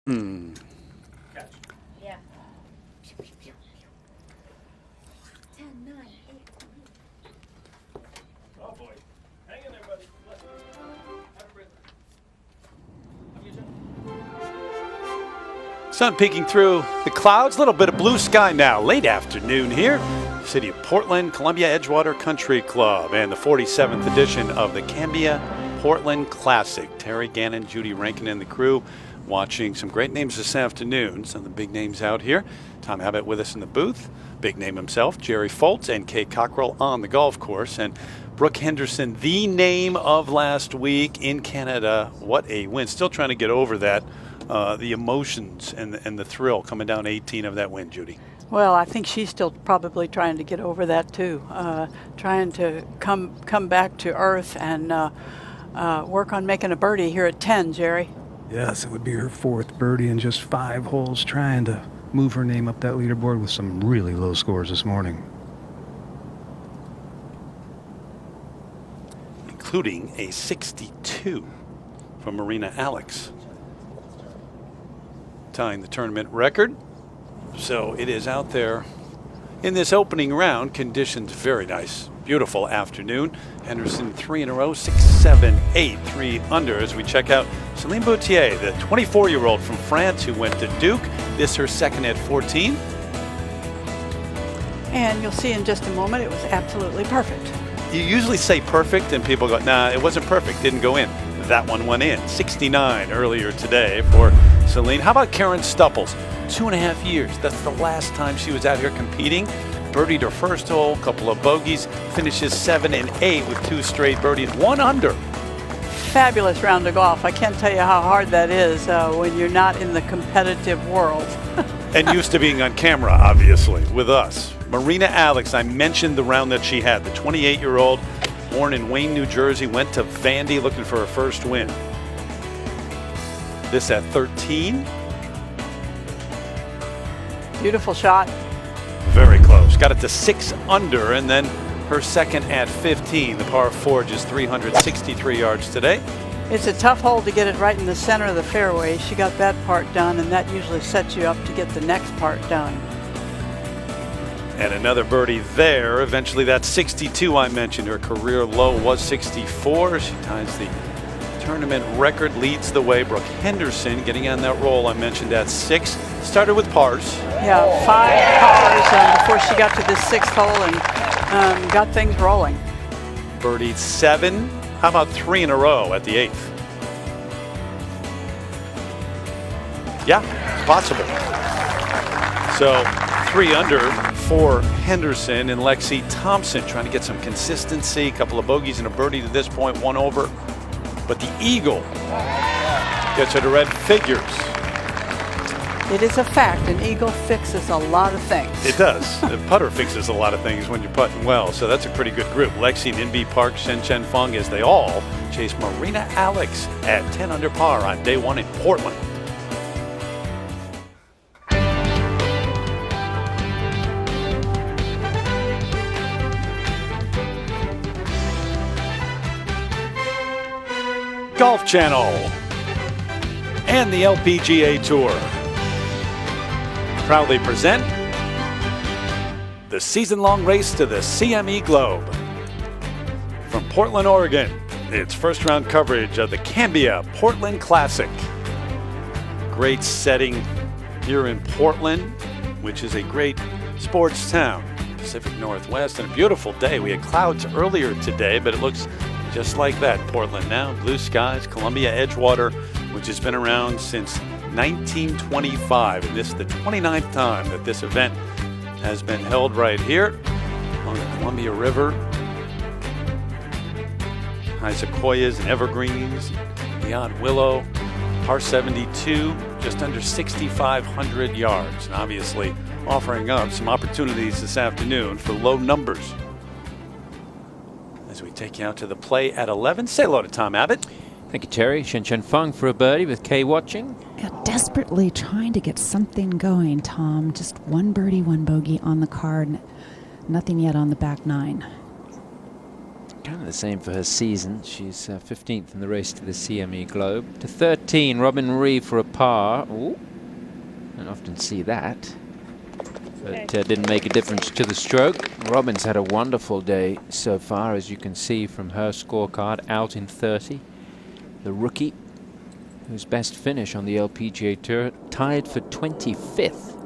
Hmm. Yeah. 10, 9, 8. Oh boy. Hang in there, buddy. Have a breath. Sun peeking through the clouds, a little bit of blue sky now. Late afternoon here. City of Portland, Columbia Edgewater Country Club, and the 47th edition of the Cambia Portland Classic. Terry Gannon, Judy Rankin, and the crew watching some great names this afternoon. Some of the big names out here. Tom Abbott with us in the booth. Big name himself, Jerry Foltz, and Kay Cockrell on the golf course. And Brooke Henderson, the name of last week in Canada. What a win. Still trying to get over that. The emotions and the thrill coming down 18 of that win, Judy. Well, I think she's still probably trying to get over that too, trying to come back to earth and work on making a birdie here at 10, Jerry. Yes, it would be her 4th birdie in just 5 holes, trying to move her name up that leaderboard with some really low scores this morning. Including a 62 from Marina Alex, tying the tournament record. So it is out there in this opening round. Conditions very nice. Beautiful afternoon. Henderson 3 in a row, 6, 7, 8, 3 under as we check out Celine Boutier, the 24-year-old from France who went to Duke. This her second at 14. And you'll see in just a moment it was absolutely perfect. You usually say perfect and people go, nah, it wasn't perfect, didn't go in. That one went in. 69 earlier today for Celine. How about Karen Stupples? 2.5 years. That's the last time she was out here competing. Birdied her first hole, couple of bogeys, finishes 7 and 8 with 2 straight birdies, 1 under. Fabulous round of golf. I can't tell you how hard that is when you're not in the competitive world. And used to being on camera, obviously, with us. Marina Alex, I mentioned the round that she had. The 28-year-old, born in Wayne, New Jersey, went to Vandy looking for her first win. This at 13. Beautiful shot. Very close. Got it to 6 under, and then her second at 15. The par 4, just 363 yards today. It's a tough hole to get it right in the center of the fairway. She got that part done, and that usually sets you up to get the next part done. And another birdie there. Eventually that 62 I mentioned. Her career low was 64. She ties the tournament record, leads the way. Brooke Henderson getting on that roll I mentioned at 6. Started with pars. Yeah, 5 pars before she got to the 6th hole and got things rolling. Birdied 7. How about 3 in a row at the 8th? Yeah, possible. So 3 under for Henderson and Lexi Thompson, trying to get some consistency. A couple of bogeys and a birdie to this point, 1 over. But the eagle gets her to red figures. It is a fact, an eagle fixes a lot of things. It does. The putter fixes a lot of things when you're putting well, so that's a pretty good group. Lexi and Inbee Park, Shen Chen Feng, as they all chase Marina Alex at 10 under par on day 1 in Portland. Golf Channel and the LPGA Tour proudly present the season-long race to the CME Globe. From Portland, Oregon, it's first-round coverage of the Cambia Portland Classic. Great setting here in Portland, which is a great sports town, Pacific Northwest, and a beautiful day. We had clouds earlier today, but it looks just like that. Portland now, blue skies, Columbia Edgewater, which has been around since 1925, and this is the 29th time that this event has been held right here on the Columbia River. High sequoias and evergreens, beyond Willow, par 72, just under 6,500 yards, and obviously offering up some opportunities this afternoon for low numbers. As we take you out to the play at 11, say hello to Tom Abbott. Thank you, Terry. Shen Chen Feng for a birdie with Kay watching. Yeah, desperately trying to get something going, Tom. Just 1 birdie, 1 bogey on the card. Nothing yet on the back 9. Kind of the same for her season. She's 15th in the race to the CME Globe. To 13, Robin Reeve for a par. Ooh, don't often see that. But didn't make a difference to the stroke. Robin's had a wonderful day so far, as you can see from her scorecard, out in 30. The rookie, whose best finish on the LPGA Tour, tied for 25th.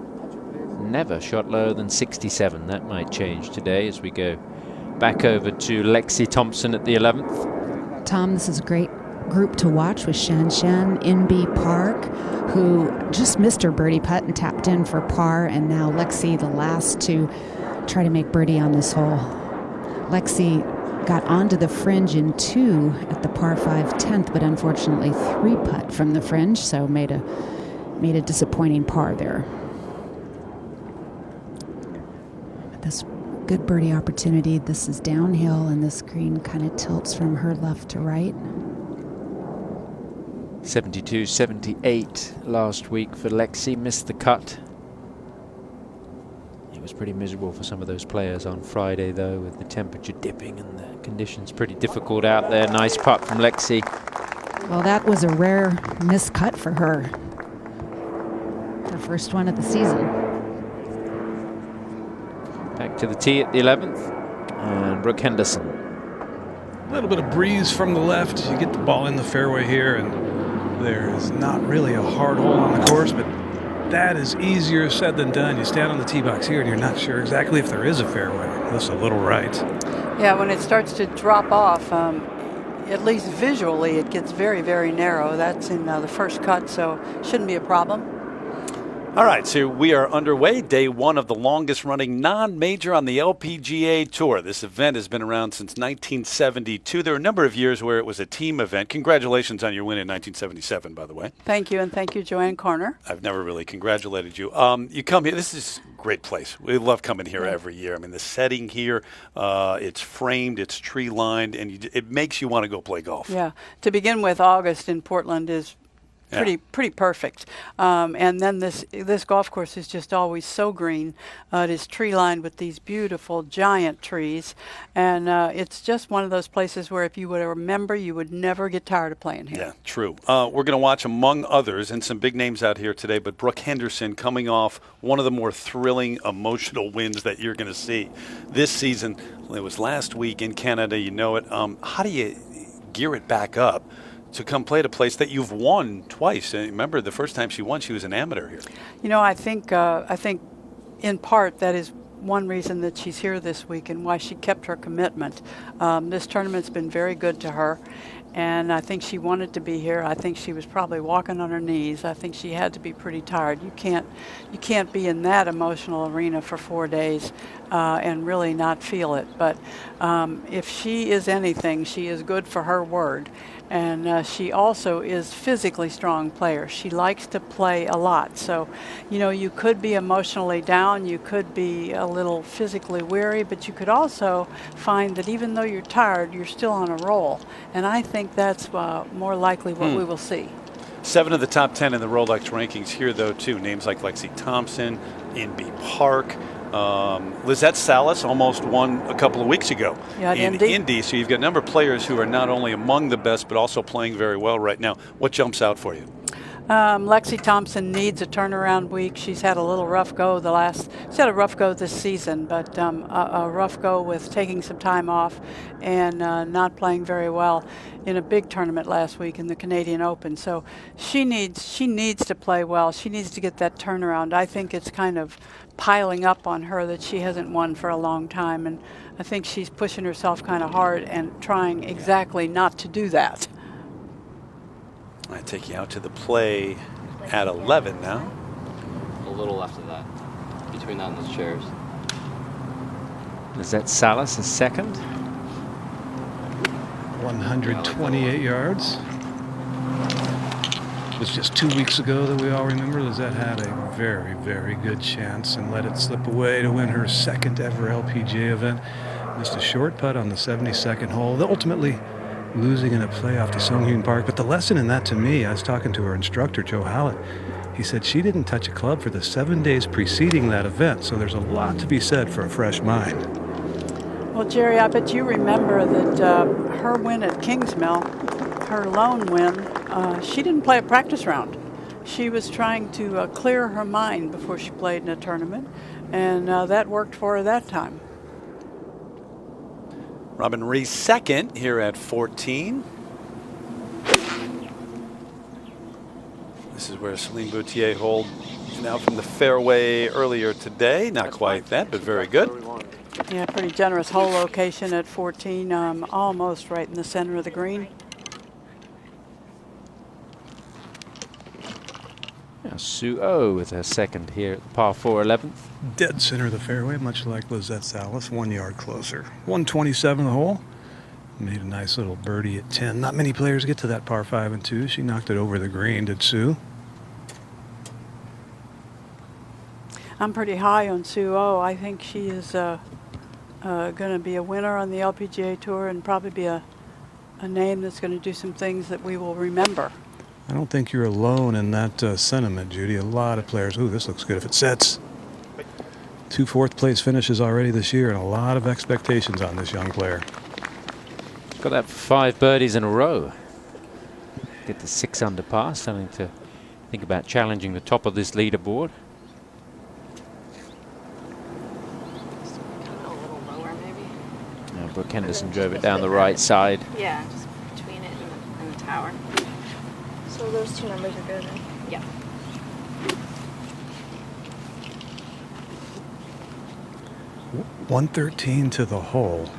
Never shot lower than 67. That might change today as we go back over to Lexi Thompson at the 11th. Tom, this is a great group to watch with Shan Shan, Inbee Park, who just missed her birdie putt and tapped in for par, and now Lexi, the last to try to make birdie on this hole. Lexi got onto the fringe in 2 at the par 5 10th, but unfortunately 3 putt from the fringe, so made a disappointing par there. But this good birdie opportunity. This is downhill, and this green kind of tilts from her left to right. 72-78 last week for Lexi. Missed the cut. It was pretty miserable for some of those players on Friday, though, with the temperature dipping and the conditions pretty difficult out there. Nice putt from Lexi. Well, that was a rare miscut for her. Her first one of the season. Back to the tee at the 11th. And Brooke Henderson. A little bit of breeze from the left. You get the ball in the fairway here, and there is not really a hard hole on the course, but that is easier said than done. You stand on the tee box here, and you're not sure exactly if there is a fairway. That's a little right. Yeah, when it starts to drop off, at least visually, it gets very, very narrow. That's in the first cut, so shouldn't be a problem. All right, so we are underway. Day 1 of the longest running non-major on the LPGA Tour. This event has been around since 1972. There are a number of years where it was a team event. Congratulations on your win in 1977, by the way. Thank you, and thank you, Joanne Corner. I've never really congratulated you. You come here. This is a great place. We love coming here every year. I mean, the setting here, it's framed, it's tree-lined, and it makes you want to go play golf. Yeah. To begin with, August in Portland is pretty perfect. And then this golf course is just always so green. It is tree lined with these beautiful giant trees, and it's just one of those places where if you would remember, you would never get tired of playing here. Yeah, true. We're going to watch, among others, and some big names out here today, but Brooke Henderson coming off one of the more thrilling, emotional wins that you're going to see this season. It was last week in Canada, you know it. How do you gear it back up to come play at a place that you've won twice? And remember, the first time she won, she was an amateur here. You know, I think in part that is one reason that she's here this week and why she kept her commitment. This tournament's been very good to her, and I think she wanted to be here. I think she was probably walking on her knees. I think she had to be pretty tired. You can't be in that emotional arena for 4 days and really not feel it. But if she is anything, she is good for her word. And she also is physically strong player. She likes to play a lot. So, you know, you could be emotionally down, you could be a little physically weary, but you could also find that even though you're tired, you're still on a roll. And I think that's more likely what we will see. 7 of the top 10 in the Rolex rankings here, though, too. Names like Lexi Thompson, Inbee Park. Lizette Salas almost won a couple of weeks ago in Indy. So you've got a number of players who are not only among the best, but also playing very well right now. What jumps out for you? Lexi Thompson needs a turnaround week. She's had a little rough go she's had a rough go this season, but a rough go with taking some time off and not playing very well in a big tournament last week in the Canadian Open. So she needs to play well. She needs to get that turnaround. I think it's kind of piling up on her that she hasn't won for a long time, and I think she's pushing herself kind of hard and trying exactly not to do that. I take you out to the play at 11 now. A little left of that, between that and those chairs. Lizette Salas is second. 128 yards. It was just 2 weeks ago that we all remember Lizette had a very, very good chance and let it slip away to win her second ever LPGA event. Missed a short putt on the 72nd hole, ultimately losing in a playoff to Sunghyun Park. But the lesson in that to me, I was talking to her instructor, Joe Hallett. He said she didn't touch a club for the 7 days preceding that event, so there's a lot to be said for a fresh mind. Well, Jerry, I bet you remember that her win at Kingsmill, her lone win, she didn't play a practice round. She was trying to clear her mind before she played in a tournament, and that worked for her that time. Robin Rees second here at 14. This is where Celine Boutier holed now from the fairway earlier today. Not quite that, but very good. Yeah, pretty generous hole location at 14, almost right in the center of the green. Now Sue O with her second here at the par 4 11th. Dead center of the fairway, much like Lizette Salas, 1 yard closer. 127 the hole. Made a nice little birdie at 10. Not many players get to that par 5 and 2. She knocked it over the green, did Sue? I'm pretty high on Sue O. I think she is going to be a winner on the LPGA Tour and probably be a name that's going to do some things that we will remember. I don't think you're alone in that sentiment, Judy. A lot of players, ooh, this looks good if it sets. 2 fourth place finishes already this year and a lot of expectations on this young player. Got that 5 birdies in a row. Get the 6 under par, starting to think about challenging the top of this leaderboard. A little lower, maybe. Brooke Henderson drove it down the right side. Yeah, just between it and the tower. So those 2 numbers are good, right? Yeah. – 113 to the hole.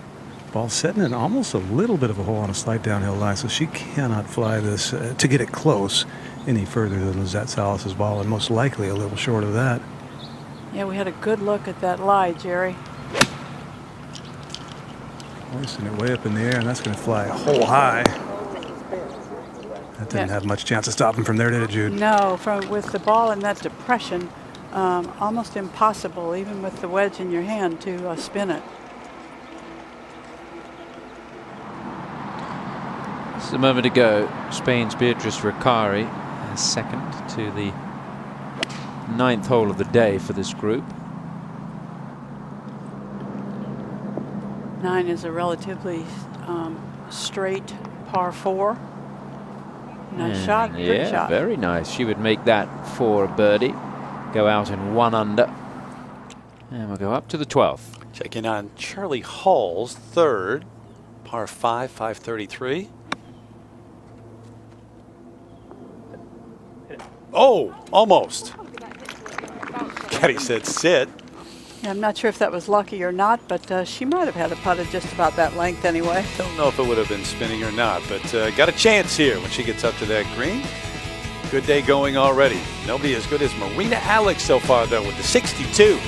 Ball setting in almost a little bit of a hole on a slight downhill line, so she cannot fly this to get it close any further than Lizette Salas's ball, and most likely a little short of that. Yeah, we had a good look at that lie, Jerry. Hoisting it way up in the air, and that's going to fly a hole high. That didn't have much chance of stopping from there, did it, Jude? No, with the ball in that depression, almost impossible, even with the wedge in your hand, to spin it. Just a moment ago, Spain's Beatrice Ricari, second to the 9th hole of the day for this group. 9 is a relatively straight par 4. Nice shot, good shot. Very nice. She would make that for a birdie, go out in 1 under, and we'll go up to the 12th. Check in on Charlie Hall's 3rd, par 5, 533. Oh, almost. Caddy said sit. Yeah, I'm not sure if that was lucky or not, but she might have had a putt at just about that length anyway. Don't know if it would have been spinning or not, but got a chance here when she gets up to that green. Good day going already. Nobody as good as Marina Alex so far, though, with the 62.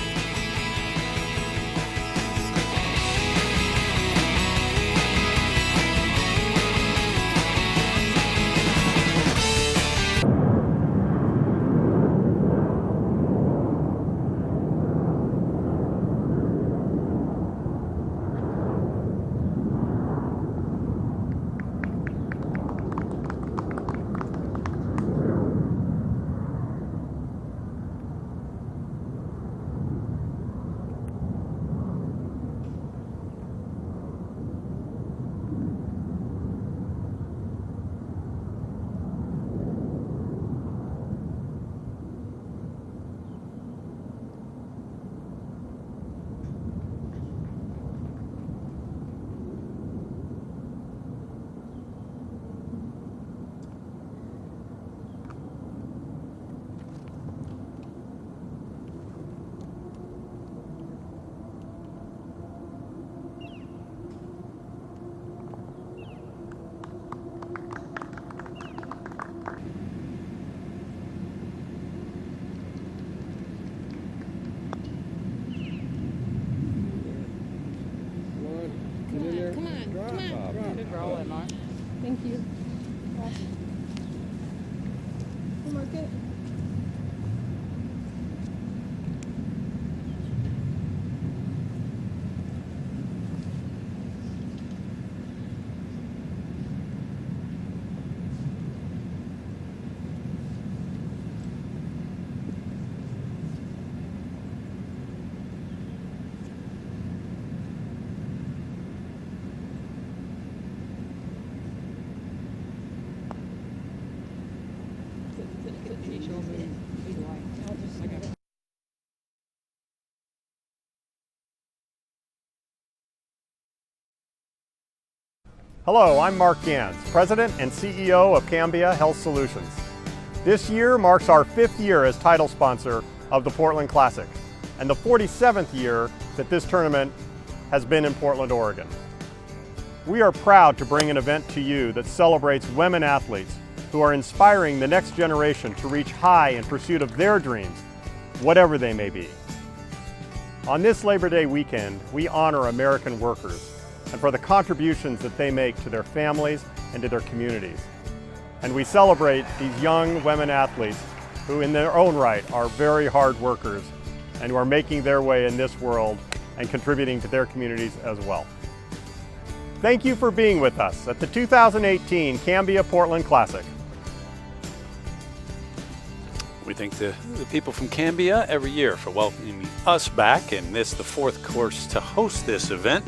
Thank you. Mark it. Hello, I'm Mark Gans, President and CEO of Cambia Health Solutions. This year marks our 5th year as title sponsor of the Portland Classic and the 47th year that this tournament has been in Portland, Oregon. We are proud to bring an event to you that celebrates women athletes who are inspiring the next generation to reach high in pursuit of their dreams, whatever they may be. On this Labor Day weekend, we honor American workers and for the contributions that they make to their families and to their communities. And we celebrate these young women athletes who in their own right are very hard workers and who are making their way in this world and contributing to their communities as well. Thank you for being with us at the 2018 Cambia Portland Classic. We thank the people from Cambia every year for welcoming us back, and this the 4th course to host this event.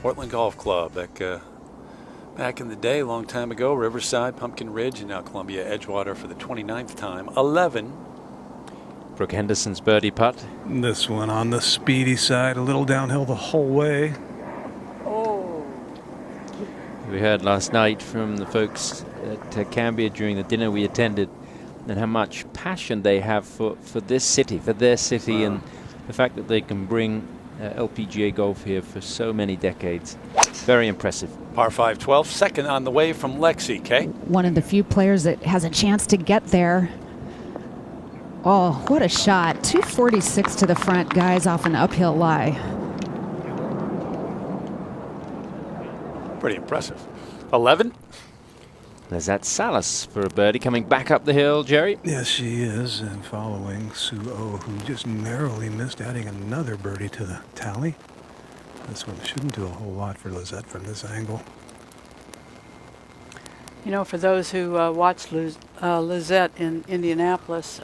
Portland Golf Club, back in the day, a long time ago, Riverside, Pumpkin Ridge, and now Columbia Edgewater for the 29th time. 11. Brooke Henderson's birdie putt. This one on the speedy side, a little downhill the whole way. We heard last night from the folks at Cambia during the dinner we attended, and how much passion they have for this city, for their city, and the fact that they can bring LPGA golf here for so many decades. Very impressive. Par 5 12, second on the way from Lexi, Kay. One of the few players that has a chance to get there. Oh, what a shot. 246 to the front, guys, off an uphill lie. Pretty impressive. 11. Lizette Salas for a birdie coming back up the hill, Jerry. Yes, she is, and following Sue O, who just narrowly missed adding another birdie to the tally. This one shouldn't do a whole lot for Lizette from this angle. You know, for those who watched Lizette in Indianapolis,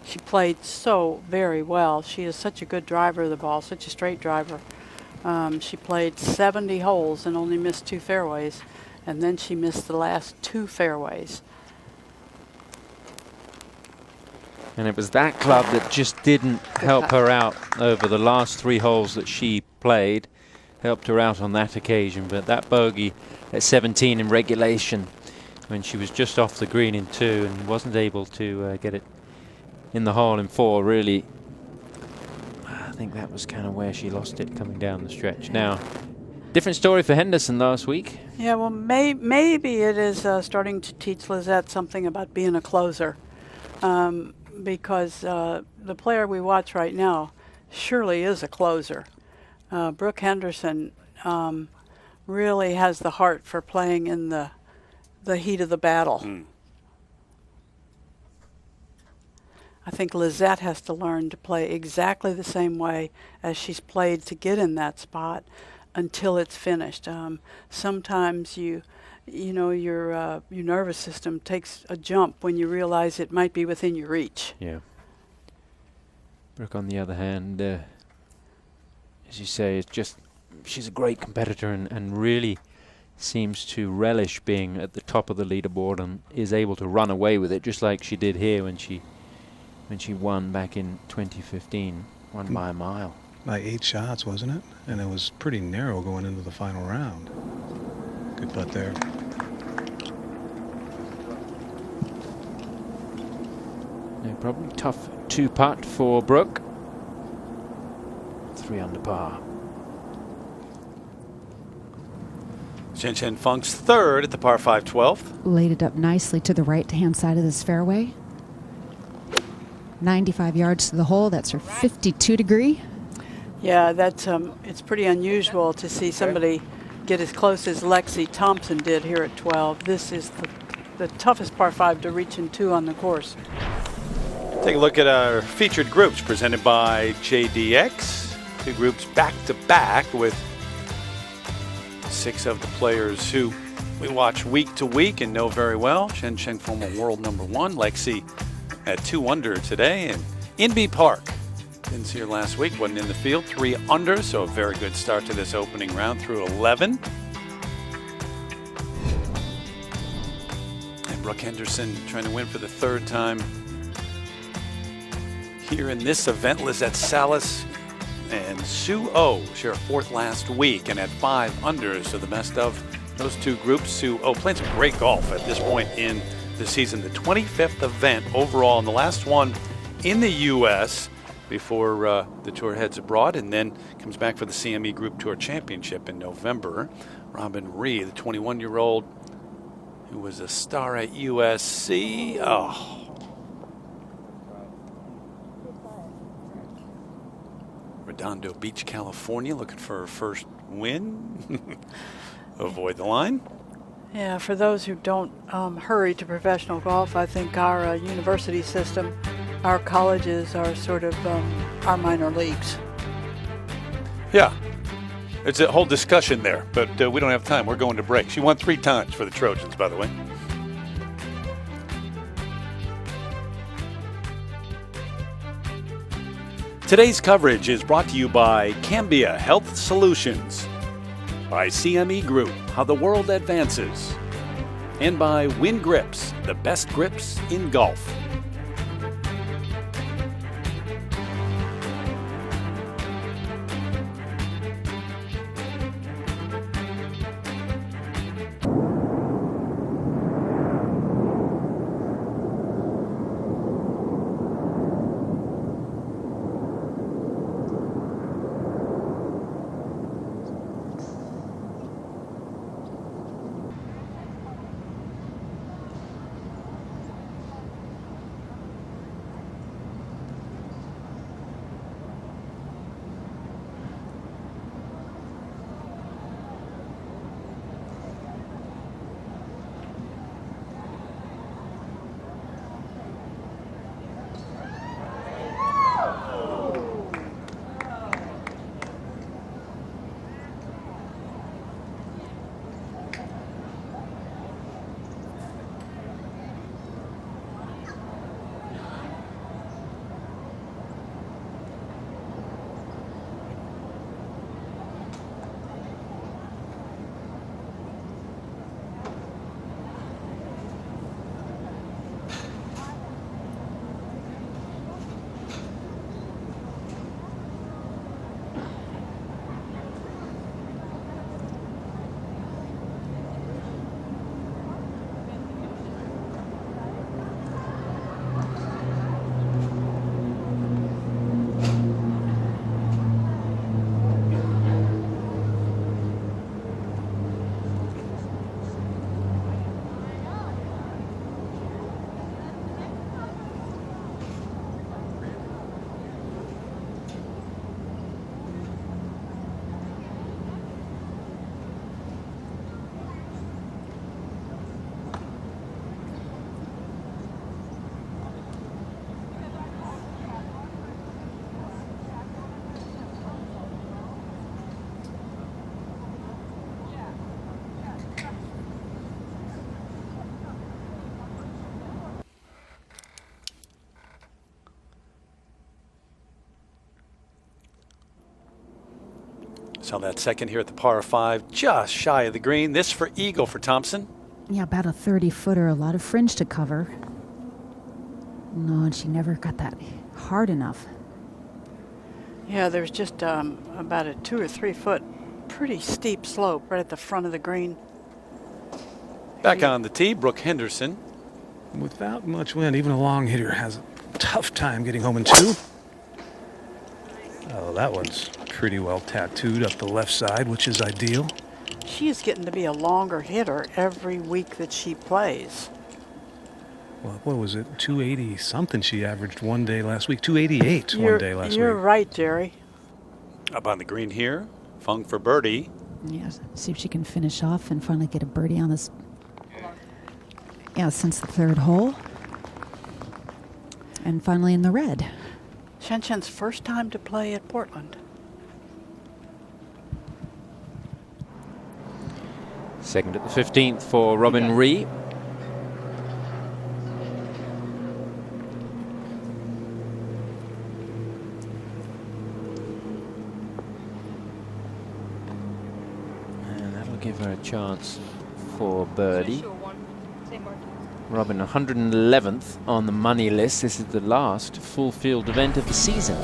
she played so very well. She is such a good driver of the ball, such a straight driver. She played 70 holes and only missed 2 fairways, and then she missed the last 2 fairways. And it was that club that just didn't help her out over the last 3 holes that she played. Helped her out on that occasion, but that bogey at 17 in regulation, when she was just off the green in 2 and wasn't able to get it in the hole in 4, really, I think that was kind of where she lost it coming down the stretch. Now, different story for Henderson last week. Yeah, well, maybe it is starting to teach Lizette something about being a closer, because the player we watch right now surely is a closer. Brooke Henderson really has the heart for playing in the heat of the battle. I think Lizette has to learn to play exactly the same way as she's played to get in that spot until it's finished. Sometimes you know your nervous system takes a jump when you realize it might be within your reach. Yeah. Brooke, on the other hand, as you say, it's just she's a great competitor and really seems to relish being at the top of the leaderboard and is able to run away with it, just like she did here when she won back in 2015, won by a mile. By 8 shots, wasn't it? And it was pretty narrow going into the final round. Good putt there. No problem. Tough 2 putt for Brooke. 3 under par. Chen Chen Fung's 3rd at the par 5 12th. Laid it up nicely to the right-hand side of this fairway. 95 yards to the hole. That's her 52 degree. Yeah, that's it's pretty unusual to see somebody get as close as Lexi Thompson did here at 12. This is the toughest par 5 to reach into on the course. Take a look at our featured groups presented by JDX. 2 groups back to back with 6 of the players who we watch week to week and know very well. Chen Chen, former world #1. Lexi at 2 under today. And Inbee Park, didn't see her last week, wasn't in the field, 3 under, so a very good start to this opening round through 11. And Brooke Henderson trying to win for the 3rd time here in this event. Lizette Salas and Sue O share 4th last week and at 5 under, so the best of Those two groups who, playing some great golf at this point in the season. The 25th event overall, and the last one in the U.S. before the tour heads abroad and then comes back for the CME Group Tour Championship in November. Robin Ree, the 21-year-old who was a star at USC. Redondo Beach, California, looking for her first win. Avoid the line. Yeah, for those who don't hurry to professional golf, I think our university system, our colleges are sort of our minor leagues. Yeah, it's a whole discussion there, but we don't have time. We're going to break. She won 3 times for the Trojans, by the way. Today's coverage is brought to you by Cambia Health Solutions, by CME Group, how the world advances, and by Win Grips, the best grips in golf. Saw that second here at the par 5, just shy of the green. This for eagle for Thompson. Yeah, about a 30-footer, a lot of fringe to cover. No, and she never got that hard enough. Yeah, there's just about a 2 or 3 foot pretty steep slope right at the front of the green. Back on the tee, Brooke Henderson. Without much wind, even a long hitter has a tough time getting home in 2. Oh, that one's pretty well tattooed up the left side, which is ideal. She is getting to be a longer hitter every week that she plays. Well, what was it? 280 something she averaged one day last week. 288 one day last week. You're right, Jerry. Up on the green here, Fung for birdie. Yeah, see if she can finish off and finally get a birdie on this. Yeah, since the 3rd hole. And finally in the red. Shen Shen's first time to play at Portland. Second at the 15th for Robin Ree. And that'll give her a chance for birdie. Robin 111th on the money list. This is the last full field event of the season.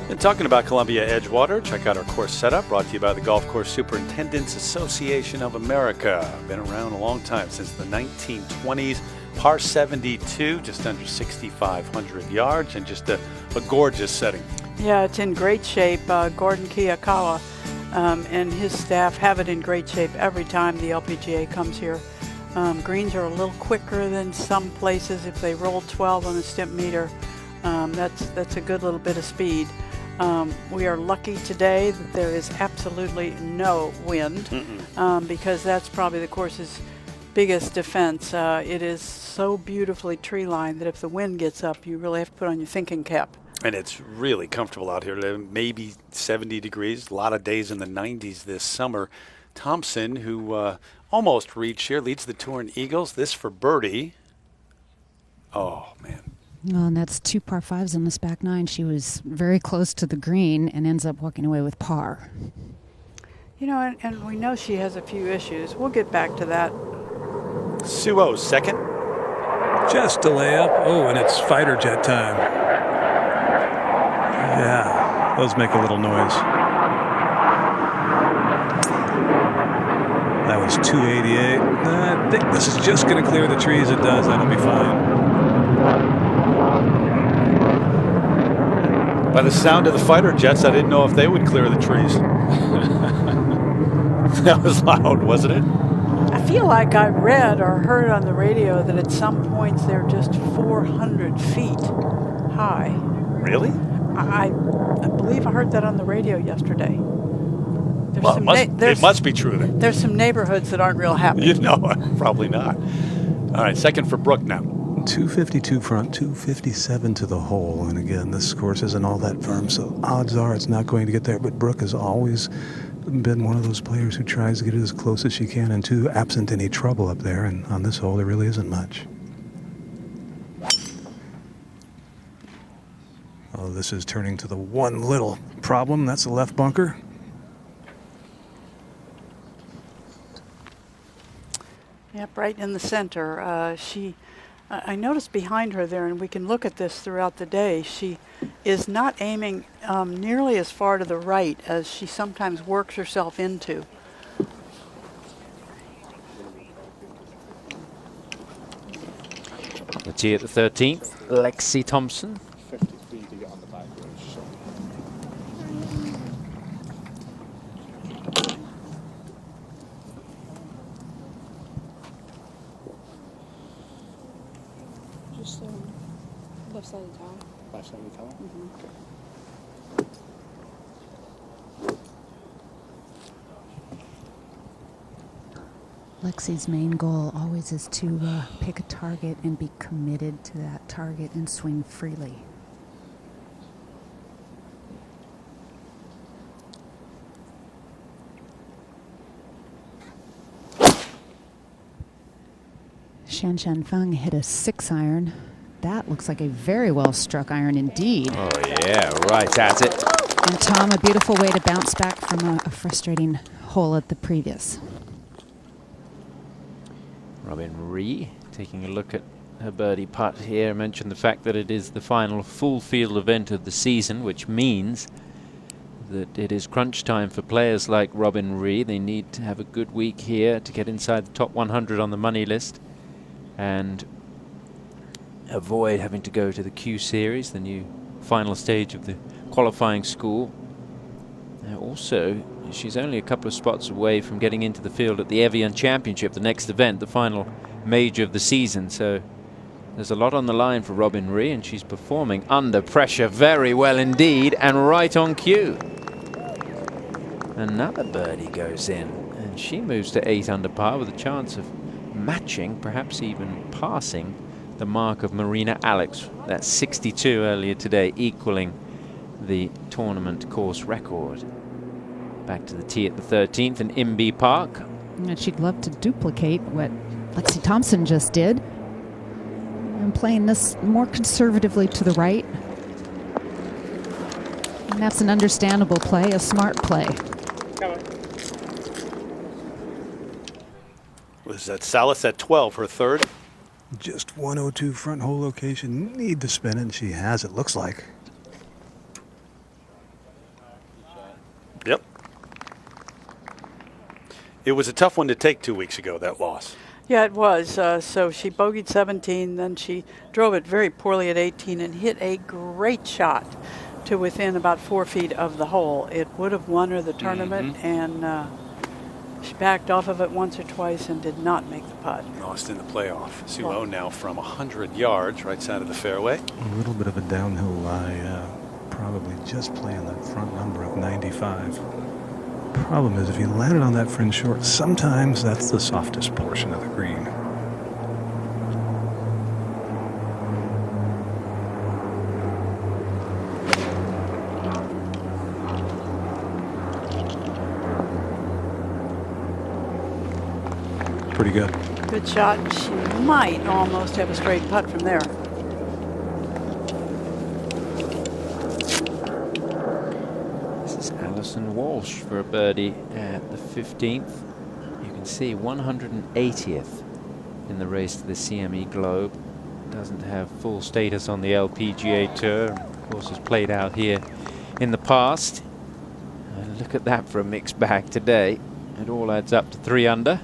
And talking about Columbia Edgewater, check out our course setup brought to you by the Golf Course Superintendents Association of America. Been around a long time, since the 1920s. Par 72, just under 6,500 yards, and just a gorgeous setting. Yeah, it's in great shape. Gordon Kiyakawa and his staff have it in great shape every time the LPGA comes here. Greens are a little quicker than some places. If they roll 12 on the stimp meter, that's a good little bit of speed. We are lucky today that there is absolutely no wind, because that's probably the course's biggest defense. It is so beautifully tree lined that if the wind gets up, you really have to put on your thinking cap. And it's really comfortable out here. Maybe 70 degrees, a lot of days in the 90s this summer. Thompson, who almost reached here, leads the tour in eagles. This for birdie. Oh, man. Well, and that's 2 par 5s on this back 9. She was very close to the green and ends up walking away with par. You know, and we know she has a few issues. We'll get back to that. Suo, second. Just a layup. Oh, and it's fighter jet time. Yeah, those make a little noise. That was 288. I think this is just going to clear the trees. It does. That'll be fine. By the sound of the fighter jets, I didn't know if they would clear the trees. That was loud, wasn't it? I feel like I read or heard on the radio that at some points they're just 400 feet high. Really? I believe I heard that on the radio yesterday. Well, it must be true then. There's some neighborhoods that aren't real happy. You know, probably not. All right, second for Brooke now. 252 front, 257 to the hole. And again, this course isn't all that firm, so odds are it's not going to get there. But Brooke has always been one of those players who tries to get it as close as she can, and two, absent any trouble up there. And on this hole, there really isn't much. Oh, this is turning to the one little problem. That's the left bunker. Yep, right in the center. I noticed behind her there, and we can look at this throughout the day, she is not aiming nearly as far to the right as she sometimes works herself into. The tee at the 13th, Lexi Thompson. 53 to get on the back ridge. Just left side of the tower. Left side of the tower? Okay. Lexi's main goal always is to pick a target and be committed to that target and swing freely. Shan Feng hit a 6-iron. That looks like a very well struck iron indeed. Oh yeah, right at it. And Tom, a beautiful way to bounce back from a frustrating hole at the previous. Robin Ree taking a look at her birdie putt here. I mentioned the fact that it is the final full field event of the season, which means that it is crunch time for players like Robin Ree. They need to have a good week here to get inside the top 100 on the money list and avoid having to go to the Q Series, the new final stage of the qualifying school. Also, she's only a couple of spots away from getting into the field at the Evian Championship, the next event, the final major of the season. So there's a lot on the line for Robin Ree, and she's performing under pressure very well indeed and right on cue. Another birdie goes in, and she moves to 8 under par with a chance of matching, perhaps even passing, the mark of Marina Alex. That's 62 earlier today, equaling the tournament course record. Back to the tee at the 13th in Imby Park. And she'd love to duplicate what Lexi Thompson just did. And playing this more conservatively to the right. And that's an understandable play, a smart play. Was that Salas at 12, her third? Just 102 front hole location. Need to spin it, and she has, it looks like. Yep. It was a tough one to take 2 weeks ago, that loss. Yeah, it was. So she bogeyed 17, then she drove it very poorly at 18 and hit a great shot to within about 4 feet of the hole. It would have won her the tournament, and she backed off of it once or twice and did not make the putt. Lost in the playoff. Sumo now from 100 yards, right side of the fairway. A little bit of a downhill lie, probably just playing that front number of 95. Problem is, if you landed on that fringe short, sometimes that's the softest portion of the green. Pretty good. Good shot. She might almost have a straight putt from there. Alison Walsh for a birdie at the 15th. You can see 180th in the race to the CME Globe. Doesn't have full status on the LPGA Tour. Of course, has played out here in the past. And look at that for a mixed bag today. It all adds up to 3 under.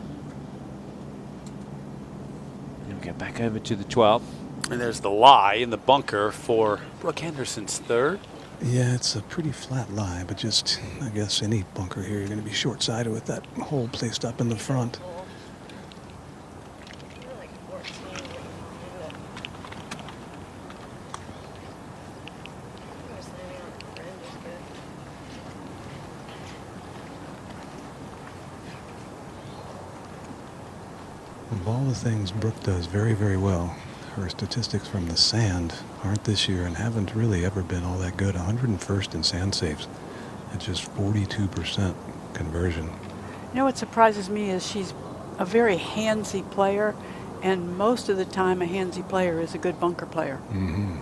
And we get back over to the 12th. And there's the lie in the bunker for Brooke Henderson's third. Yeah, it's a pretty flat lie, but just, I guess, any bunker here, you're going to be short-sided with that hole placed up in the front. Like 14. Of all the things Brooke does very, very well, her statistics from the sand aren't this year and haven't really ever been all that good. 101st in sand saves at just 42% conversion. You know what surprises me is she's a very handsy player, and most of the time a handsy player is a good bunker player. Mm-hmm.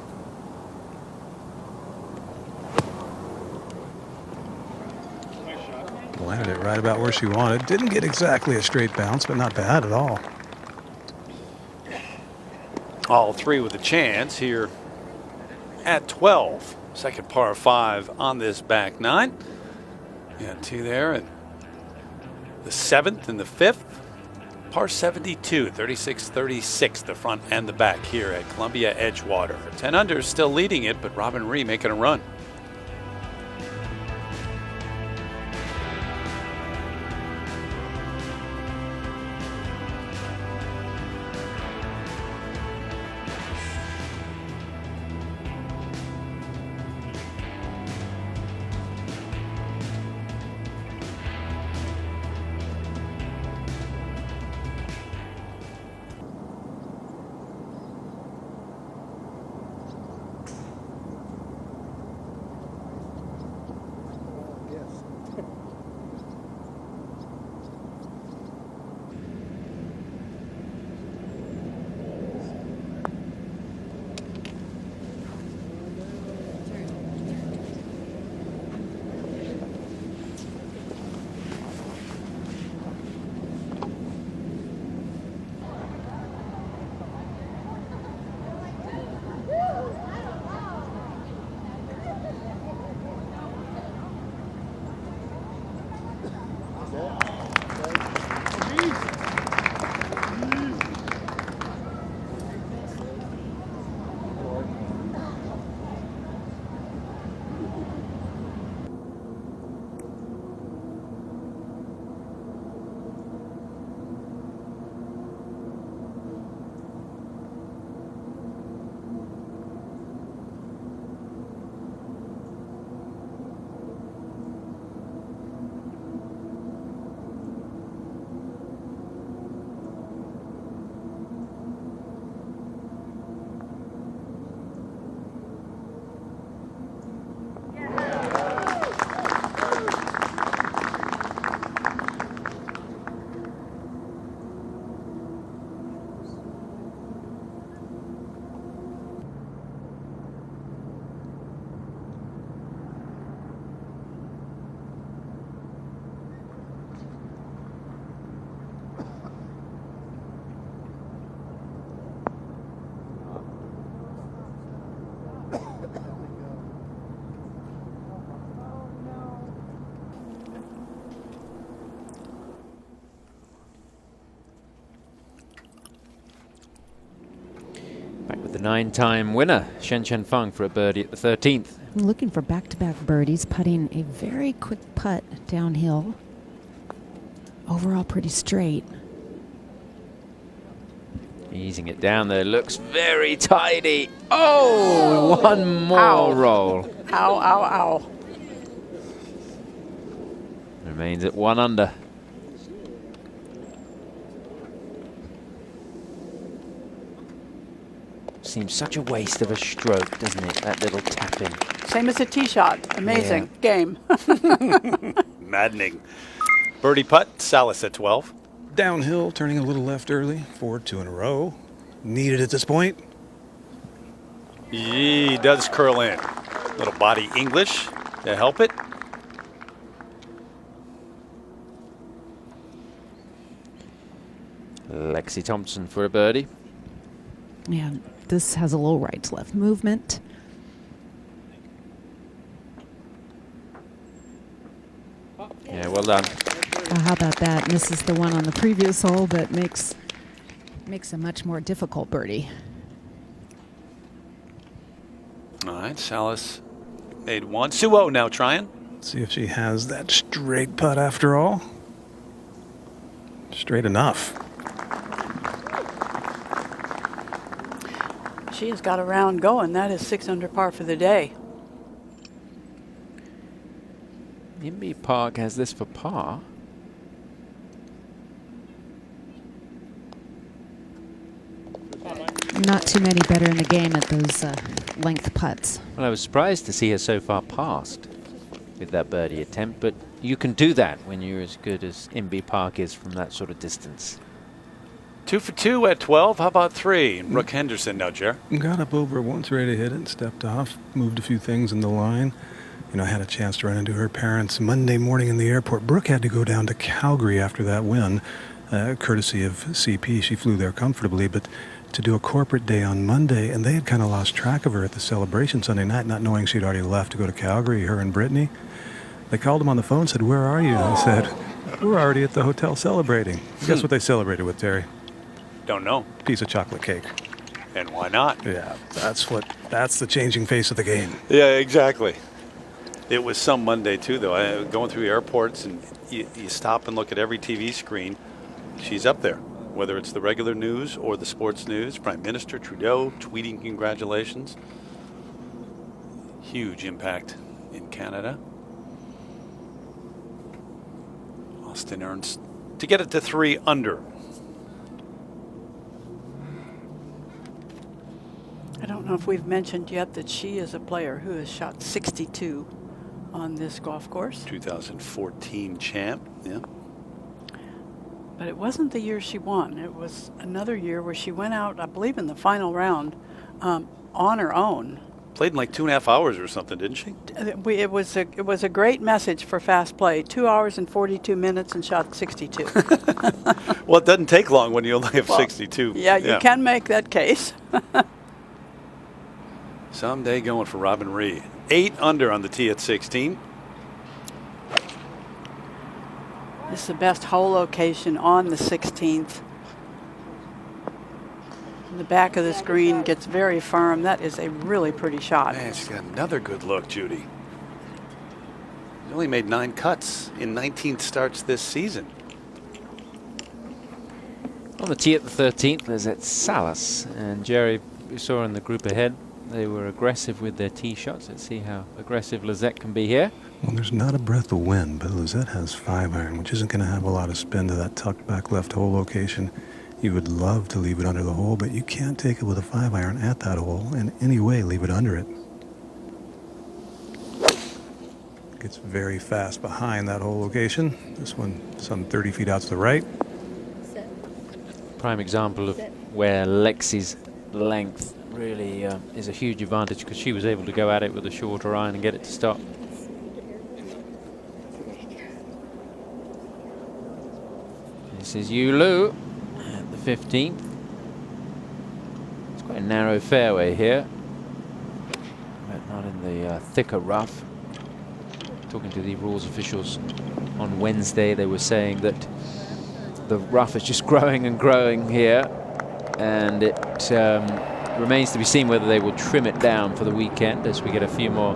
Landed it right about where she wanted. Didn't get exactly a straight bounce, but not bad at all. All three with a chance here at 12. Second par 5 on this back 9. Yeah, 2 there, and the 7th and the 5th. Par 72, 36-36, the front and the back here at Columbia Edgewater. 10 under, still leading it, but Robin Ree making a run. 9-time winner, Shen Feng, for a birdie at the 13th. Looking for back-to-back birdies, putting a very quick putt downhill. Overall pretty straight. Easing it down there, looks very tidy. Oh, one more Ow. roll. Ow, ow, ow. Remains at 1 under. Seems such a waste of a stroke, doesn't it? That little tap-in. Same as a tee shot. Amazing game. Maddening. Birdie putt, Salas at 12. Downhill, turning a little left early. 4-2 in a row. Needed at this point. He does curl in. Little body English to help it. Lexi Thompson for a birdie. Yeah, this has a little right to left movement. Yeah, well done. How about that? Misses the one on the previous hole, but makes a much more difficult birdie. All right, Salas made one. Suo now trying. See if she has that straight putt after all. Straight enough. She has got a round going. That is 6 under par for the day. Inby Park has this for par. Not too many better in the game at those length putts. Well, I was surprised to see her so far past with that birdie attempt, but you can do that when you're as good as Inby Park is from that sort of distance. 2 for 2 at 12. How about 3? Brooke Henderson now, Jer. Got up over it once, ready to hit it, stepped off, moved a few things in the line. You know, I had a chance to run into her parents Monday morning in the airport. Brooke had to go down to Calgary after that win, courtesy of CP. She flew there comfortably, but to do a corporate day on Monday, and they had kind of lost track of her at the celebration Sunday night, not knowing she'd already left to go to Calgary, her and Brittany. They called him on the phone and said, "Where are you?" And I said, "We're already at the hotel celebrating." Guess what they celebrated with, Terry? Don't know. Piece of chocolate cake. And why not? Yeah, that's the changing face of the game. Yeah, exactly. It was some Monday, too, though. Going through airports, and you stop and look at every TV screen. She's up there, whether it's the regular news or the sports news. Prime Minister Trudeau tweeting congratulations. Huge impact in Canada. Austin Ernst to get it to 3 under. I don't know if we've mentioned yet that she is a player who has shot 62 on this golf course. 2014 champ, yeah. But it wasn't the year she won. It was another year where she went out, I believe, in the final round on her own. Played in like 2.5 hours or something, didn't she? It was a great message for fast play. 2 hours and 42 minutes and shot 62. Well, it doesn't take long when you only have 62. Yeah, you can make that case. Someday going for Robin Reed. 8 under on the tee at 16. This is the best hole location on the 16th. The back of the screen gets very firm. That is a really pretty shot. Man, she's got another good look, Judy. She only made 9 cuts in 19 starts this season. On the tee at the 13th, there's at Salas. And Jerry, we saw in the group ahead, they were aggressive with their tee shots. Let's see how aggressive Lizette can be here. Well, there's not a breath of wind, but Lizette has 5-iron, which isn't going to have a lot of spin to that tucked back left hole location. You would love to leave it under the hole, but you can't take it with a 5-iron at that hole in any way. Leave it under it. Gets very fast behind that hole location. This one some 30 feet out to the right. Prime example of where Lexi's length really is a huge advantage, because she was able to go at it with a shorter iron and get it to stop. This is Yulu at the 15th. It's quite a narrow fairway here, but not in the thicker rough. Talking to the rules officials on Wednesday, they were saying that the rough is just growing and growing here, and it remains to be seen whether they will trim it down for the weekend as we get a few more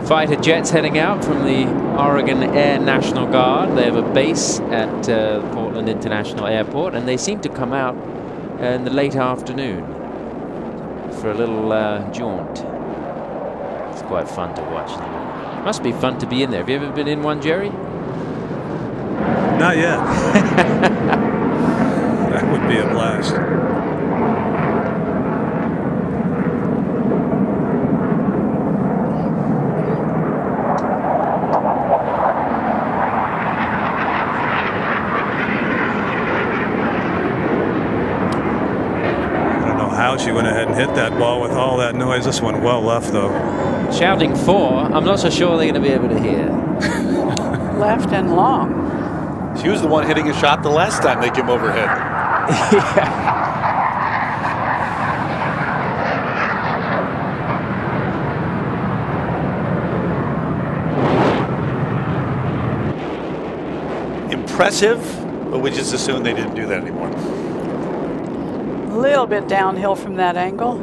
fighter jets heading out from the Oregon Air National Guard. They have a base at Portland International Airport, and they seem to come out in the late afternoon for a little jaunt. It's quite fun to watch. Must be fun to be in there. Have you ever been in one, Jerry? Not yet. That would be a blast. She went ahead and hit that ball with all that noise. This one well left, though. Shouting 4. I'm not so sure they're going to be able to hear. Left and long. She was the one hitting a shot the last time they came overhead. Yeah. Impressive, but we just assumed they didn't do that anymore. A little bit downhill from that angle.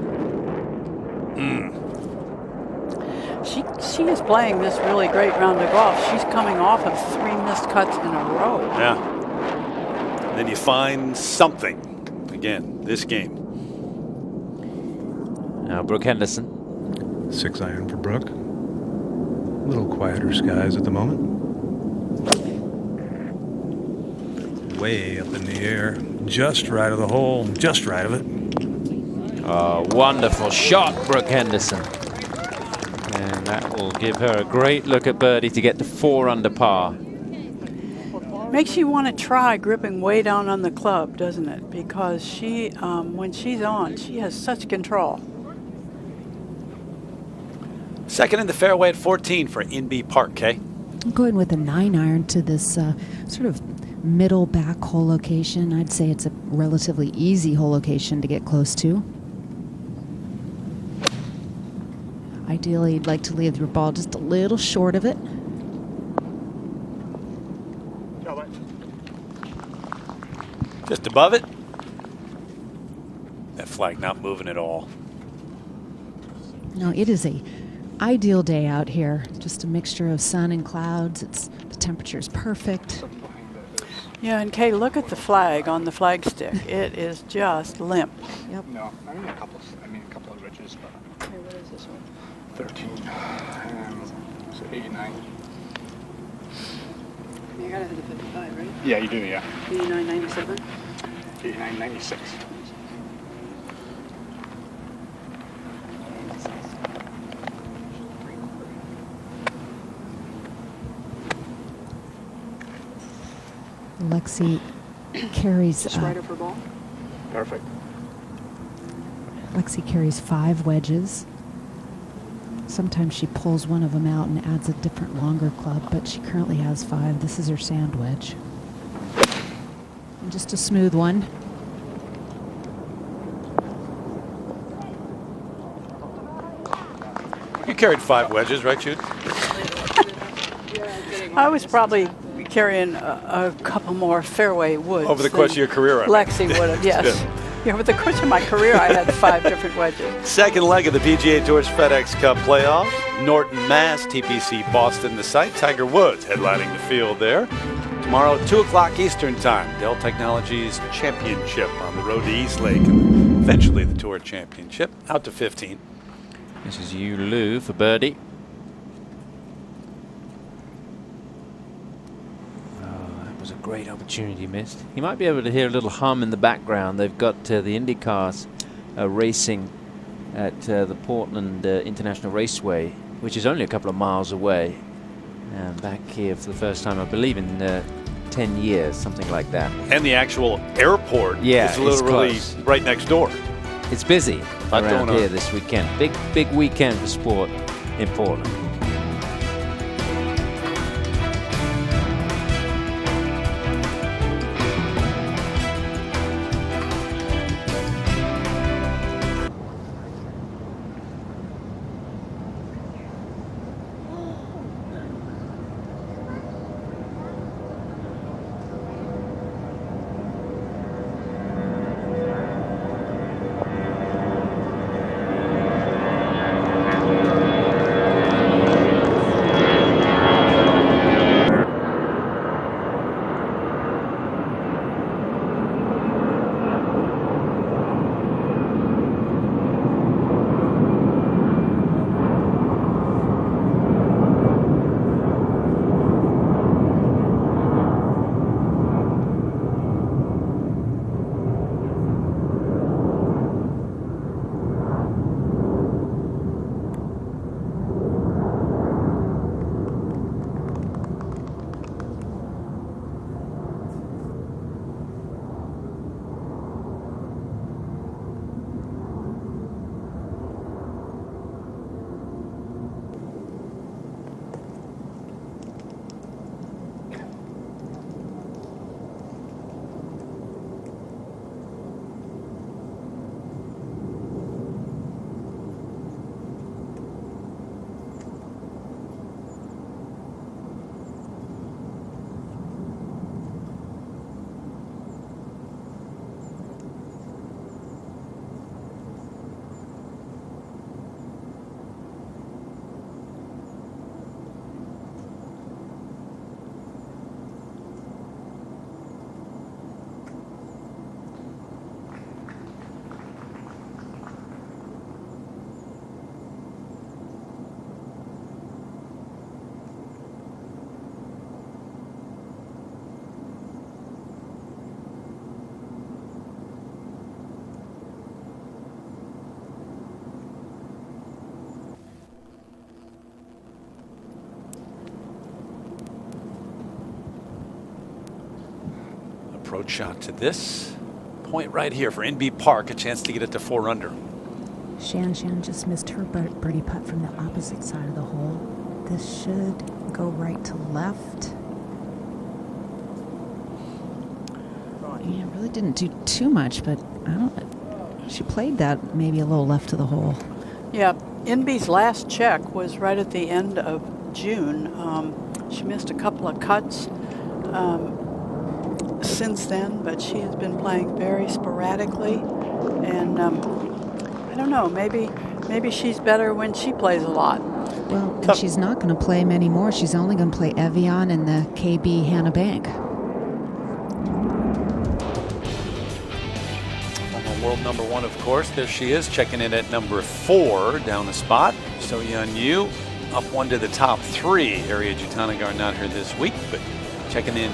She is playing this really great round of golf. She's coming off of 3 missed cuts in a row. Yeah. And then you find something again this game. Now Brooke Henderson. 6-iron for Brooke. A little quieter skies at the moment. Way up in the air, just right of the hole, just right of it. Oh, wonderful shot, Brooke Henderson. And that will give her a great look at birdie to get to 4 under par. Makes you want to try gripping way down on the club, doesn't it? Because she, when she's on, she has such control. Second in the fairway at 14 for Inbee Park, Kay. I'm going with a 9-iron to this sort of middle back hole location. I'd say it's a relatively easy hole location to get close to. Ideally, you'd like to leave your ball just a little short of it. Just above it. That flag not moving at all. No, it is a ideal day out here. Just a mixture of sun and clouds. The temperature is perfect. Yeah, and Kay, look at the flag on the flag stick. It is just limp. Yep. No, I mean a couple of ridges, but Okay, what is this one? 13, so 89. You gotta hit the 55, right? Yeah, you do, yeah. 89.97. 89.96. Lexi carries. Just right of her ball. Perfect. Lexi carries 5 wedges. Sometimes she pulls one of them out and adds a different longer club, but she currently has 5. This is her sand wedge. And just a smooth one. You carried 5 wedges, right, Jude? I was probably carrying a couple more fairway woods. Over the course of your career, I mean. Lexi would have, yes. Yeah, over the course of my career, I had 5 different wedges. Second leg of the PGA Tour's FedEx Cup playoff. Norton, Mass, TPC Boston, the site. Tiger Woods headlining the field there. Tomorrow, 2 o'clock Eastern Time, Dell Technologies Championship on the road to East Lake. And eventually the Tour Championship, out to 15. This is Yu Lu for birdie. Was a great opportunity missed. You might be able to hear a little hum in the background. They've got the Indy cars racing at the Portland International Raceway, which is only a couple of miles away. And back here for the first time, I believe, in 10 years, something like that. And the actual airport is literally right next door. It's busy around here this weekend. Big weekend for sport in Portland. approach shot to this point right here for NB Park, a chance to get it to 4 under. Shan just missed her birdie putt from the opposite side of the hole. This should go right to left. Yeah, really didn't do too much, but I don't. She played that maybe a little left of the hole. Yeah, NB's last check was right at the end of June. She missed a couple of cuts since then, but she has been playing very sporadically, and I don't know, maybe she's better when she plays a lot. Well, and she's not going to play many more. She's only going to play Evian and the KB Hannah Bank. World number 1, of course. There she is, checking in at number 4, down a spot. So Yeon Yu up 1 to the top 3. Area Jutanagar not here this week, but checking in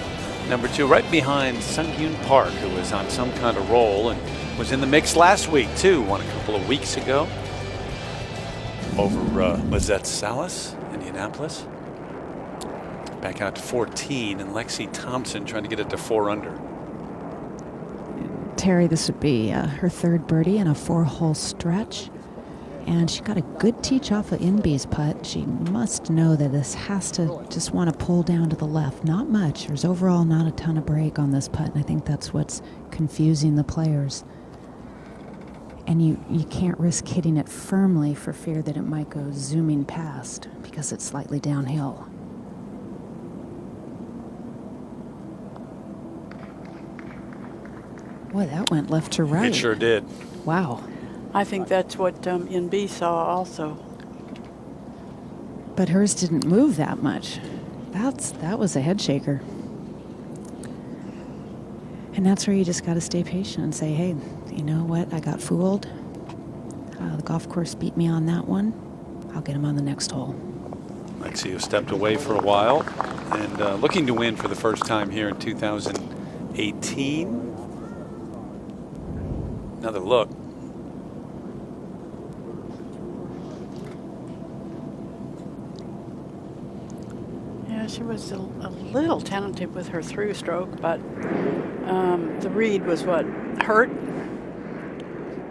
number 2, right behind Sung Hyun Park, who was on some kind of roll and was in the mix last week too. Won a couple of weeks ago over Lizette Salas, Indianapolis. Back out to 14, and Lexi Thompson trying to get it to 4 under. Terry, this would be her 3rd birdie in a 4-hole stretch. And she got a good teach off of NB's putt. She must know that this has to just want to pull down to the left. Not much. There's overall not a ton of break on this putt, and I think that's what's confusing the players. And you can't risk hitting it firmly for fear that it might go zooming past because it's slightly downhill. Boy, that went left to right. It sure did. Wow. I think that's what NB saw also. But hers didn't move that much. That was a head shaker. And that's where you just got to stay patient and say, hey, you know what? I got fooled. The golf course beat me on that one. I'll get him on the next hole. Lexi, who stepped away for a while and looking to win for the first time here in 2018. Another look. Yeah, she was a little tentative with her through stroke, but the read was what hurt.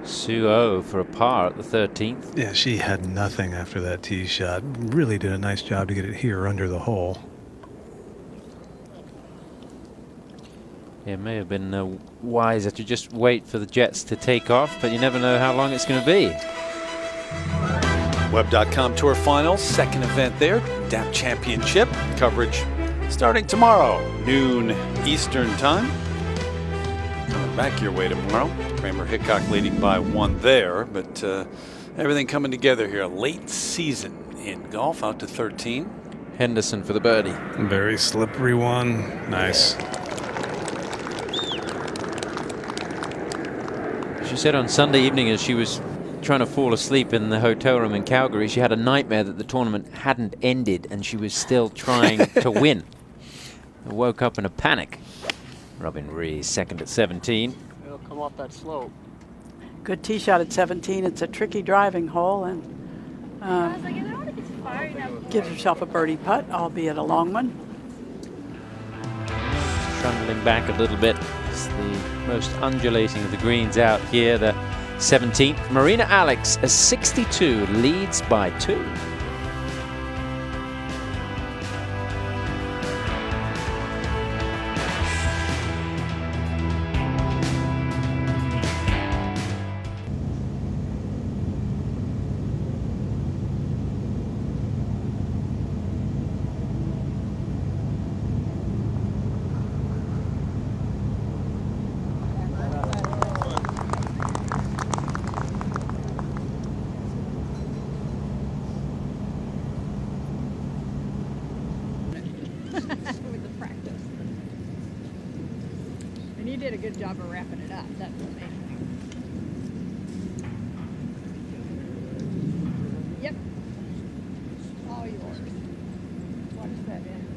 Suo for a par at the 13th. Yeah, she had nothing after that tee shot. Really did a nice job to get it here under the hole. It may have been wiser to just wait for the jets to take off, but you never know how long it's going to be. Web.com Tour Finals, 2nd event there. DAP Championship coverage starting tomorrow, noon Eastern time. Coming back your way tomorrow. Kramer Hickok leading by 1 there, but everything coming together here. Late season in golf, out to 13. Henderson for the birdie. Very slippery one. Nice. She said on Sunday evening as she was trying to fall asleep in the hotel room in Calgary, she had a nightmare that the tournament hadn't ended and she was still trying to win. I woke up in a panic. Robin Rees, 2nd at 17. It'll come off that slope. Good tee shot at 17. It's a tricky driving hole, and gives herself a birdie putt, albeit a long one. Trundling back a little bit. It's the most undulating of the greens out here, the 17th. Marina Alex, a 62, leads by 2. With the practice. And you did a good job of wrapping it up. That's amazing. Yep. All yours. Watch that in.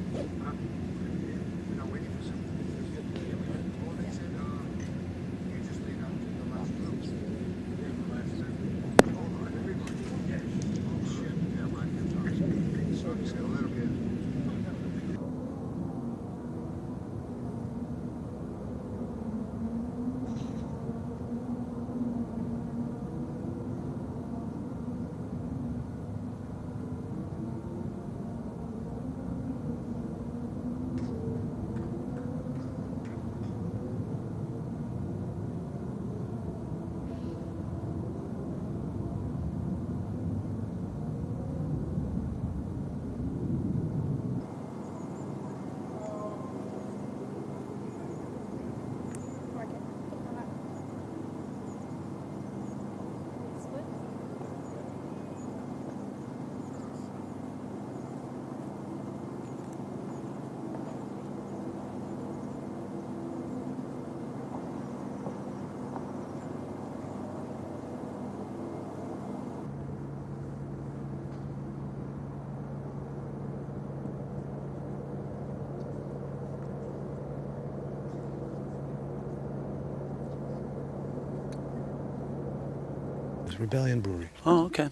Rebellion Brewery. Oh, okay.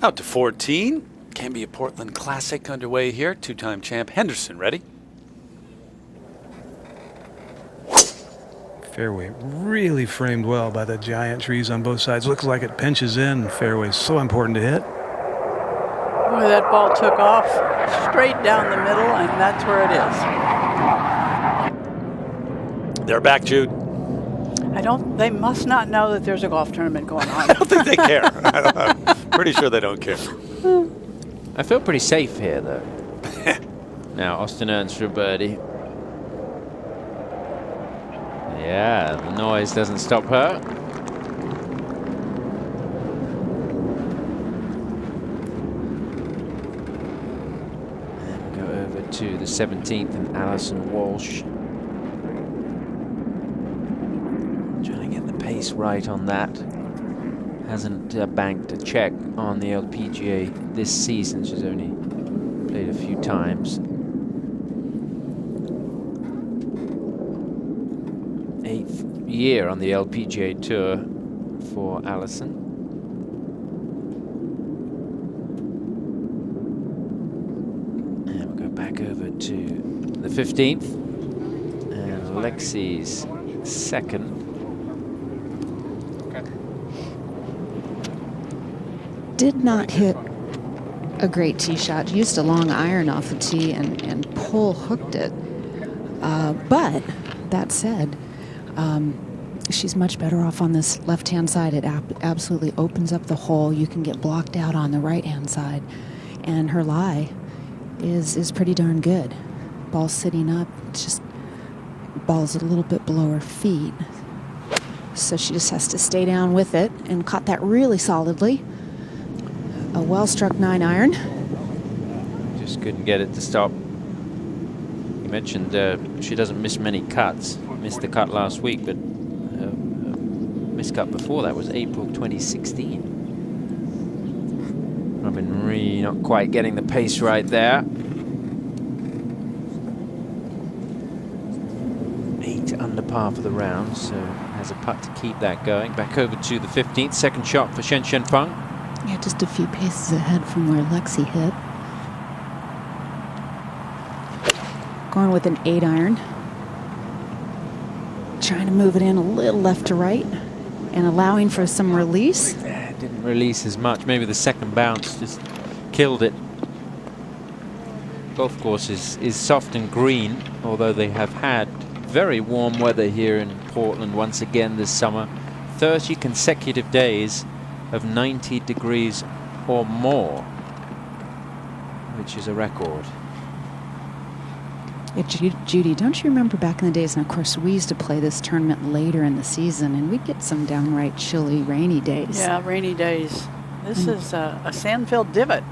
Out to 14. Cambia Portland Classic underway here. Two-time champ Henderson ready. Fairway really framed well by the giant trees on both sides. Looks like it pinches in. Fairway so important to hit. Boy, that ball took off straight down the middle, and that's where it is. They're back, Jude. They must not know that there's a golf tournament going on. I don't think they care. I'm pretty sure they don't care. I feel pretty safe here, though. Now, Austin earns for a birdie. Yeah, the noise doesn't stop her. And go over to the 17th and Alison Walsh. Trying to get the pace right on that. Hasn't banked a check on the LPGA this season. She's only played a few times. 8th year on the LPGA Tour for Alison. And we'll go back over to the 15th. And Lexi's second. Did not hit a great tee shot. Used a long iron off the tee and pull hooked it. But that said, she's much better off on this left-hand side. It absolutely opens up the hole. You can get blocked out on the right-hand side. And her lie is pretty darn good. Ball's sitting up. It's just ball's a little bit below her feet. So she just has to stay down with it, and caught that really solidly. A well-struck 9-iron. Just couldn't get it to stop. You mentioned she doesn't miss many cuts. Missed the cut last week, but missed cut before that was April 2016. Robin Ree not quite getting the pace right there. 8 under par for the round, so has a putt to keep that going. Back over to the 15th, second shot for Shen Shen Feng. Yeah, just a few paces ahead from where Lexi hit. Going with an 8-iron. Trying to move it in a little left to right and allowing for some release. Didn't release as much. Maybe the second bounce just killed it. Golf course is soft and green, although they have had very warm weather here in Portland once again this summer. 30 consecutive days of 90 degrees or more, which is a record. Yeah, Judy, don't you remember back in the days, and of course we used to play this tournament later in the season, and we'd get some downright chilly, rainy days. Yeah, rainy days. This is a sand-filled divot.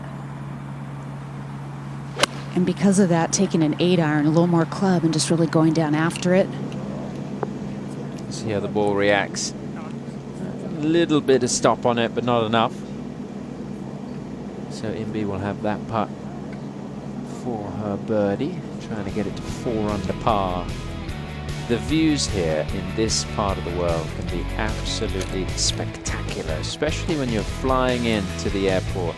And because of that, taking an 8-iron, a little more club, and just really going down after it. See how the ball reacts. A little bit of stop on it, but not enough. So Imbi will have that putt for her birdie, trying to get it to 4 under par. The views here in this part of the world can be absolutely spectacular, especially when you're flying into the airport.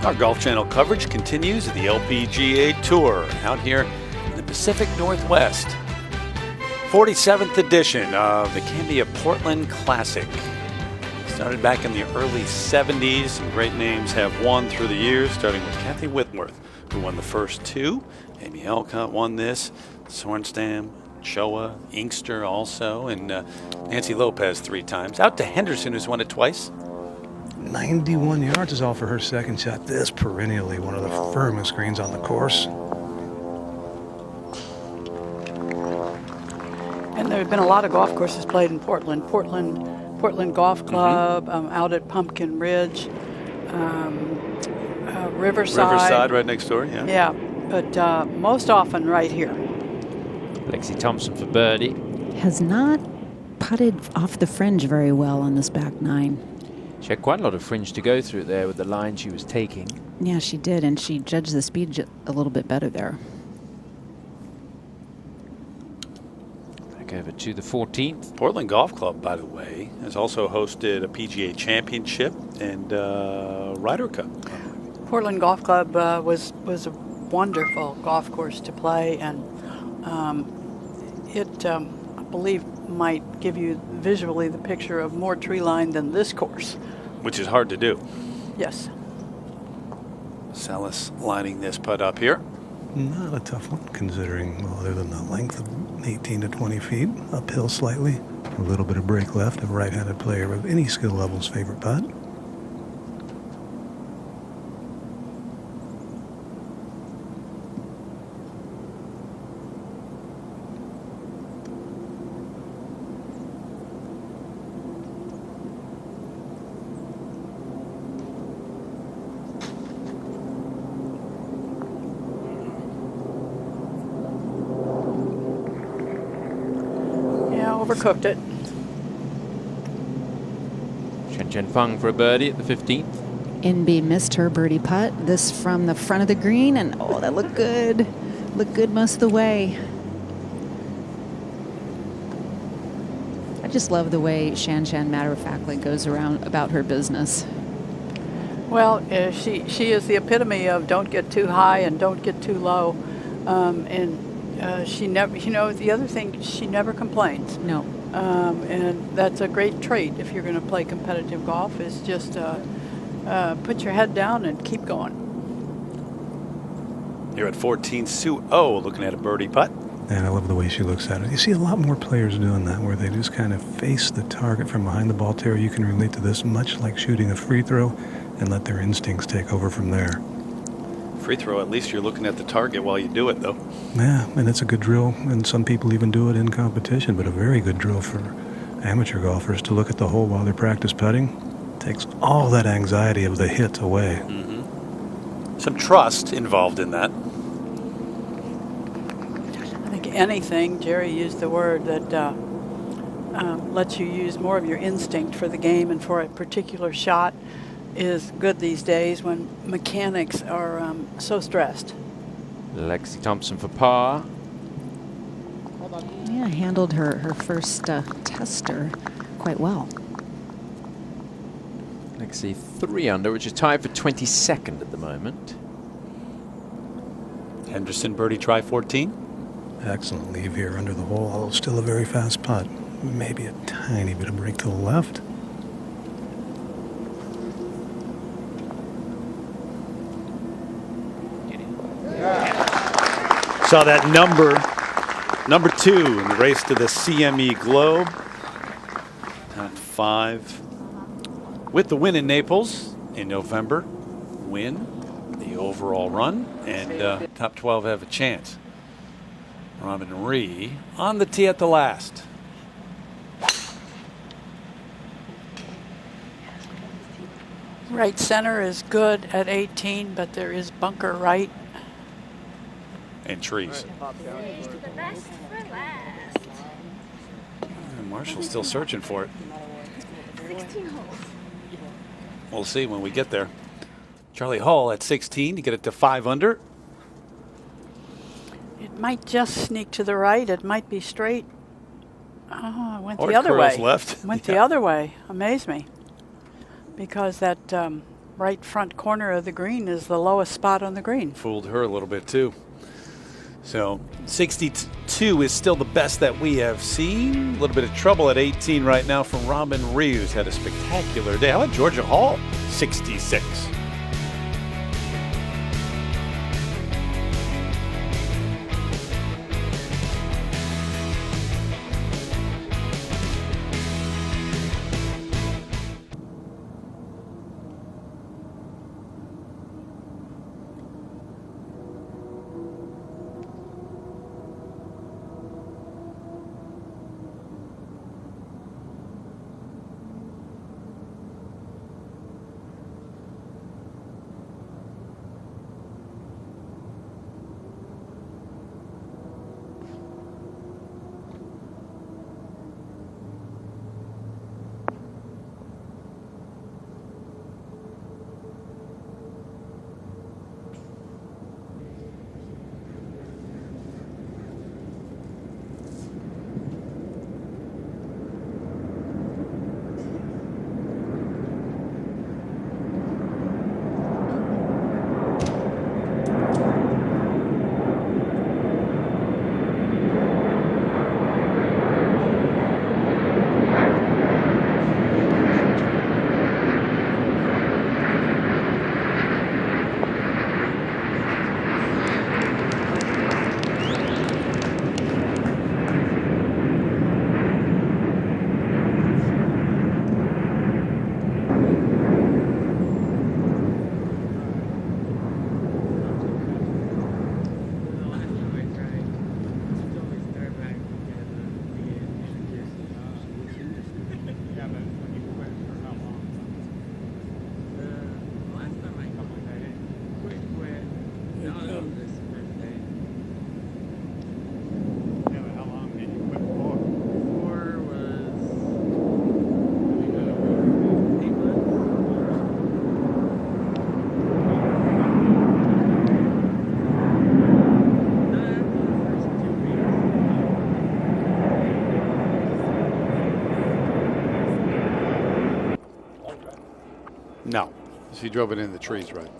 Our Golf Channel coverage continues at the LPGA Tour out here in the Pacific Northwest. 47th edition of the Cambia Portland Classic. Started back in the early 70s. Some great names have won through the years, starting with Kathy Whitworth, who won the first two. Amy Elcott won this. Sorenstam, Showa, Inkster also, and Nancy Lopez 3 times. Out to Henderson, who's won it twice. 91 yards is all for her second shot. This perennially one of the firmest greens on the course. And there have been a lot of golf courses played in Portland. Portland Golf Club, out at Pumpkin Ridge, Riverside. Riverside right next door, yeah. Yeah, but most often right here. Lexi Thompson for birdie. Has not putted off the fringe very well on this back nine. She had quite a lot of fringe to go through there with the line she was taking. Yeah, she did, and she judged the speed a little bit better there. Back over to the 14th. Portland Golf Club, by the way, has also hosted a PGA Championship and Ryder Cup. Portland Golf Club was a wonderful golf course to play, and it, I believe, might give you visually the picture of more tree line than this course. Which is hard to do. Yes. Salas lining this putt up here. Not a tough one, considering, well, other than the length of 18 to 20 feet, uphill slightly, a little bit of break left, a right-handed player of any skill level's favorite putt. Overcooked it. Chen Chen Feng for a birdie at the 15th. NB missed her birdie putt. This from the front of the green, and oh, that looked good. Looked good most of the way. I just love the way Shan Shan matter-of-factly goes around about her business. Well, she is the epitome of don't get too high and don't get too low, and she never, you know, the other thing, she never complains. No. And that's a great trait if you're going to play competitive golf, is just put your head down and keep going. Here at 14, Sue O looking at a birdie putt. And I love the way she looks at it. You see a lot more players doing that, where they just kind of face the target from behind the ball. Terry, you can relate to this much like shooting a free throw and let their instincts take over from there. Free throw, at least you're looking at the target while you do it, though. Yeah, and it's a good drill, and some people even do it in competition, but a very good drill for amateur golfers to look at the hole while they're practice putting. Takes all that anxiety of the hit away. Mm-hmm. Some trust involved in that. I think anything, Jerry used the word, that lets you use more of your instinct for the game and for a particular shot is good these days when mechanics are so stressed. Lexi Thompson for par. Yeah, handled her first tester quite well. Lexi 3 under, which is tied for 22nd at the moment. Henderson birdie try 14. Excellent leave here under the hole, although still a very fast putt. Maybe a tiny bit of break to the left. Saw that number 2 in the race to the CME Globe. Top 5 with the win in Naples in November. Win the overall run, and top 12 have a chance. Robin Ree on the tee at the last. Right center is good at 18, but there is bunker right. And trees. The best for last. And Marshall's still searching for it. 16 holes. We'll see when we get there. Charlie Hall at 16 to get it to 5 under. It might just sneak to the right. It might be straight. Oh, it went Or the other curls way. left. Went Yeah. the other way. Amazed me. Because that right front corner of the green is the lowest spot on the green. Fooled her a little bit too. So 62 is still the best that we have seen. A little bit of trouble at 18 right now from Robin Reeves. Had a spectacular day. How about Georgia Hall? 66. No. She drove it in the trees, right?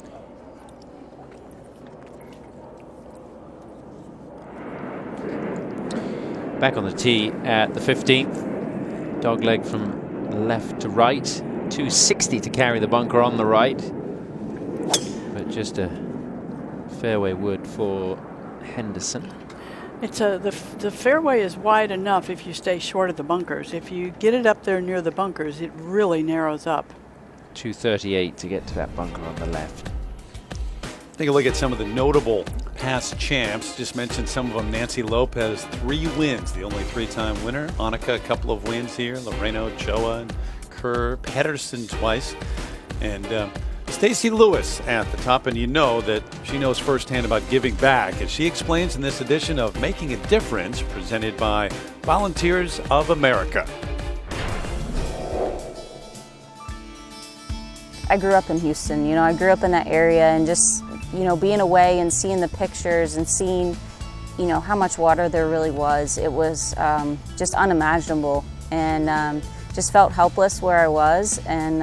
Back on the tee at the 15th. Dogleg from left to right. 260 to carry the bunker on the right. But just a fairway wood for Henderson. It's the fairway is wide enough if you stay short of the bunkers. If you get it up there near the bunkers, it really narrows up. 238 to get to that bunker on the left. Take a look at some of the notable past champs. Just mentioned some of them. Nancy Lopez, 3 wins, the only 3-time winner. Annika, a couple of wins here. Loreno, Choa, and Kerr, Pedersen twice. And Stacey Lewis at the top. And you know that she knows firsthand about giving back, as she explains in this edition of Making a Difference, presented by Volunteers of America. I grew up in Houston, you know, I grew up in that area, and just, you know, being away and seeing the pictures and seeing, you know, how much water there really was, it was just unimaginable, and just felt helpless where I was, and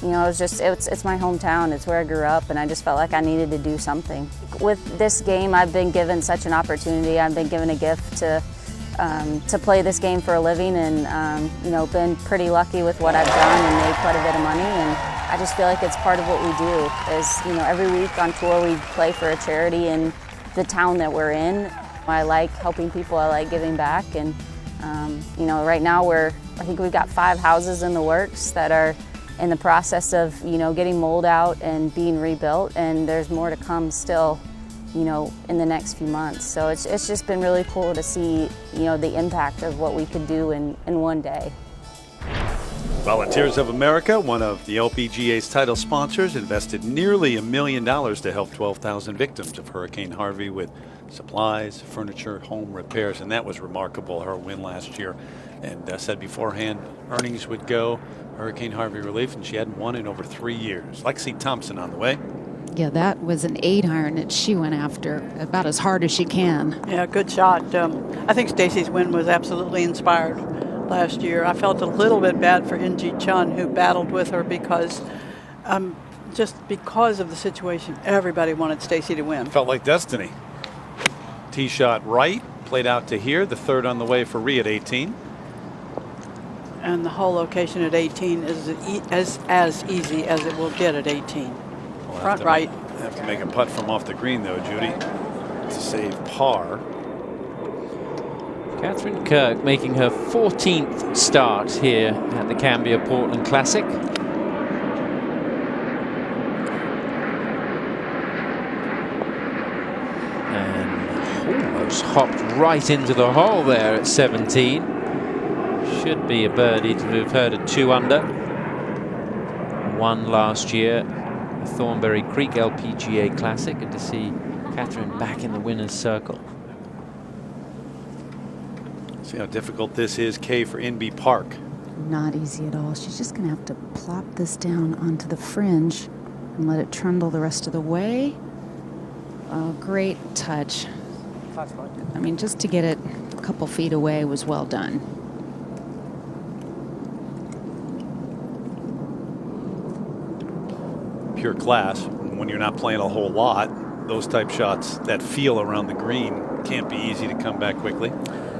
you know, it's my hometown, it's where I grew up, and I just felt like I needed to do something. With this game, I've been given such an opportunity, I've been given a gift to play this game for a living, and you know, been pretty lucky with what I've done and made quite a bit of money, and I just feel like it's part of what we do. Is, you know, every week on tour we play for a charity in the town that we're in. I like helping people, I like giving back, and you know, right now I think we've got 5 houses in the works that are in the process of, you know, getting mold out and being rebuilt, and there's more to come still, you know, in the next few months. So it's just been really cool to see, you know, the impact of what we could do in one day. Volunteers of America, one of the LPGA's title sponsors, invested nearly $1 million to help 12,000 victims of Hurricane Harvey with supplies, furniture, home repairs, and that was remarkable, her win last year. And said beforehand earnings would go Hurricane Harvey relief, and she hadn't won in over 3 years. Lexi Thompson on the way. Yeah, that was an 8-iron that she went after about as hard as she can. Yeah, good shot. I think Stacey's win was absolutely inspired last year. I felt a little bit bad for Inji Chun, who battled with her because Just because of the situation, everybody wanted Stacy to win. Felt like destiny. Tee shot right, played out to here. The third on the way for Rhee at 18. And the whole location at 18 is as easy as it will get at 18. Front right. Have to make a putt from off the green though, Judy, to save par. Catherine Kirk making her 14th start here at the Cambia Portland Classic. And almost hopped right into the hole there at 17. Should be a birdie to move her to 2 under. Won last year, the Thornbury Creek LPGA Classic, and to see Catherine back in the winner's circle. See how difficult this is, Kay, for NB Park. Not easy at all. She's just going to have to plop this down onto the fringe and let it trundle the rest of the way. Oh, great touch. I mean, just to get it a couple feet away was well done. Pure class. When you're not playing a whole lot, those type shots, that feel around the green, can't be easy to come back quickly.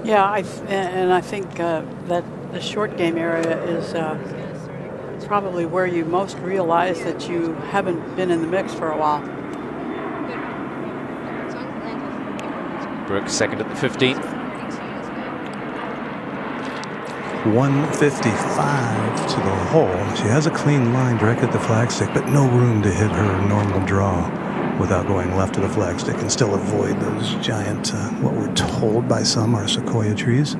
Yeah, and I think that the short game area is probably where you most realize that you haven't been in the mix for a while. Brooks second at the 15th. 155 to the hole. She has a clean line directed at the flagstick, but no room to hit her normal draw without going left to the flagstick and still avoid those giant, what we're told by some are sequoia trees.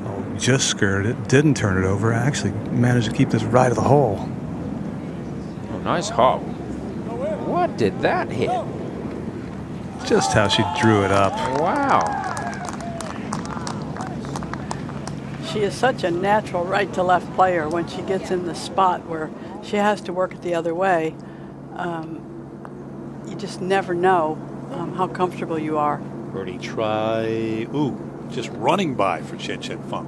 Oh, just skirted it, didn't turn it over, actually managed to keep this right of the hole. Oh, nice hop. What did that hit? Just how she drew it up. Wow. She is such a natural right to left player. When she gets in the spot where she has to work it the other way, you just never know how comfortable you are. Birdie try. Ooh, just running by for Chen Chen Feng.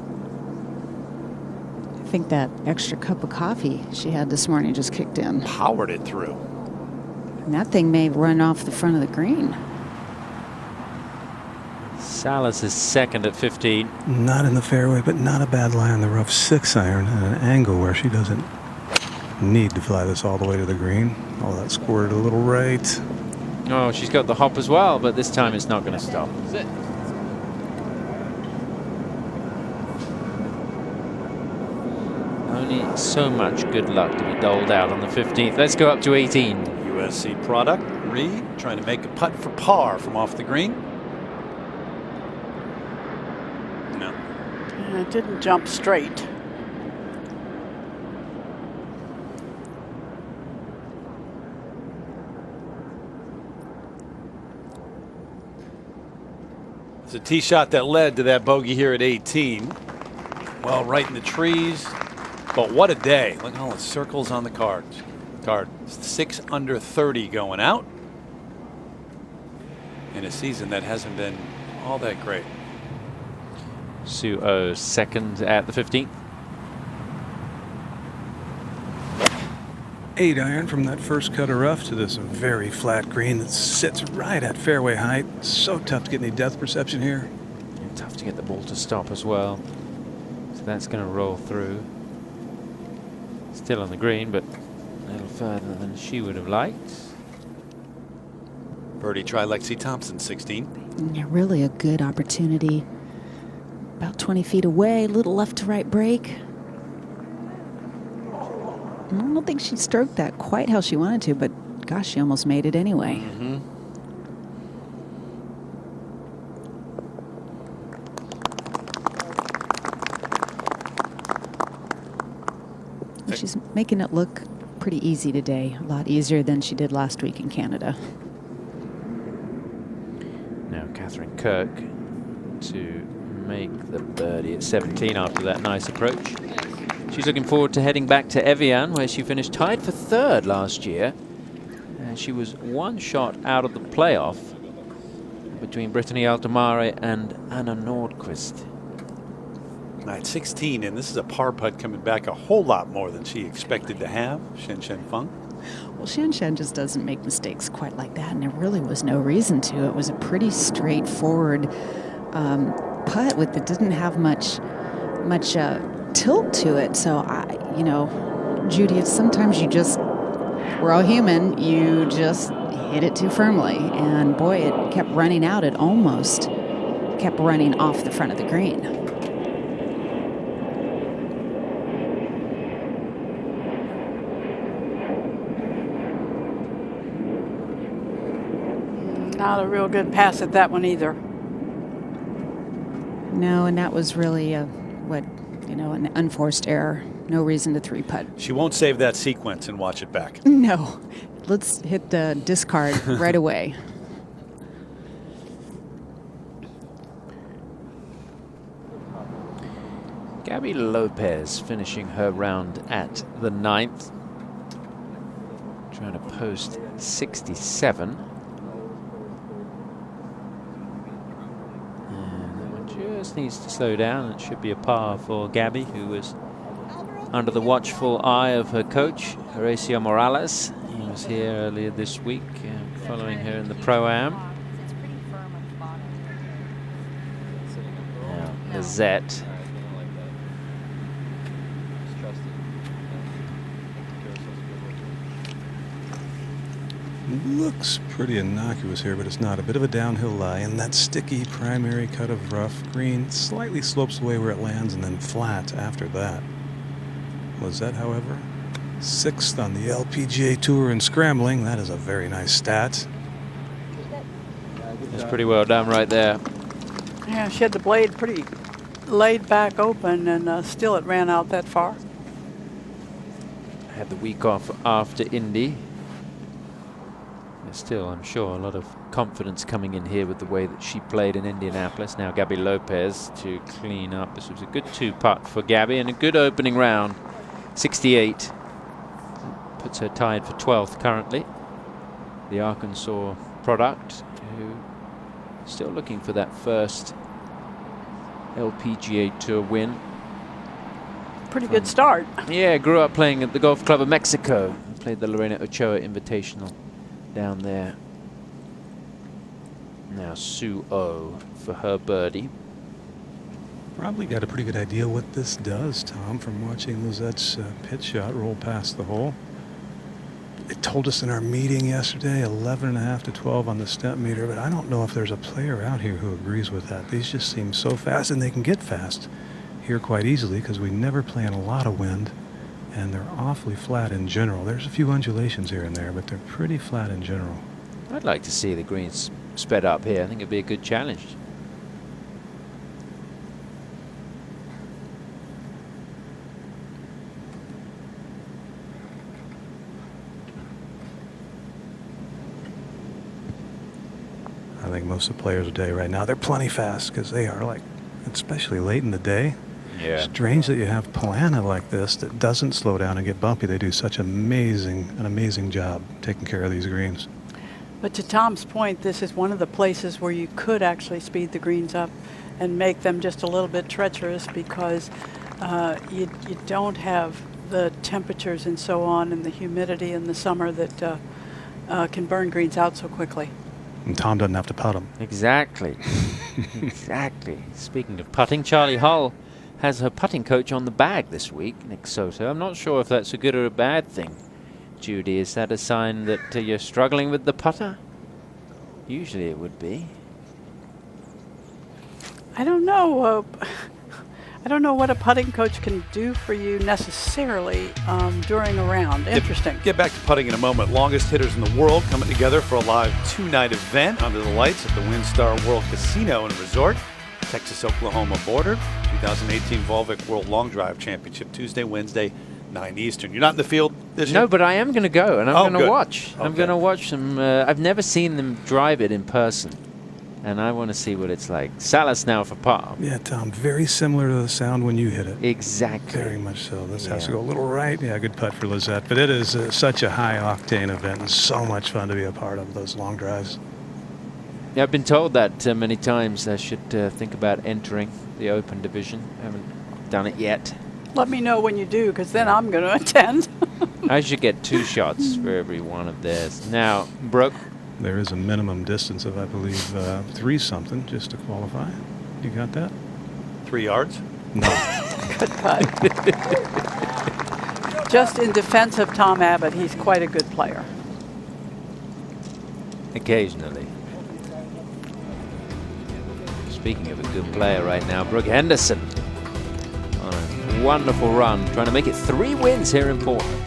I think that extra cup of coffee she had this morning just kicked in. Powered it through. And that thing may run off the front of the green. Salas is second at 15. Not in the fairway, but not a bad lie on the rough 6-iron at an angle where she doesn't need to fly this all the way to the green. Oh, that squirted a little right. Oh, she's got the hop as well, but this time it's not going to stop. Only so much good luck to be doled out on the 15th. Let's go up to 18. USC product. Rhee trying to make a putt for par from off the green. No. And it didn't jump straight. It's a tee shot that led to that bogey here at 18. Well, right in the trees. But what a day. Look at all the circles on the card. 6 under 30 going out in a season that hasn't been all that great. Sue O second at the 15th. 8-iron from that first cut of rough to this very flat green that sits right at fairway height. So tough to get any depth perception here. And tough to get the ball to stop as well. So that's going to roll through. Still on the green, but a little further than she would have liked. Birdie try Lexi Thompson, 16. Yeah, really a good opportunity. About 20 feet away, little left to right break. I don't think she stroked that quite how she wanted to, but gosh, she almost made it anyway. Mm-hmm. She's making it look pretty easy today, a lot easier than she did last week in Canada. Now Catherine Kirk to make the birdie at 17 after that nice approach. She's looking forward to heading back to Evian, where she finished tied for third last year. And she was one shot out of the playoff between Brittany Altomare and Anna Nordqvist. At 16, and this is a par putt coming back a whole lot more than she expected to have, Shen Feng. Well, Shan just doesn't make mistakes quite like that, and there really was no reason to. It was a pretty straightforward putt that didn't have much tilt to it. So, you know, Judy, sometimes we're all human, you just hit it too firmly. And boy, it kept running out. It almost kept running off the front of the green. Not a real good pass at that one either. No, and that was really an unforced error. No reason to 3-putt. She won't save that sequence and watch it back. No. Let's hit the discard right away. Gabby Lopez finishing her round at the 9th. Trying to post 67. And that one just needs to slow down. It should be a par for Gabby, who was under the watchful eye of her coach, Horacio Morales. He was here earlier this week, following her in the Pro-Am. Now, Lizette. Looks pretty innocuous here, but it's not. A bit of a downhill lie, and that sticky primary cut of rough green slightly slopes away where it lands and then flat after that. Lizette, however, 6th on the LPGA Tour in scrambling. That is a very nice stat. That's pretty well done right there. Yeah, she had the blade pretty laid back open, and still it ran out that far. Had the week off after Indy. There's still, I'm sure, a lot of confidence coming in here with the way that she played in Indianapolis. Now Gabby Lopez to clean up. This was a good 2-putt for Gabby and a good opening round. 68. Puts her tied for 12th currently. The Arkansas product, who still looking for that first LPGA Tour win. Pretty good start. Yeah, grew up playing at the Golf Club of Mexico. Played the Lorena Ochoa Invitational down there. Now Sue O for her birdie. Probably got a pretty good idea what this does, Tom, from watching Lizette's pitch shot roll past the hole. It told us in our meeting yesterday 11.5 to 12 on the step meter, but I don't know if there's a player out here who agrees with that. These just seem so fast, and they can get fast here quite easily because we never play in a lot of wind, and they're awfully flat in general. There's a few undulations here and there, but they're pretty flat in general. I'd like to see the greens sped up here. I think it'd be a good challenge. I think most of the players today right now, they're plenty fast because they are, like, especially late in the day. Yeah. Strange that you have Polana like this that doesn't slow down and get bumpy. They do such an amazing job taking care of these greens. But to Tom's point, this is one of the places where you could actually speed the greens up and make them just a little bit treacherous because you don't have the temperatures and so on and the humidity in the summer that can burn greens out so quickly. And Tom doesn't have to putt them. Exactly. Exactly. Speaking of putting, Charlie Hull has her putting coach on the bag this week, Nick Soto. I'm not sure if that's a good or a bad thing. Judy, is that a sign that you're struggling with the putter? Usually it would be. I don't know. I don't know what a putting coach can do for you necessarily during a round. Interesting. Get back to putting in a moment. Longest hitters in the world coming together for a live 2-night event under the lights at the WinStar World Casino and Resort, Texas-Oklahoma border. 2018 Volvic World Long Drive Championship, Tuesday, Wednesday, 9 Eastern. You're not in the field this year? No, but I am going to go, and I'm going to watch. Okay. I'm going to watch them. I've never seen them drive it in person, and I want to see what it's like. Salas now for par. Yeah, Tom, very similar to the sound when you hit it. Exactly. Very much so. This has to go a little right. Yeah, good putt for Lizette. But it is such a high-octane event and so much fun to be a part of, those long drives. Yeah, I've been told that many times I should think about entering the Open division. I haven't done it yet. Let me know when you do, because then I'm going to attend. I should get 2 shots for every one of theirs. Now, Brooke. There is a minimum distance of, I believe, 3 something just to qualify. You got that? 3 yards? No. Good putt. Just in defense of Tom Abbott, he's quite a good player. Occasionally. Speaking of a good player right now, Brooke Henderson on a wonderful run, trying to make it 3 wins here in Portland.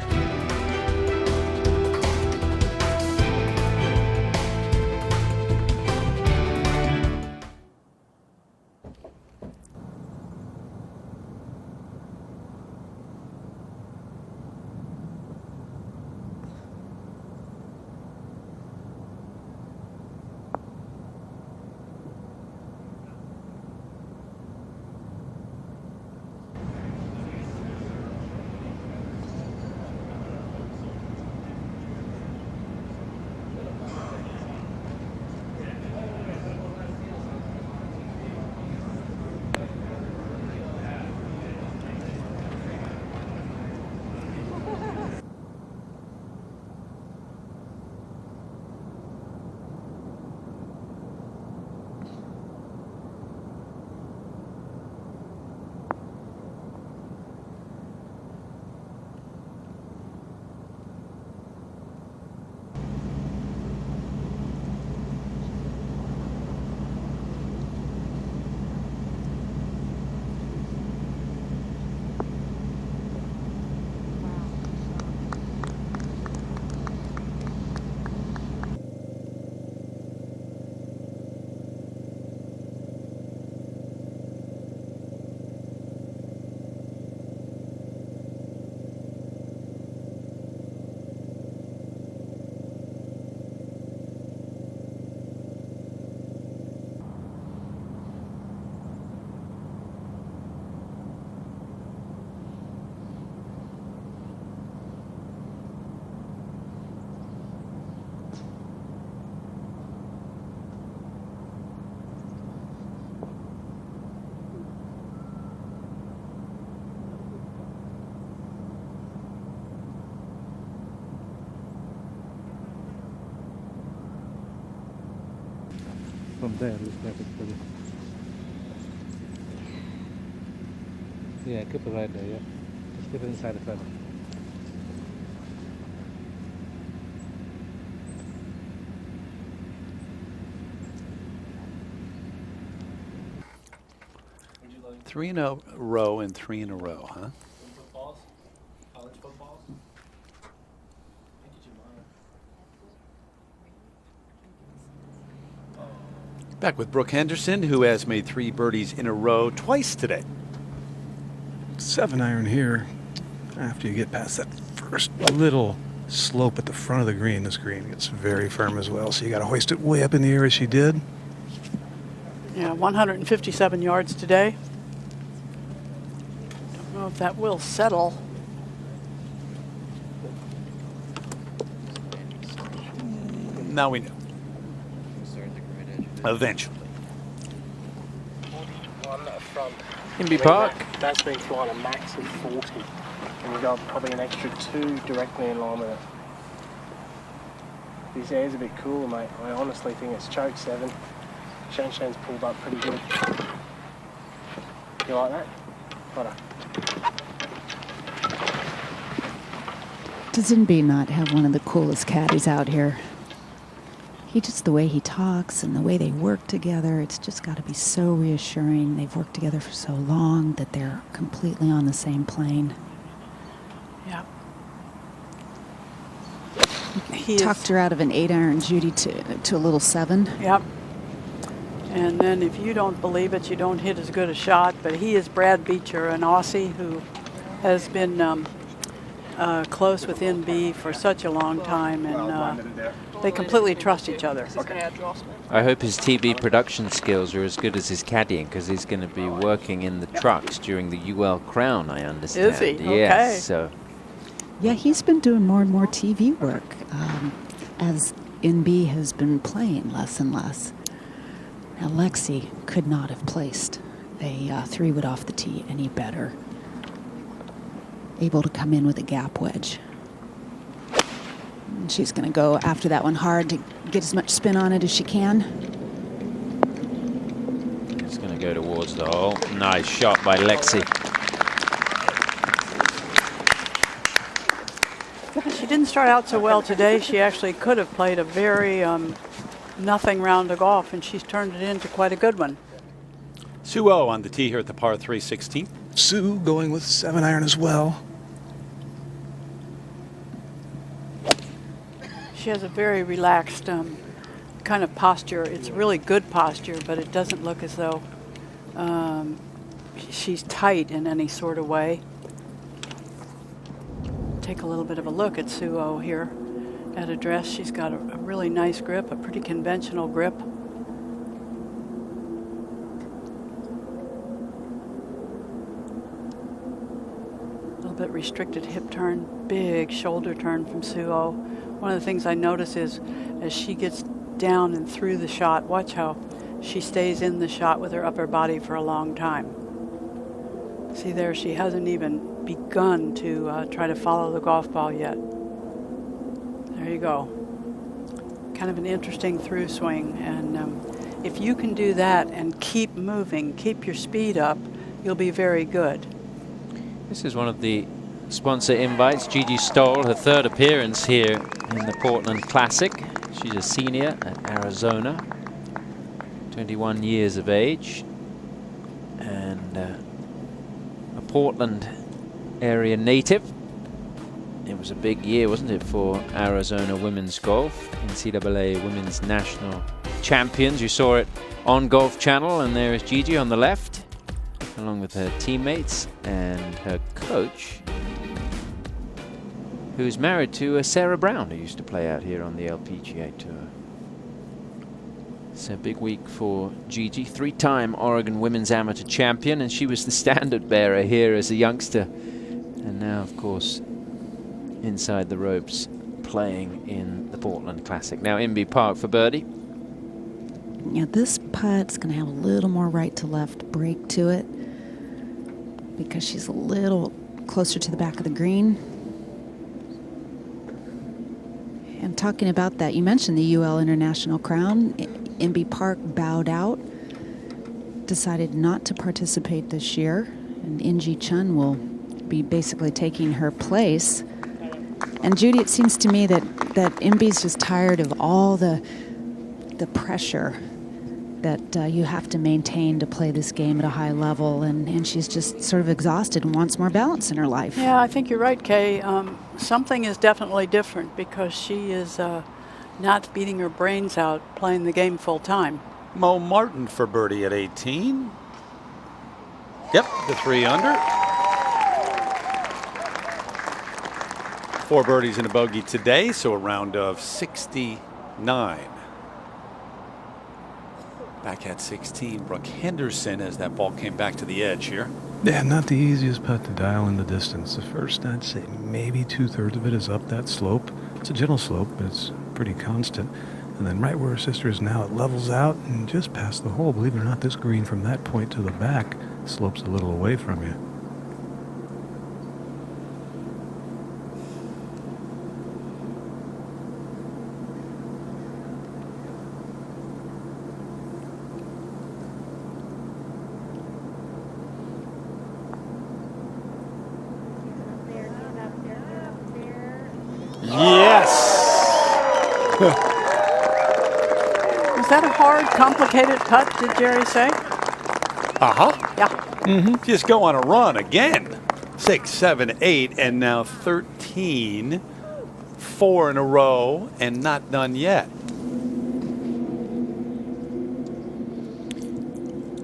From there, it looks like it's pretty. Yeah, keep it right there, yeah. Just keep it inside the feather. Three in a row and 3 in a row, huh? Footballs? College footballs? Back with Brooke Henderson, who has made 3 birdies in a row twice today. 7-iron here. After you get past that first little slope at the front of the green, this green gets very firm as well. So you got to hoist it way up in the air as she did. Yeah, 157 yards today. Don't know if that will settle. Now we know. Eventually. One up front. Inby Park. That's been flying a max of 40. And we've got probably an extra 2 directly in line with it. This air's a bit cool, mate. I honestly think it's choke 7. Shan's pulled up pretty good. You like that? What Does Inby not have one of the coolest caddies out here? He just, the way he talks and the way they work together, it's just got to be so reassuring. They've worked together for so long that they're completely on the same plane. Yeah. He talked her out of an 8-iron, Judy, to a little 7. Yep. And then if you don't believe it, you don't hit as good a shot. But he is Brad Beecher, an Aussie who has been close with NB for such a long time, and they completely trust each other. I hope his TV production skills are as good as his caddying, because he's going to be working in the trucks during the UL Crown, I understand. Is he? Yes, Okay. so. Yeah, he's been doing more and more TV work as NB has been playing less and less. Now, Lexi could not have placed a 3-wood off the tee any better. Able to come in with a gap wedge. And she's going to go after that one hard to get as much spin on it as she can. It's going to go towards the hole. Nice shot by Lexi. She didn't start out so well today. She actually could have played a very nothing round of golf, and she's turned it into quite a good one. Sue O on the tee here at the par 3 16th. Sue going with 7-iron as well. She has a very relaxed kind of posture. It's really good posture, but it doesn't look as though she's tight in any sort of way. Take a little bit of a look at Sue O here at address. She's got a really nice grip, a pretty conventional grip. A little bit restricted hip turn, big shoulder turn from Sue O. One of the things I notice is as she gets down and through the shot, watch how she stays in the shot with her upper body for a long time. See there, she hasn't even begun to try to follow the golf ball yet. There you go. Kind of an interesting through swing, and if you can do that and keep moving, keep your speed up, you'll be very good. This is one of the sponsor invites. Gigi Stoll, her 3rd appearance here in the Portland Classic. She's a senior at Arizona, 21 years of age, and a Portland area native. It was a big year, wasn't it, for Arizona women's golf, NCAA Women's National Champions. You saw it on Golf Channel, and there is Gigi on the left, along with her teammates and her coach, who's married to Sarah Brown, who used to play out here on the LPGA Tour. It's a big week for Gigi, 3-time Oregon Women's Amateur Champion, and she was the standard bearer here as a youngster. And now, of course, inside the ropes, playing in the Portland Classic. Now Inbee Park for birdie. Yeah, this putt's going to have a little more right to left break to it because she's a little closer to the back of the green. And talking about that, you mentioned the UL International Crown. Inbee Park bowed out, decided not to participate this year, and Inji Chun will be basically taking her place. And Judy, it seems to me that Inbee's just tired of all the pressure that you have to maintain to play this game at a high level, and she's just sort of exhausted and wants more balance in her life. Yeah, I think you're right, Kay. Something is definitely different because she is not beating her brains out playing the game full time. Mo Martin for birdie at 18. Yep, the 3 under. 4 birdies and a bogey today, so a round of 69. Back at 16, Brooke Henderson, as that ball came back to the edge here. Yeah, not the easiest putt to dial in the distance. The first, I'd say maybe 2/3 of it is up that slope. It's a gentle slope, but it's pretty constant. And then right where her sister is now, it levels out and just past the hole. Believe it or not, this green from that point to the back slopes a little away from you. Was that a hard, complicated putt, did Jerry say? Uh-huh. Yeah. Just go on a run again. 6, 7, 8, and now 13. 4 in a row, and not done yet.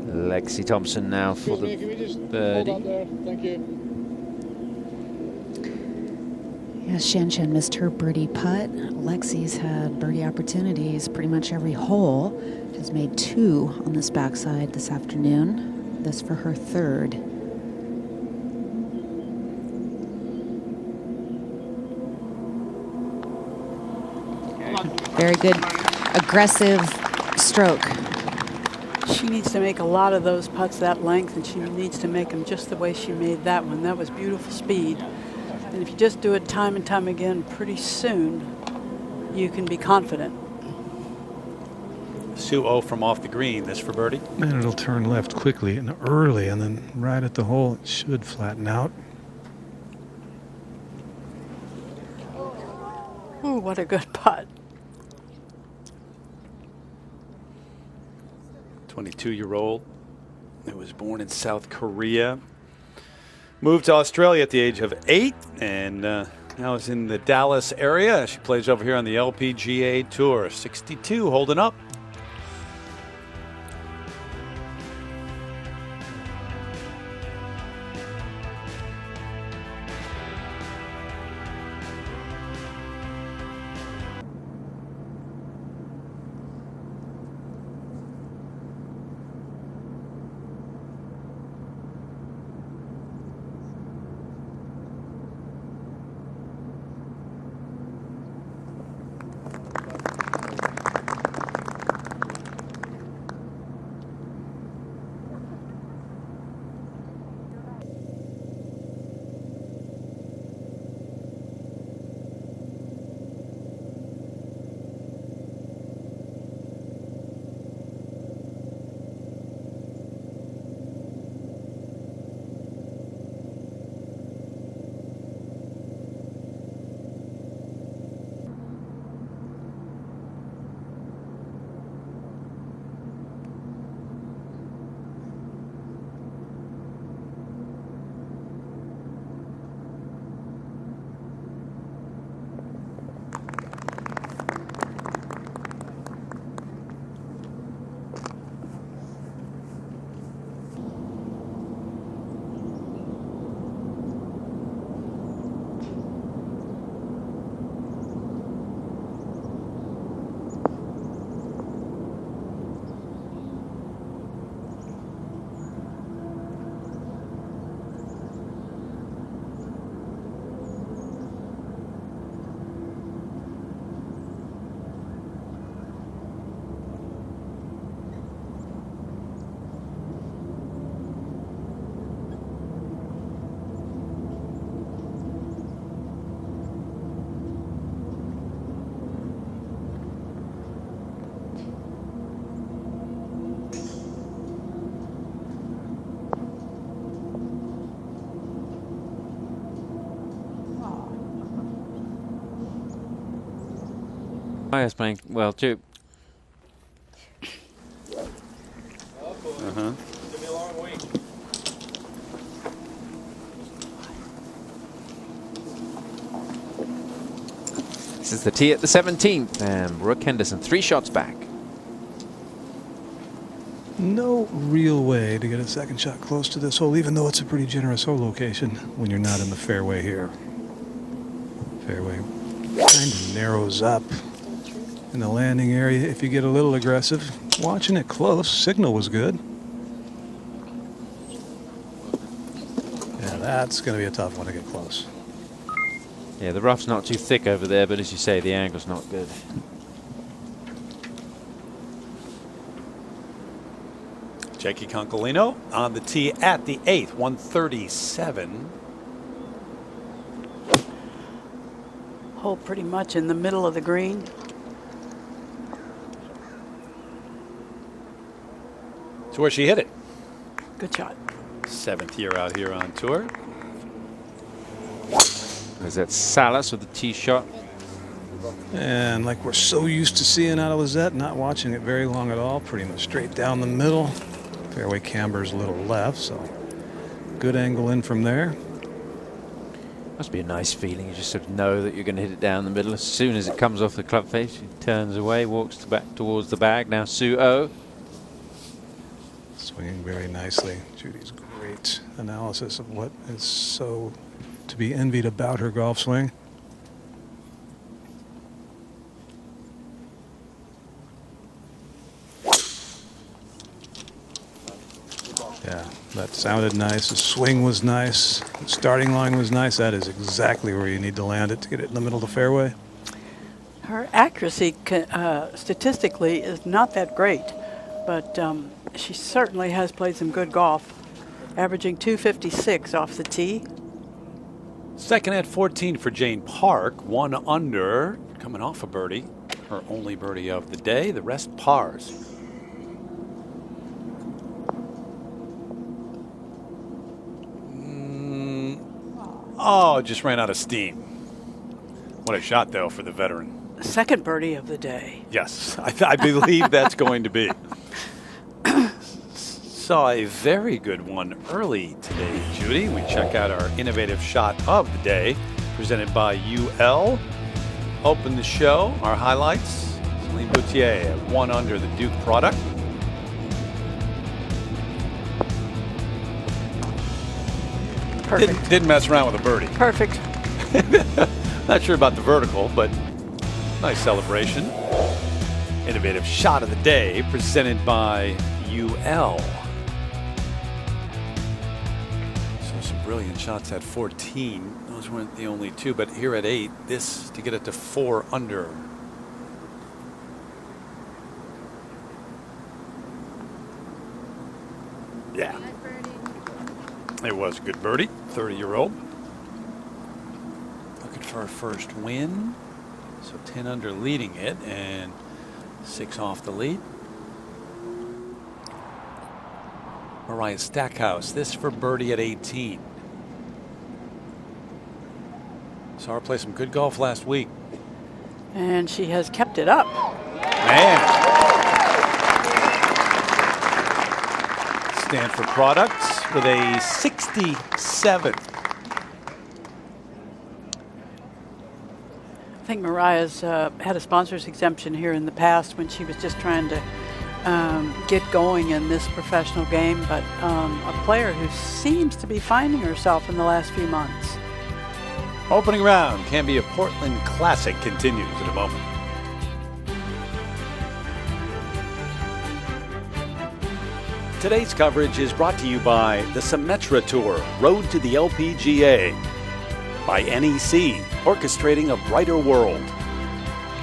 Lexi Thompson now for the birdie. Thank you. Yeah, Shan Shan missed her birdie putt. Lexi's had birdie opportunities pretty much every hole. She's made 2 on this backside this afternoon. This for her 3rd. Very good, aggressive stroke. She needs to make a lot of those putts that length, and she needs to make them just the way she made that one. That was beautiful speed. And if you just do it time and time again, pretty soon you can be confident. Sue O from off the green. This for birdie. And it'll turn left quickly and early, and then right at the hole it should flatten out. Ooh, what a good putt. 22-year-old who was born in South Korea. Moved to Australia at the age of 8 and now is in the Dallas area. She plays over here on the LPGA Tour. 62 holding up. I was playing well too. Uh-huh. Give me a long week. This is the tee at the 17th, and Brooke Henderson 3 shots back. No real way to get a second shot close to this hole, even though it's a pretty generous hole location when you're not in the fairway here. Fairway kind of narrows up in the landing area if you get a little aggressive. Watching it close, signal was good. Yeah, that's going to be a tough one to get close. Yeah, the rough's not too thick over there, but as you say, the angle's not good. Jackie Concolino on the tee at the 8th, 137. Hole pretty much in the middle of the green. It's where she hit it. Good shot. 7th year out here on tour. There's that Salas with the tee shot. And like we're so used to seeing out of Lizette, not watching it very long at all, pretty much straight down the middle. Fairway camber's a little left, so good angle in from there. Must be a nice feeling. You just sort of know that you're going to hit it down the middle. As soon as it comes off the club face, she turns away, walks back towards the bag. Now Sue O. Swinging very nicely. Judy's great analysis of what is so to be envied about her golf swing. Yeah, that sounded nice. The swing was nice. The starting line was nice. That is exactly where you need to land it to get it in the middle of the fairway. Her accuracy statistically is not that great. but she certainly has played some good golf, averaging 256 off the tee. Second at 14 for Jane Park, 1 under, coming off a birdie, her only birdie of the day, the rest pars. Oh, just ran out of steam. What a shot, though, for the veteran. Second birdie of the day. Yes, I believe that's going to be. Saw a very good one early today, Judy. We check out our innovative shot of the day, presented by UL. Open the show, our highlights. Celine Boutier, 1 under the Duke product. Perfect. Didn't mess around with a birdie. Perfect. Not sure about the vertical, but nice celebration. Innovative shot of the day presented by UL. So some brilliant shots at 14. Those weren't the only two, but here at 8, this to get it to 4 under. Yeah. It was a good birdie, 30-year-old. Looking for her first win. So 10 under leading it and 6 off the lead. Mariah Stackhouse, this for birdie at 18. Saw her play some good golf last week. And she has kept it up. Man. Stanford Products with a 67. I think Mariah's had a sponsor's exemption here in the past when she was just trying to get going in this professional game, but a player who seems to be finding herself in the last few months. Opening round, Cambia Portland Classic continues in a moment. Today's coverage is brought to you by the Symetra Tour, Road to the LPGA, by NEC, orchestrating a brighter world,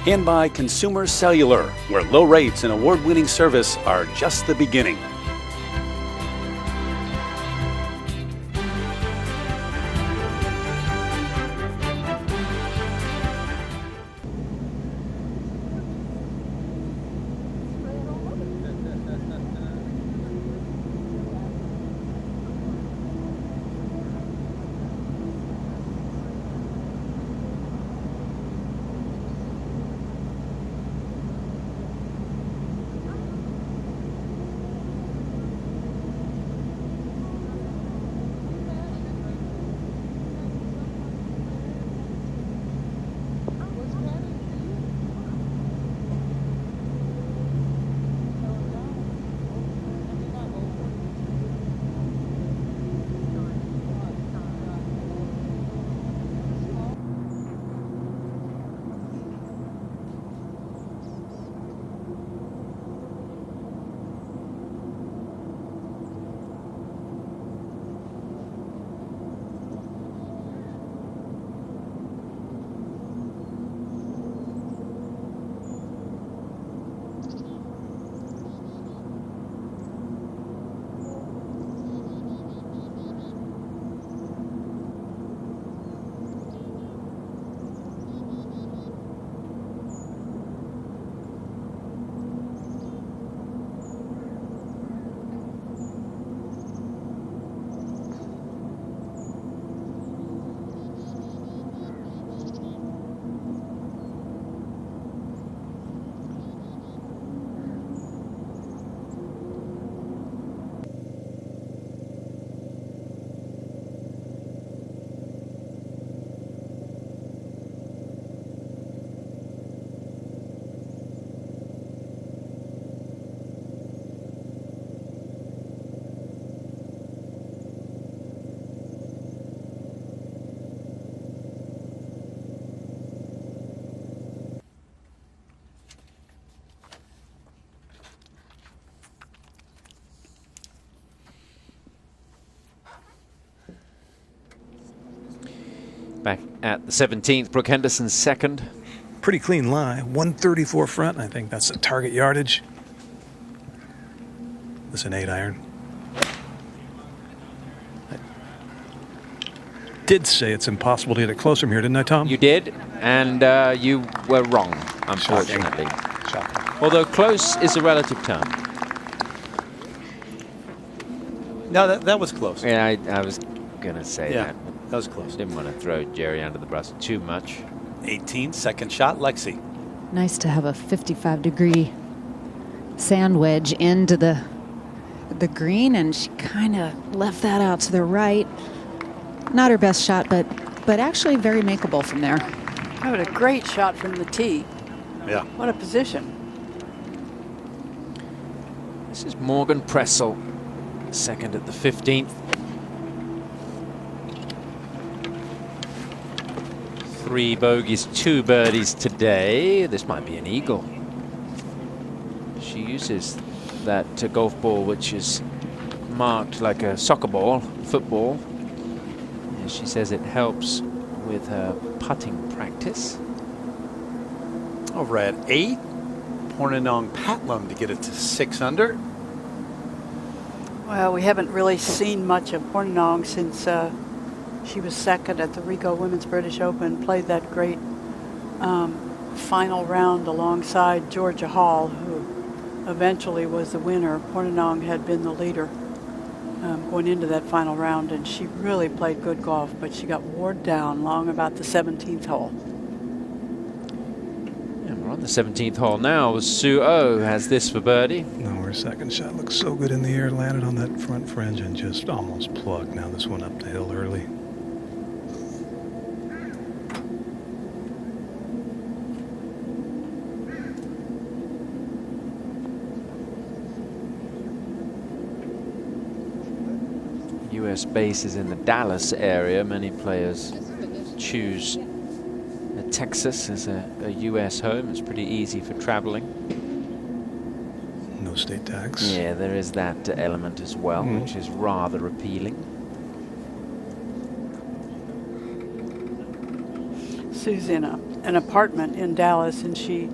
and by Consumer Cellular, where low rates and award-winning service are just the beginning. Back at the 17th, Brooke Henderson's second. Pretty clean lie, 134 front, and I think that's the target yardage. This is an 8-iron. I did say it's impossible to get it close from here, didn't I, Tom? You did, and you were wrong, unfortunately. Shocking. Although close is a relative term. No, that was close. Yeah, I was going to say that. That was close. Didn't want to throw Jerry under the bus too much. 18, second shot, Lexi. Nice to have a 55-degree sand wedge into the green, and she kind of left that out to the right. Not her best shot, but actually very makeable from there. That was a great shot from the tee. Yeah. What a position. This is Morgan Pressel, second at the 15th. 3 bogeys, 2 birdies today. This might be an eagle. She uses that golf ball, which is marked like a soccer ball, football. And she says it helps with her putting practice. Over at 8, Pornanong Patlum to get it to 6 under. Well, we haven't really seen much of Pornanong since she was second at the Rico Women's British Open, played that great final round alongside Georgia Hall, who eventually was the winner. Pornanong had been the leader going into that final round, and she really played good golf, but she got wore down long about the 17th hole. And we're on the 17th hole now. Sue O has this for birdie. No, her second shot looks so good in the air, landed on that front fringe and just almost plugged. Now this one up the hill early. US base is in the Dallas area. Many players choose Texas as a US home. It's pretty easy for traveling. No state tax. Yeah, there is that element as well, which is rather appealing. Sue's in an apartment in Dallas, and she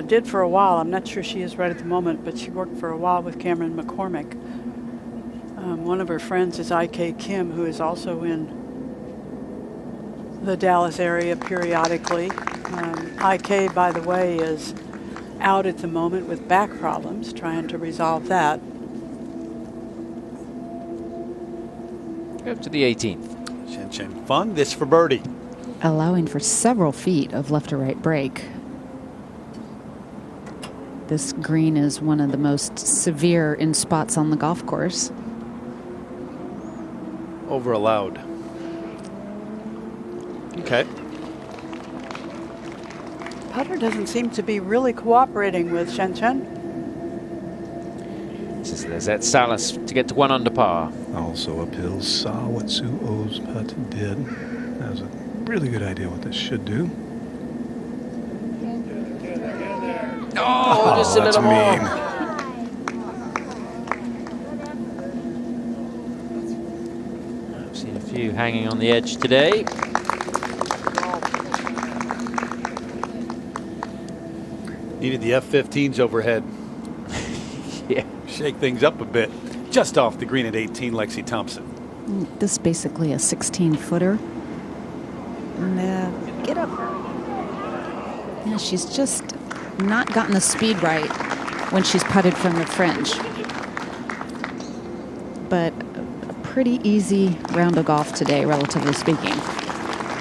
did for a while. I'm not sure she is right at the moment, but she worked for a while with Cameron McCormick. One of her friends is IK Kim, who is also in the Dallas area periodically. IK, by the way, is out at the moment with back problems, trying to resolve that. Up to the 18th. Shen Shen Fun, this for birdie. Allowing for several feet of left to right break. This green is one of the most severe in spots on the golf course. Over allowed. Okay. Putter doesn't seem to be really cooperating with Shen Shen. This is Lizette Salas to get to 1 under par. Also uphill, saw what Sue O's putt did. That was a really good idea what this should do. Oh, just a that's little more. mean. I've seen a few hanging on the edge today. Needed the F-15s overhead. Yeah. Shake things up a bit. Just off the green at 18, Lexi Thompson. This is basically a 16-footer. And get up. Yeah, she's just not gotten the speed right when she's putted from the fringe. But a pretty easy round of golf today, relatively speaking.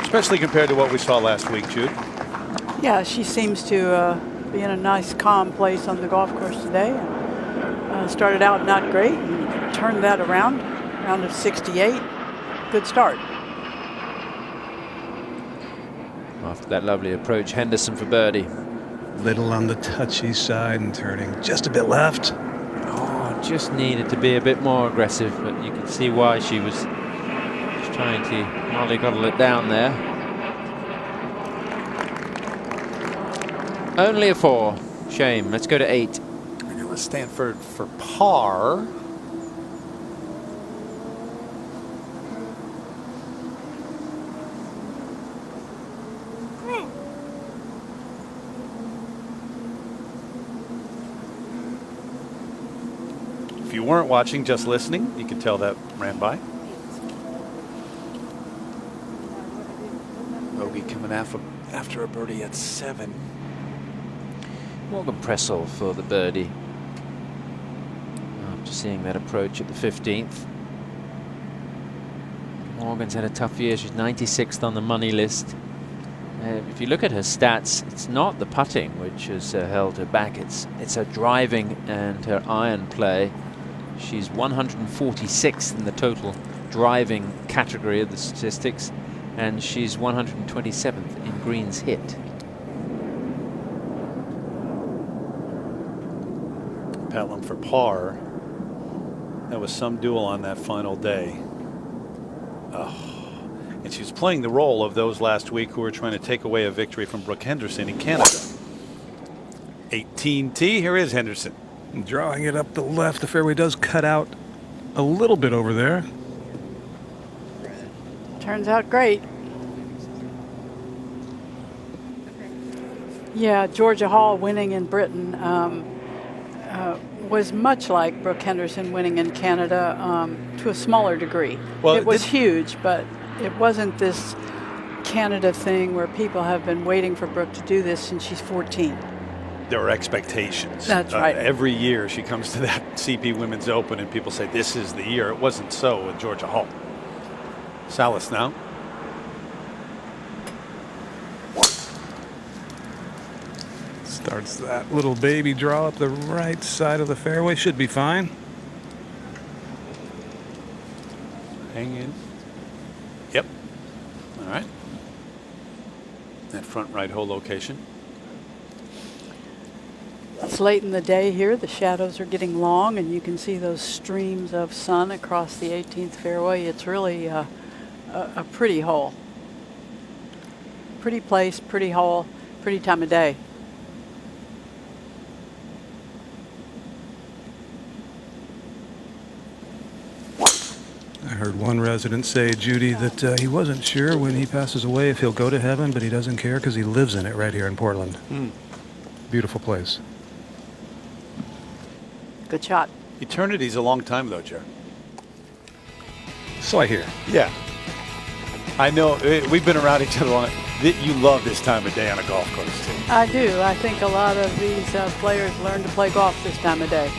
Especially compared to what we saw last week, Jude. Yeah, she seems to be in a nice, calm place on the golf course today. Started out not great and turned that around. Round of 68. Good start. After that lovely approach, Henderson for birdie. Little on the touchy side and turning just a bit left. Oh, just needed to be a bit more aggressive, but you can see why she was just trying to mollycoddle it down there. Only a 4. Shame. Let's go to 8. Let's Stanford for par. If you weren't watching, just listening, you could tell that ran by. Bogey coming after a birdie at 7. Morgan Pressel for the birdie. After seeing that approach at the 15th. Morgan's had a tough year. She's 96th on the money list. If you look at her stats, it's not the putting which has held her back. It's her driving and her iron play. She's 146th in the total driving category of the statistics, and she's 127th in greens hit. Patlin for par. That was some duel on that final day. Oh. And she was playing the role of those last week who were trying to take away a victory from Brooke Henderson in Canada. 18T, here is Henderson. Drawing it up the left, the fairway does cut out a little bit over there. Turns out great. Yeah, Georgia Hall winning in Britain was much like Brooke Henderson winning in Canada to a smaller degree. Well, it was huge, but it wasn't this Canada thing where people have been waiting for Brooke to do this since she's 14. There are expectations. That's right. Every year she comes to that CP Women's Open and people say this is the year. It wasn't so with Georgia Hall. Salas now. Starts that little baby draw up the right side of the fairway. Should be fine. Hang in. Yep. All right. That front right hole location. It's late in the day here. The shadows are getting long, and you can see those streams of sun across the 18th fairway. It's really a pretty hole. Pretty place, pretty hole, pretty time of day. I heard one resident say, Judy, that he wasn't sure when he passes away if he'll go to heaven, but he doesn't care because he lives in it right here in Portland. Beautiful place. Good shot. Eternity's a long time though, Jer. So I hear. Yeah. I know we've been around each other long. You love this time of day on a golf course too. I do. I think a lot of these players learn to play golf this time of day.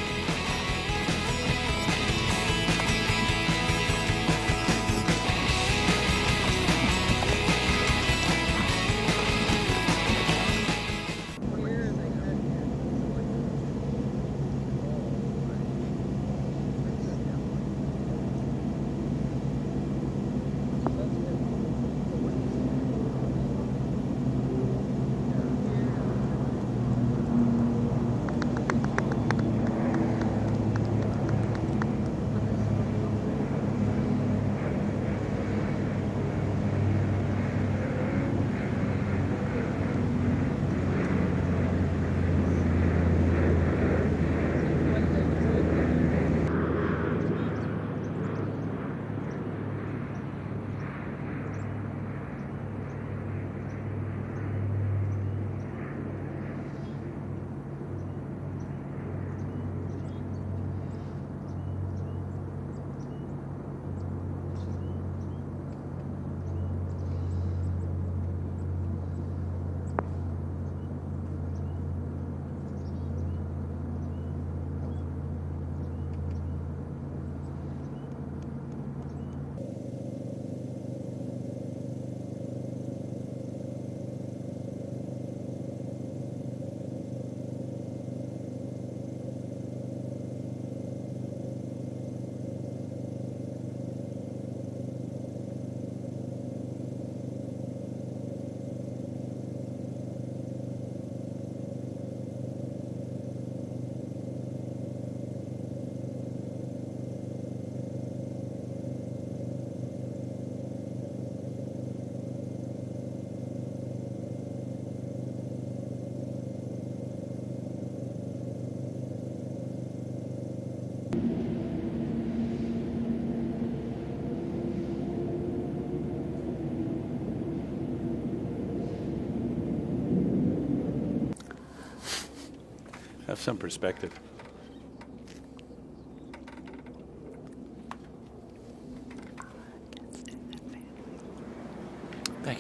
Have some perspective.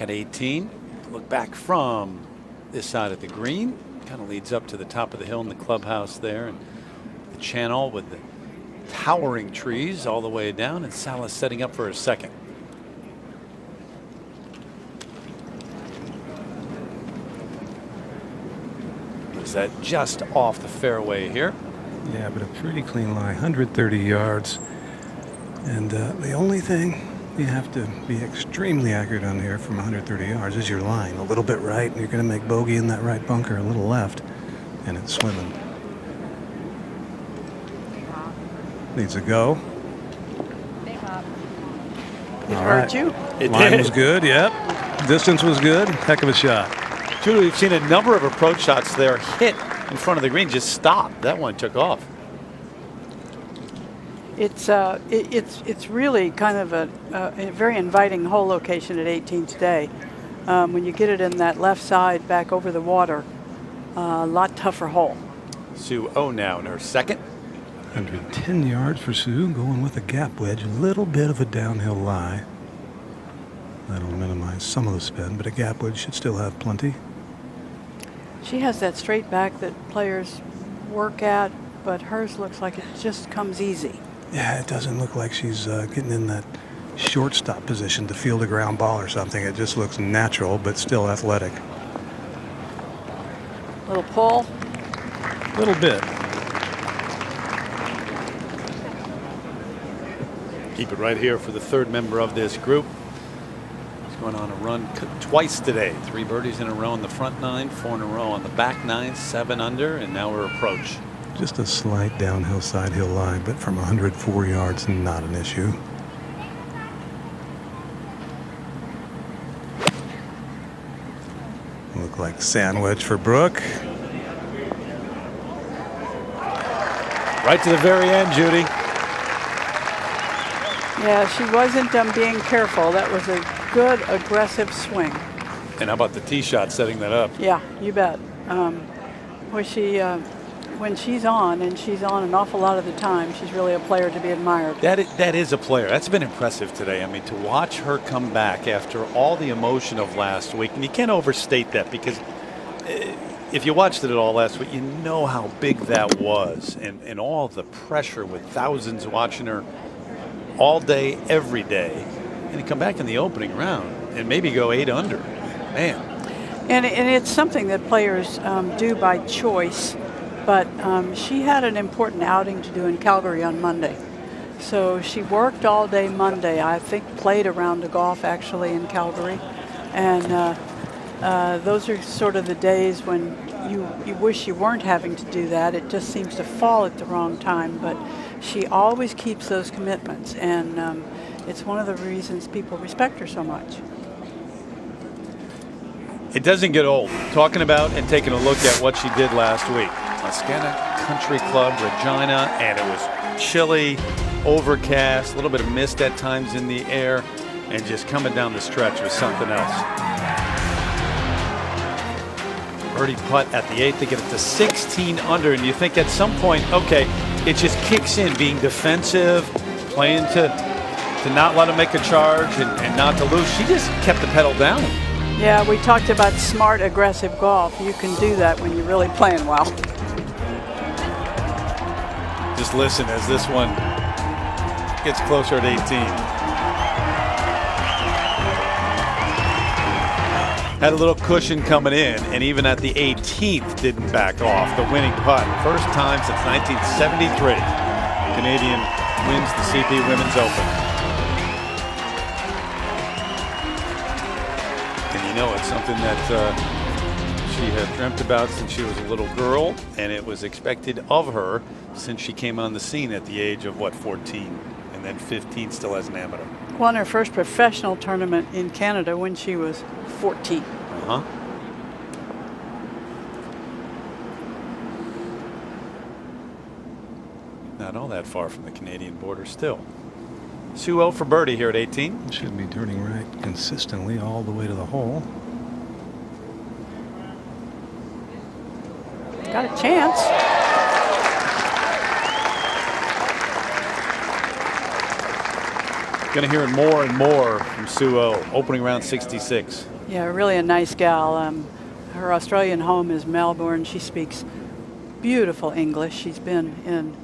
at 18. Look back from this side of the green. Kind of leads up to the top of the hill in the clubhouse there, and the channel with the towering trees all the way down, and Salas setting up for his second. Is that just off the fairway here? Yeah, but a pretty clean lie, 130 yards. And the only thing you have to be extremely accurate on here from 130 yards is your line. A little bit right, and you're going to make bogey in that right bunker, a little left, and it's swimming. Needs a go. All right. Hurt you? It Line did. was good, yep. Distance was good. Heck of a shot. Julie, we've seen a number of approach shots there hit in front of the green, just stopped. That one took off. It's really kind of a very inviting hole location at 18 today. When you get it in that left side back over the water, a lot tougher hole. Sue O now in her second. 110 yards for Sue, going with a gap wedge, a little bit of a downhill lie. That'll minimize some of the spin, but a gap wedge should still have plenty. She has that straight back that players work at, but hers looks like it just comes easy. Yeah, it doesn't look like she's getting in that shortstop position to field a ground ball or something. It just looks natural, but still athletic. Little pull. Little bit. Keep it right here for the third member of this group. He's going on a run twice today. 3 birdies in a row on the front 9, 4 in a row on the back 9, 7 under, and now we're approach. Just a slight downhill side hill lie, but from 104 yards, not an issue. Look like sandwich for Brooke. Right to the very end, Judy. Yeah, she wasn't being careful. That was a good aggressive swing. And how about the tee shot setting that up? Yeah, you bet. When she's on, and she's on an awful lot of the time, she's really a player to be admired. That is a player. That's been impressive today. I mean, to watch her come back after all the emotion of last week, and you can't overstate that, because if you watched it at all last week, you know how big that was, and all the pressure with thousands watching her all day, every day, and to come back in the opening round and maybe go 8 under. Man. And it's something that players do by choice, but she had an important outing to do in Calgary on Monday. So she worked all day Monday. I think played a round of golf actually in Calgary. And those are sort of the days when you wish you weren't having to do that. It just seems to fall at the wrong time. But she always keeps those commitments, and it's one of the reasons people respect her so much. It doesn't get old talking about and taking a look at what she did last week. Mascana Country Club, Regina, and it was chilly, overcast, a little bit of mist at times in the air, and just coming down the stretch was something else. Birdie putt at the 8th to get it to 16 under, and you think at some point, okay, it just kicks in, being defensive, playing to not let him make a charge and not to lose. She just kept the pedal down. Yeah, we talked about smart, aggressive golf. You can do that when you're really playing well. Just listen as this one gets closer at 18. Had a little cushion coming in, and even at the 18th didn't back off. The winning putt, first time since 1973. Canadian wins the CP Women's Open. And you know, it's something that she had dreamt about since she was a little girl, and it was expected of her since she came on the scene at the age of, 14, and then 15 still as an amateur. Won her first professional tournament in Canada when she was 14. Uh-huh. Not all that far from the Canadian border still. Sue O for birdie here at 18. Should be turning right consistently all the way to the hole. Got a chance. Going to hear more and more from Sue O. Opening round 66. Yeah, really a nice gal. Her Australian home is Melbourne. She speaks beautiful English. She's been in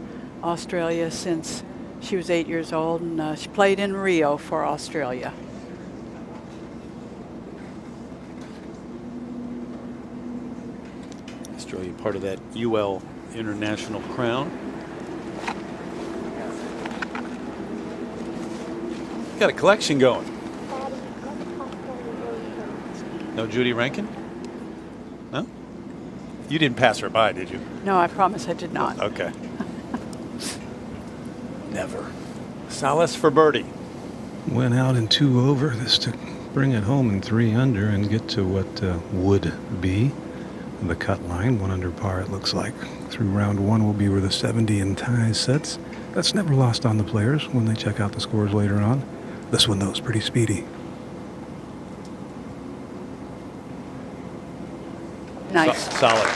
Australia since she was 8 years old, and she played in Rio for Australia. Australia part of that UL International crown. Got a collection going. No Judy Rankin? No? You didn't pass her by, did you? No, I promise I did not. Okay. Never. Solace for birdie. Went out in 2 over. This to bring it home in 3 under and get to what would be the cut line. 1 under par, it looks like. Through round 1 will be where the 70 and ties sets. That's never lost on the players when they check out the scores later on. This one, though, is pretty speedy. Nice. Solid.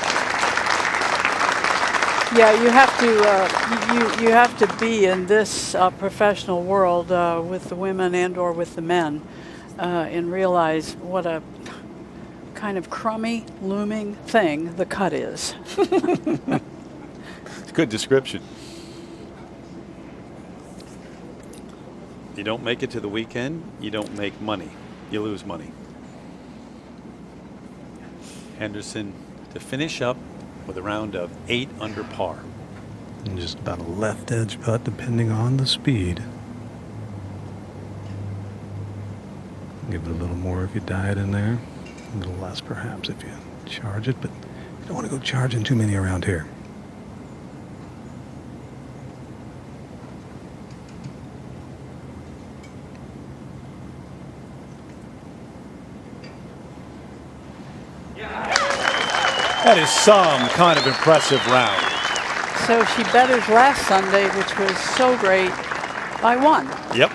Yeah, you have to you have to be in this professional world with the women and/or with the men, and realize what a kind of crummy, looming thing the cut is. It's a good description. You don't make it to the weekend, you don't make money. You lose money. Henderson to finish up with a round of 8 under par. And just about a left edge putt, depending on the speed. Give it a little more if you diet in there. A little less, perhaps, if you charge it. But you don't want to go charging too many around here. That is some kind of impressive round. So she bet hers last Sunday, which was so great, by 1. Yep.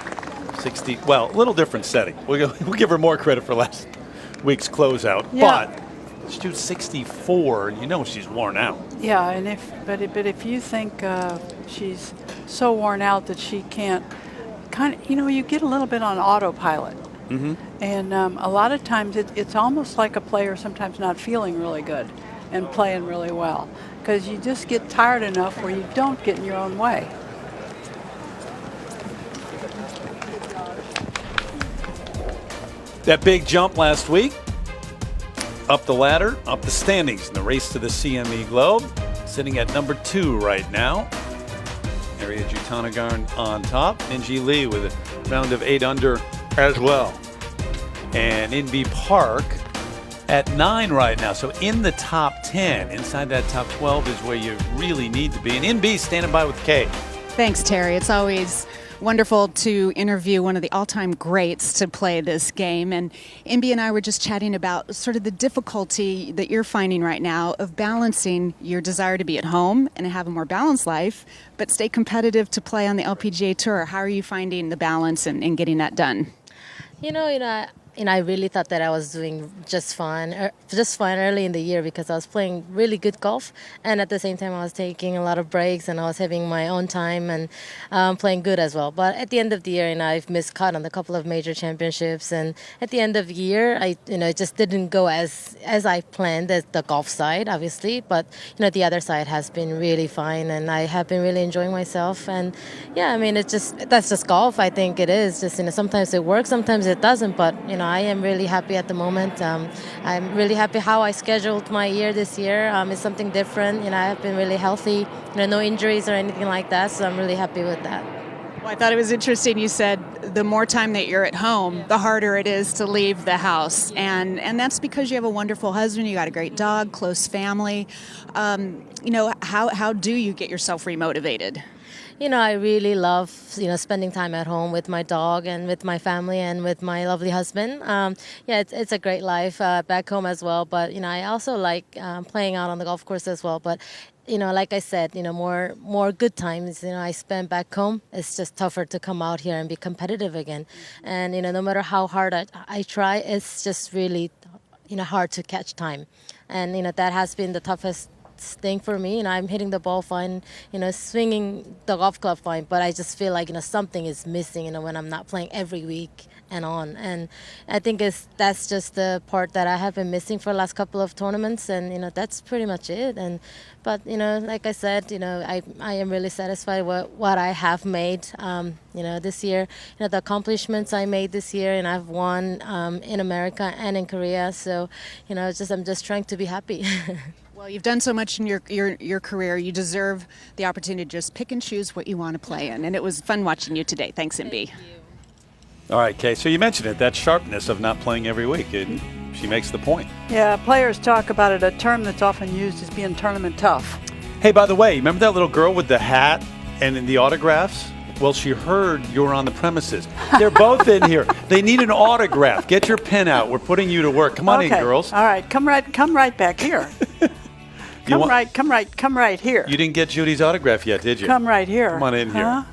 60. Well, a little different setting. We'll give her more credit for last week's closeout. Yeah. But she shoots 64, and you know she's worn out. Yeah, and but if you think she's so worn out that she can't, you get a little bit on autopilot. Mm-hmm. And a lot of times it's almost like a player sometimes not feeling really good and playing really well, because you just get tired enough where you don't get in your own way. That big jump last week, up the ladder, up the standings in the race to the CME Globe, sitting at number 2 right now. Ariya Jutanugarn on top, Minjee Lee with a round of 8 under as well. And Inbee Park at 9 right now. So in the top 10, inside that top 12 is where you really need to be. And Inbee standing by with Kay. Thanks, Terry. It's always wonderful to interview one of the all-time greats to play this game. And Inbee and I were just chatting about sort of the difficulty that you're finding right now of balancing your desire to be at home and have a more balanced life, but stay competitive to play on the LPGA Tour. How are you finding the balance and getting that done? I really thought that I was doing just fine early in the year because I was playing really good golf, and at the same time I was taking a lot of breaks and I was having my own time and playing good as well. But at the end of the year, I've missed cut on a couple of major championships, and at the end of the year, it just didn't go as I planned, as the golf side, obviously. But the other side has been really fine, and I have been really enjoying myself. And yeah, that's just golf. I think it is just sometimes it works, sometimes it doesn't. But I am really happy at the moment. I'm really happy how I scheduled my year this year. It's something different. I have been really healthy. No injuries or anything like that. So I'm really happy with that. Well, I thought it was interesting. You said the more time that you're at home, the harder it is to leave the house, and that's because you have a wonderful husband. You got a great dog, close family. How do you get yourself remotivated? I really love, spending time at home with my dog and with my family and with my lovely husband. It's a great life back home as well. But, I also like playing out on the golf course as well. But, like I said, more good times, I spend back home. It's just tougher to come out here and be competitive again. And, no matter how hard I try, it's just really, hard to catch time. And, that has been the toughest thing for me. I'm hitting the ball fine, swinging the golf club fine, but I just feel like something is missing when I'm not playing every week and on. And I think that's just the part that I have been missing for the last couple of tournaments, and that's pretty much it. But like I said, I am really satisfied with what I have made this year. The accomplishments I made this year, and I've won in America and in Korea. So I'm just trying to be happy. Well, you've done so much in your career. You deserve the opportunity to just pick and choose what you want to play in. And it was fun watching you today. Thanks, MB. All right, Kay. So you mentioned it, that sharpness of not playing every week. She makes the point. Yeah, players talk about it. A term that's often used is being tournament tough. Hey, by the way, remember that little girl with the hat and in the autographs? Well, she heard you were on the premises. They're both in here. They need an autograph. Get your pen out. We're putting you to work. Come on in, girls. All right, come right back here. Come right here. You didn't get Judy's autograph yet, did you? Come right here. Come on in here.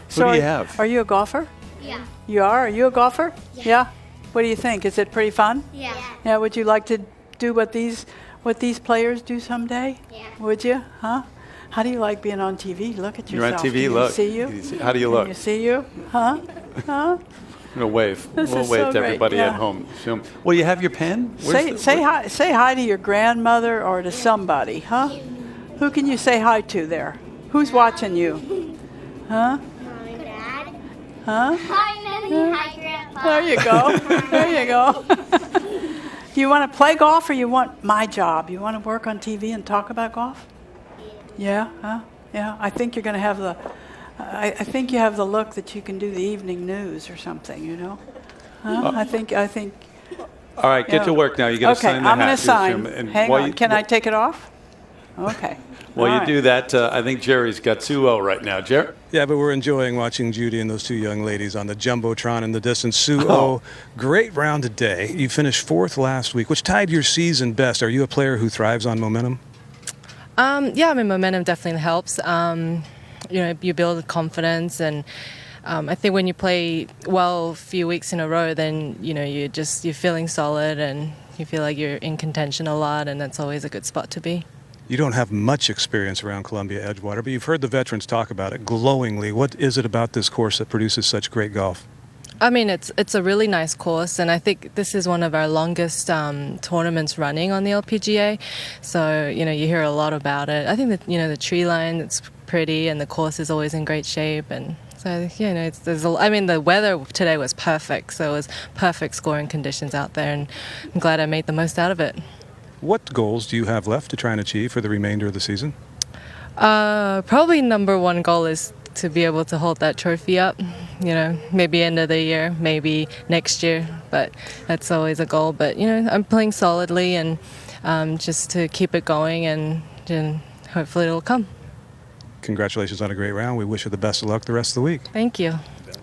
So Who do you have? Are you a golfer? Yeah. You are? Are you a golfer? Yeah. What do you think? Is it pretty fun? Yeah. Yeah. Would you like to do what these players do someday? Yeah. Would you? Huh? How do you like being on TV? Look at You're yourself. on TV. Can Look. You see you? How do you look? Can you see you? Huh? Huh? I'm gonna wave. This We'll is wave so to great, everybody yeah. at home. Well, you have your pen. Say hi to your grandmother or to somebody, huh? Who can you say hi to there? Who's watching you? Huh? Mom and Dad. Huh? Hi, Mommy. Hi, Grandpa. There you go. There you go. Do you want to play golf or you want my job? You want to work on TV and talk about golf? Yeah. Huh? Yeah. I think you're going to have the. I think you have the look that you can do the evening news or something. Huh? I think. All right, get to work now. You got to sign the hat. I'm going to sign. And Hang on. Can I take it off? Okay. While All you do that, I think Jerry's got 2-0 right now. Jerry? Yeah, but we're enjoying watching Judy and those two young ladies on the Jumbotron in the distance. Sue, great round today. You finished 4th last week, which tied your season best. Are you a player who thrives on momentum? Yeah, momentum definitely helps. You build confidence, and I think when you play well a few weeks in a row, then you're feeling solid and you feel like you're in contention a lot, and that's always a good spot to be. You don't have much experience around Columbia Edgewater, but you've heard the veterans talk about it glowingly. What is it about this course that produces such great golf? It's a really nice course, and I think this is one of our longest tournaments running on the LPGA. So you hear a lot about it. I think that the tree line, it's pretty, and the course is always in great shape, and so the weather today was perfect. So it was perfect scoring conditions out there, and I'm glad I made the most out of it. What goals do you have left to try and achieve for the remainder of the season? Probably number one goal is to be able to hold that trophy up, maybe end of the year, maybe next year, but that's always a goal. But, I'm playing solidly, and just to keep it going, and hopefully it'll come. Congratulations on a great round. We wish you the best of luck the rest of the week. Thank you.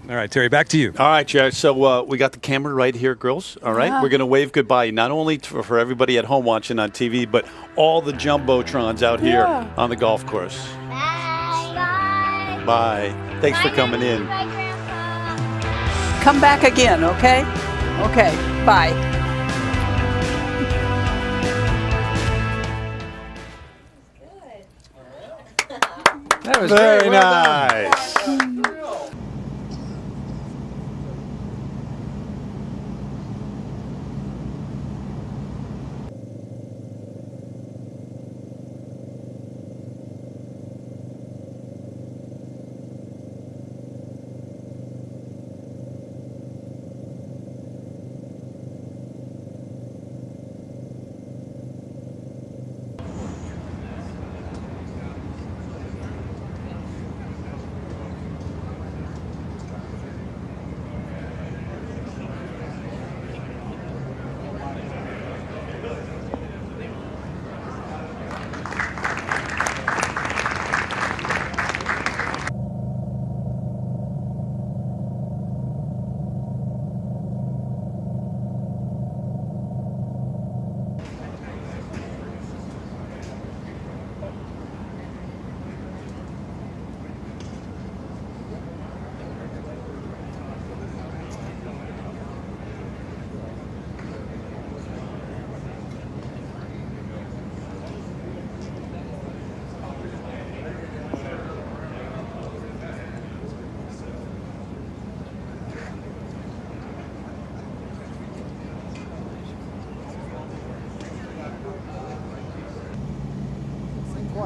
All right, Terry, back to you. All right, Jerry. So we got the camera right here, girls. All right. Yeah. We're going to wave goodbye, not only for everybody at home watching on TV, but all the Jumbotrons out here on the golf course. Bye. Bye. Thanks for coming in. Bye, Grandpa. Come back again, okay? Okay. Bye. That was very nice.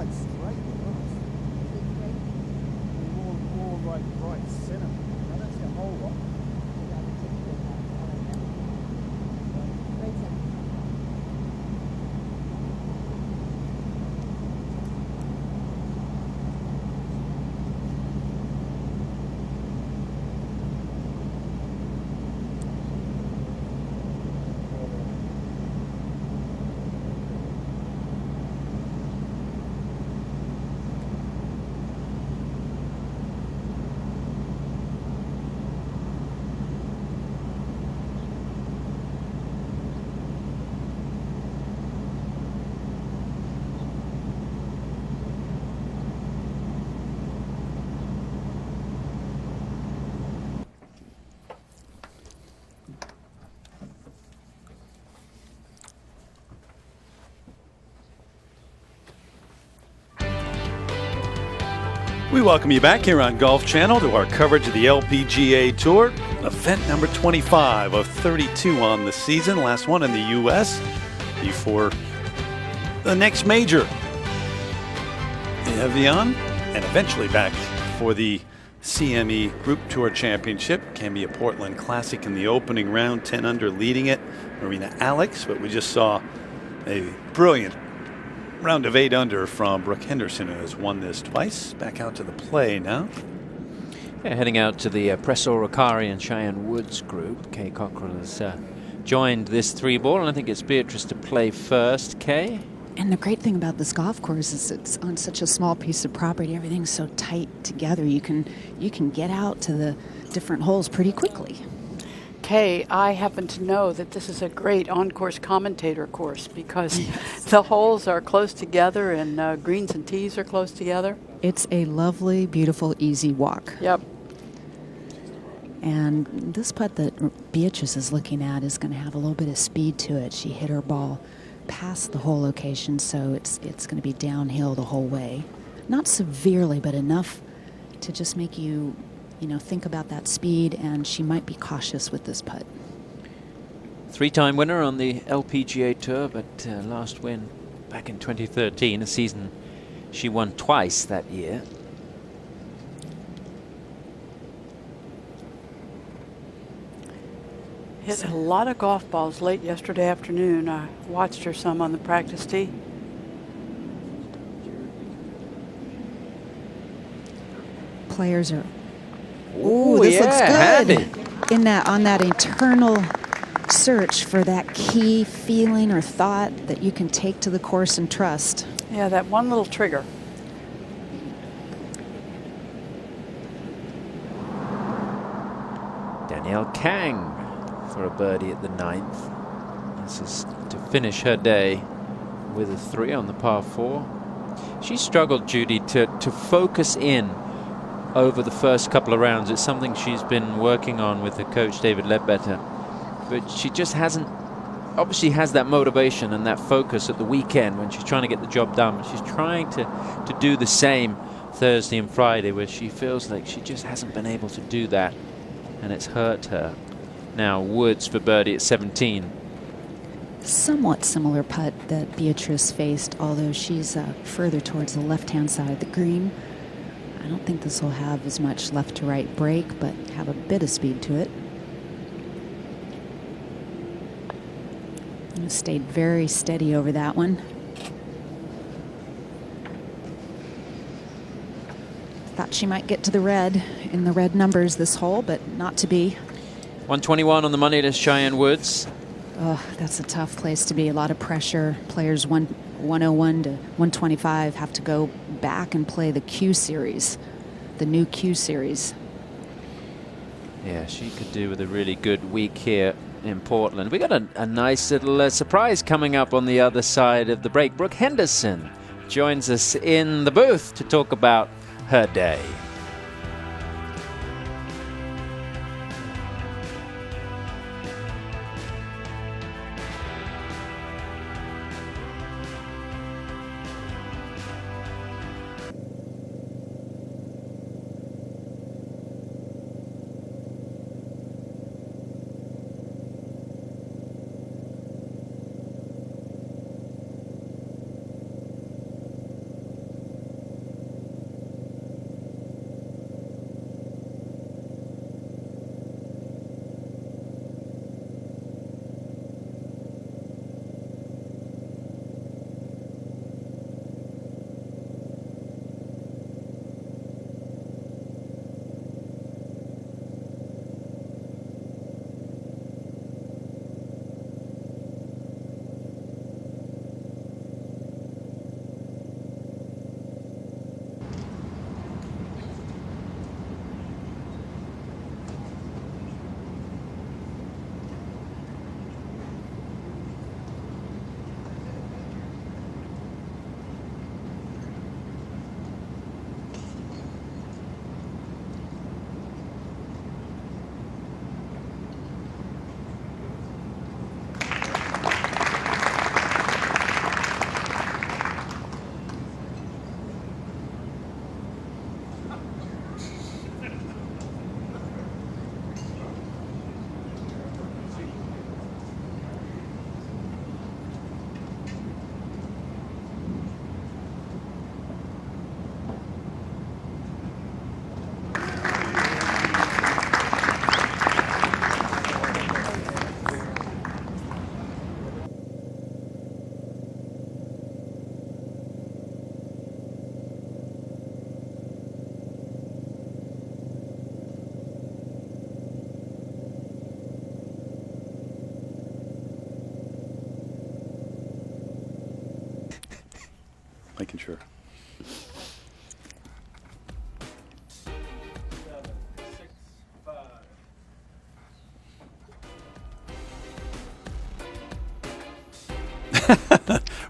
right, straight across. More right centre. I don't see a whole lot. We welcome you back here on Golf Channel to our coverage of the LPGA Tour, event number 25 of 32 on the season, last one in the U.S. before the next major, Evian, and eventually back for the CME Group Tour Championship. Cambia Portland Classic in the opening round, 10 under leading it, Marina Alex, but we just saw a brilliant round of 8 under from Brooke Henderson, who has won this twice. Back out to the play now. Yeah, heading out to the Pressor Ricari and Cheyenne Woods group. Kay Cockrell has joined this 3-ball, and I think it's Beatrice to play first. Kay? And the great thing about this golf course is it's on such a small piece of property. Everything's so tight together. You can get out to the different holes pretty quickly. Kay, I happen to know that this is a great on-course commentator course because the holes are close together and greens and tees are close together. It's a lovely, beautiful, easy walk. Yep. And this putt that Beatrice is looking at is going to have a little bit of speed to it. She hit her ball past the hole location, so it's going to be downhill the whole way. Not severely, but enough to just make you think about that speed, and she might be cautious with this putt. 3-time winner on the LPGA Tour, but last win back in 2013, a season she won twice that year. Hit a lot of golf balls late yesterday afternoon. I watched her some on the practice tee. Players are... Ooh, this looks good. On that internal search for that key feeling or thought that you can take to the course and trust. Yeah, that one little trigger. Danielle Kang for a birdie at the 9th. This is to finish her day with a 3 on the par 4. She struggled, Judy, to focus in over the first couple of rounds. It's something she's been working on with the coach David Ledbetter, but she just hasn't obviously has that motivation and that focus at the weekend when she's trying to get the job done. She's trying to do the same Thursday and Friday, where she feels like she just hasn't been able to do that, and it's hurt her. Now Woods for birdie at 17. Somewhat similar putt that Beatrice faced, although she's further towards the left-hand side of the green. I don't think this will have as much left to right break, but have a bit of speed to it. And stayed very steady over that one. Thought she might get to the red in the red numbers this hole, but not to be. 121 on the money to Cheyenne Woods. Oh, that's a tough place to be. A lot of pressure. Players 101 to 125 have to go back and play the Q series, the new Q series. Yeah, she could do with a really good week here in Portland. We got a nice little surprise coming up on the other side of the break. Brooke Henderson joins us in the booth to talk about her day.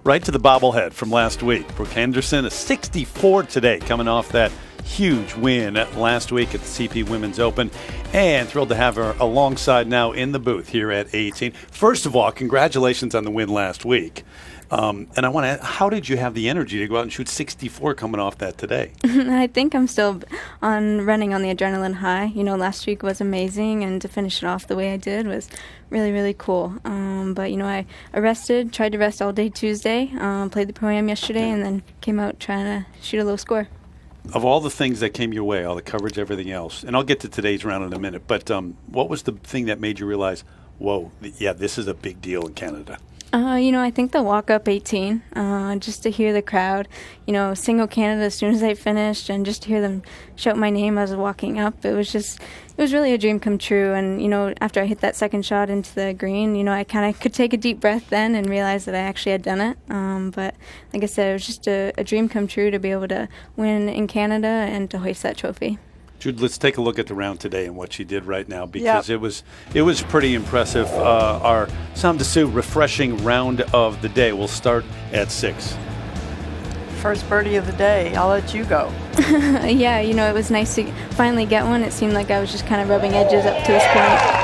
Right to the bobblehead from last week. Brooke Henderson, a 64 today, coming off that huge win last week at the CP Women's Open. And thrilled to have her alongside now in the booth here at 18. First of all, congratulations on the win last week. And I want to, how did you have the energy to go out and shoot 64 coming off that today? I think I'm still running on the adrenaline high. You know, last week was amazing, and to finish it off the way I did was really, really cool. But, you know, I tried to rest all day Tuesday, played the Pro-Am yesterday, and then came out trying to shoot a low score. Of all the things that came your way, all the coverage, everything else, and I'll get to today's round in a minute, but what was the thing that made you realize, whoa, yeah, this is a big deal in Canada? You know, I think the walk-up 18, just to hear the crowd, you know, single Canada as soon as I finished, and just to hear them shout my name as I was walking up, it was really a dream come true. And, you know, after I hit that second shot into the green, you know, I kind of could take a deep breath then and realize that I actually had done it. But like I said, it was just a dream come true to be able to win in Canada and to hoist that trophy. Jude, let's take a look at the round today and what she did right now, because it was pretty impressive. Our Sam Dessou refreshing round of the day. We'll start at 6. First birdie of the day. I'll let you go. Yeah, you know, it was nice to finally get one. It seemed like I was just kind of rubbing edges up to this point.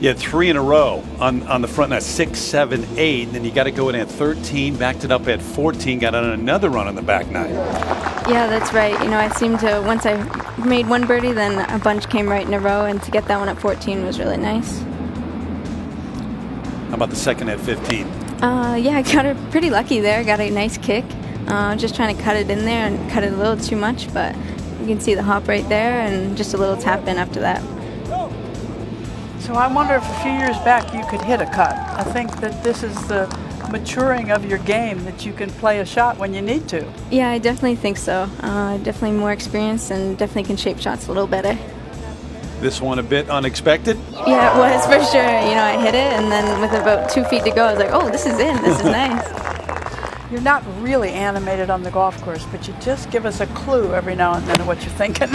You had 3 in a row on the front nine, 6, 7, 8, and then you got to go in at 13, backed it up at 14, got on another run on the back nine. Yeah, that's right. You know, I seemed to, once I made one birdie, then a bunch came right in a row, and to get that one at 14 was really nice. How about the second at 15? Yeah, I got her pretty lucky there. Got a nice kick. Just trying to cut it in there and cut it a little too much, but you can see the hop right there and just a little tap in after that. So I wonder if a few years back you could hit a cut. I think that this is the maturing of your game, that you can play a shot when you need to. Yeah, I definitely think so. Definitely more experience and definitely can shape shots a little better. This one a bit unexpected? Yeah, it was for sure. You know, I hit it, and then with about 2 feet to go, I was like, oh, this is in. This is nice. You're not really animated on the golf course, but you just give us a clue every now and then of what you're thinking.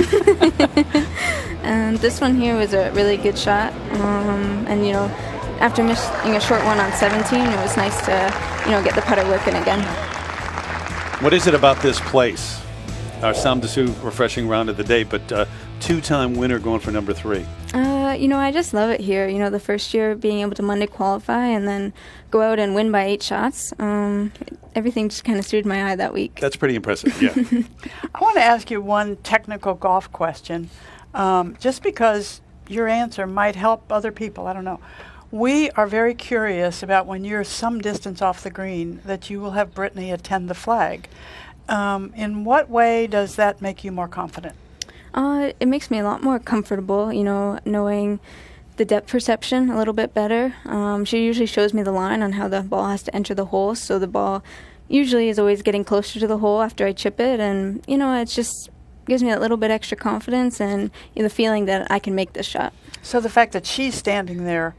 And this one here was a really good shot. And, you know, after missing a short one on 17, it was nice to, you know, get the putter working again. What is it about this place? Our Sam Dessou refreshing round of the day, but two-time winner going for number 3. You know, I just love it here. You know, the first year being able to Monday qualify and then go out and win by 8 shots. Everything just kind of suited my eye that week. That's pretty impressive, yeah. I want to ask you one technical golf question, just because your answer might help other people. I don't know. We are very curious about when you're some distance off the green that you will have Brittany attend the flag. In what way does that make you more confident? It makes me a lot more comfortable, you know, knowing the depth perception a little bit better. She usually shows me the line on how the ball has to enter the hole, so the ball usually is always getting closer to the hole after I chip it, and, you know, it just gives me that little bit extra confidence and, you know, the feeling that I can make this shot. So the fact that she's standing there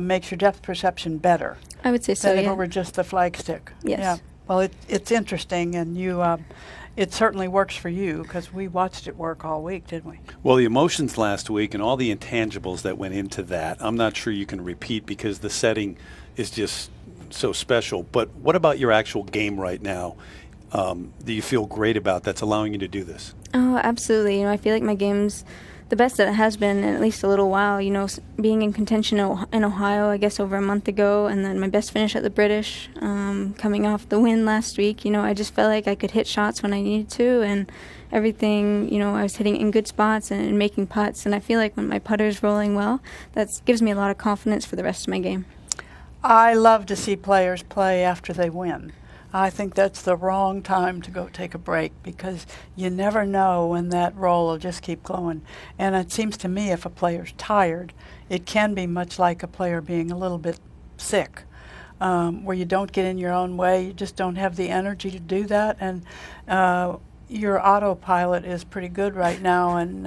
makes your depth perception better. I would say so, than yeah. if it were just the flagstick. Yes. Yeah. Well, it's interesting, and you, it certainly works for you, because we watched it work all week, didn't we? Well, the emotions last week and all the intangibles that went into that, I'm not sure you can repeat because the setting is just so special. But what about your actual game right now? Do you feel great about that's allowing you to do this? Oh, absolutely. You know, I feel like my game's the best that it has been in at least a little while. You know, being in contention in Ohio, I guess, over a month ago, and then my best finish at the British, coming off the win last week. You know, I just felt like I could hit shots when I needed to, and everything, you know, I was hitting in good spots and making putts. And I feel like when my putter's rolling well, that gives me a lot of confidence for the rest of my game. I love to see players play after they win. I think that's the wrong time to go take a break, because you never know when that roll will just keep going. And it seems to me if a player's tired, it can be much like a player being a little bit sick, where you don't get in your own way, you just don't have the energy to do that. And your autopilot is pretty good right now, and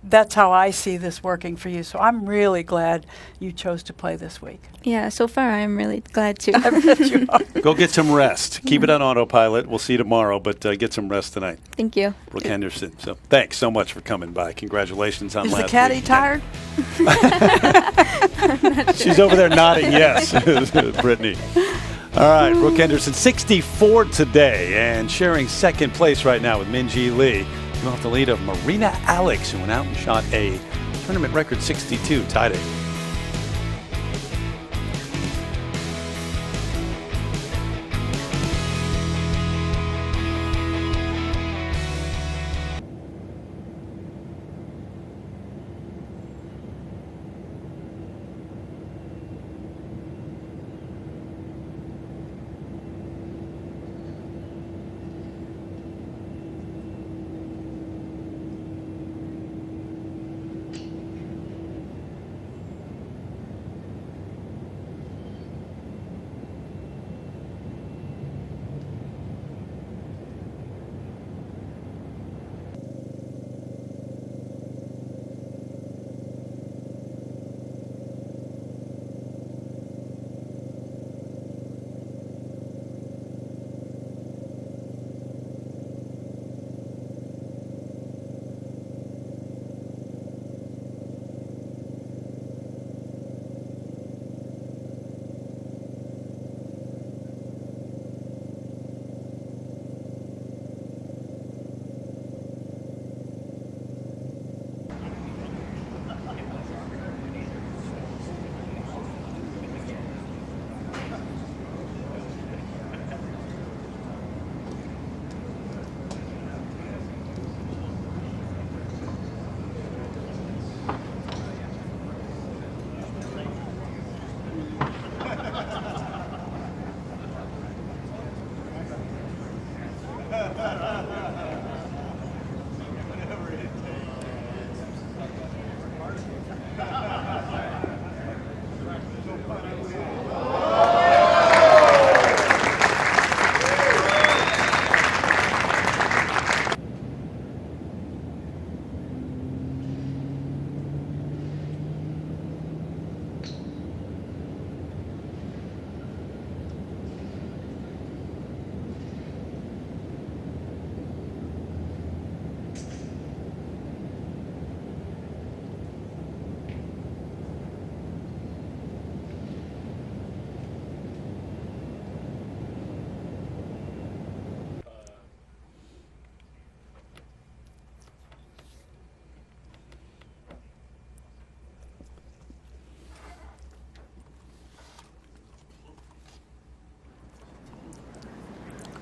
that's how I see this working for you. So I'm really glad you chose to play this week. Yeah, so far I'm really glad too. I bet you are. Go get some rest. Keep it on autopilot. We'll see you tomorrow, but get some rest tonight. Thank you. Brooke Henderson. So thanks so much for coming by. Congratulations on Is last the caddy week. tired? She's over there nodding yes, Brittany. All right, Brooke Henderson, 64 today, and sharing second place right now with Minjee Lee. Come off the lead of Marina Alex, who went out and shot a tournament record 62, tied it.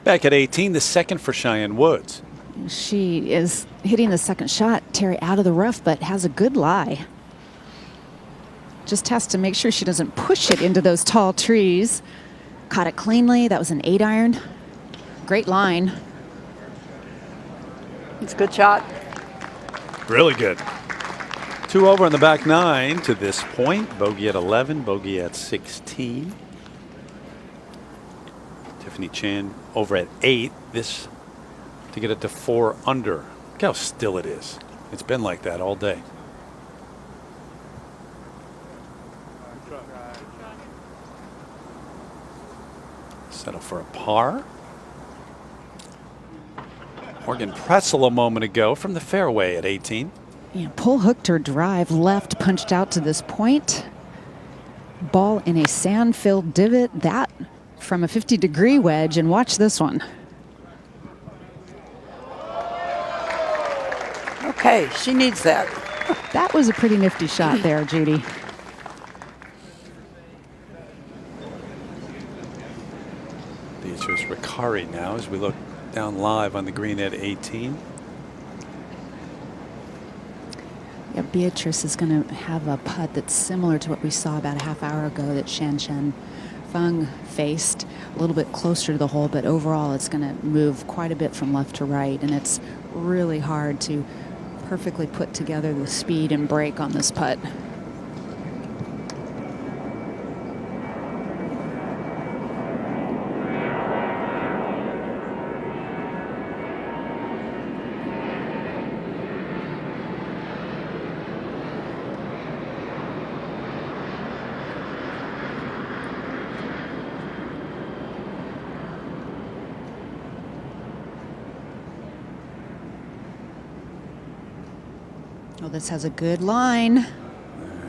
Back at 18, the second for Cheyenne Woods. She is hitting the second shot, Terry, out of the rough, but has a good lie. Just has to make sure she doesn't push it into those tall trees. Caught it cleanly. That was an 8-iron. Great line. It's a good shot. Really good. 2 over on the back 9 to this point. Bogey at 11, bogey at 16. Tiffany Chan over at 8. This to get it to 4 under. Look how still it is. It's been like that all day. Settle for a par. Morgan Pretzel a moment ago from the fairway at 18. Yeah, pull hooked her drive left, punched out to this point. Ball in a sand-filled divot. That from a 50-degree wedge, and watch this one. Okay, she needs that. That was a pretty nifty shot there, Judy. Beatrice Riccari now as we look down live on the green at 18. Yeah, Beatrice is going to have a putt that's similar to what we saw about a half hour ago that Shan Feng faced, a little bit closer to the hole, but overall it's going to move quite a bit from left to right, and it's really hard to perfectly put together the speed and break on this putt. Oh, this has a good line.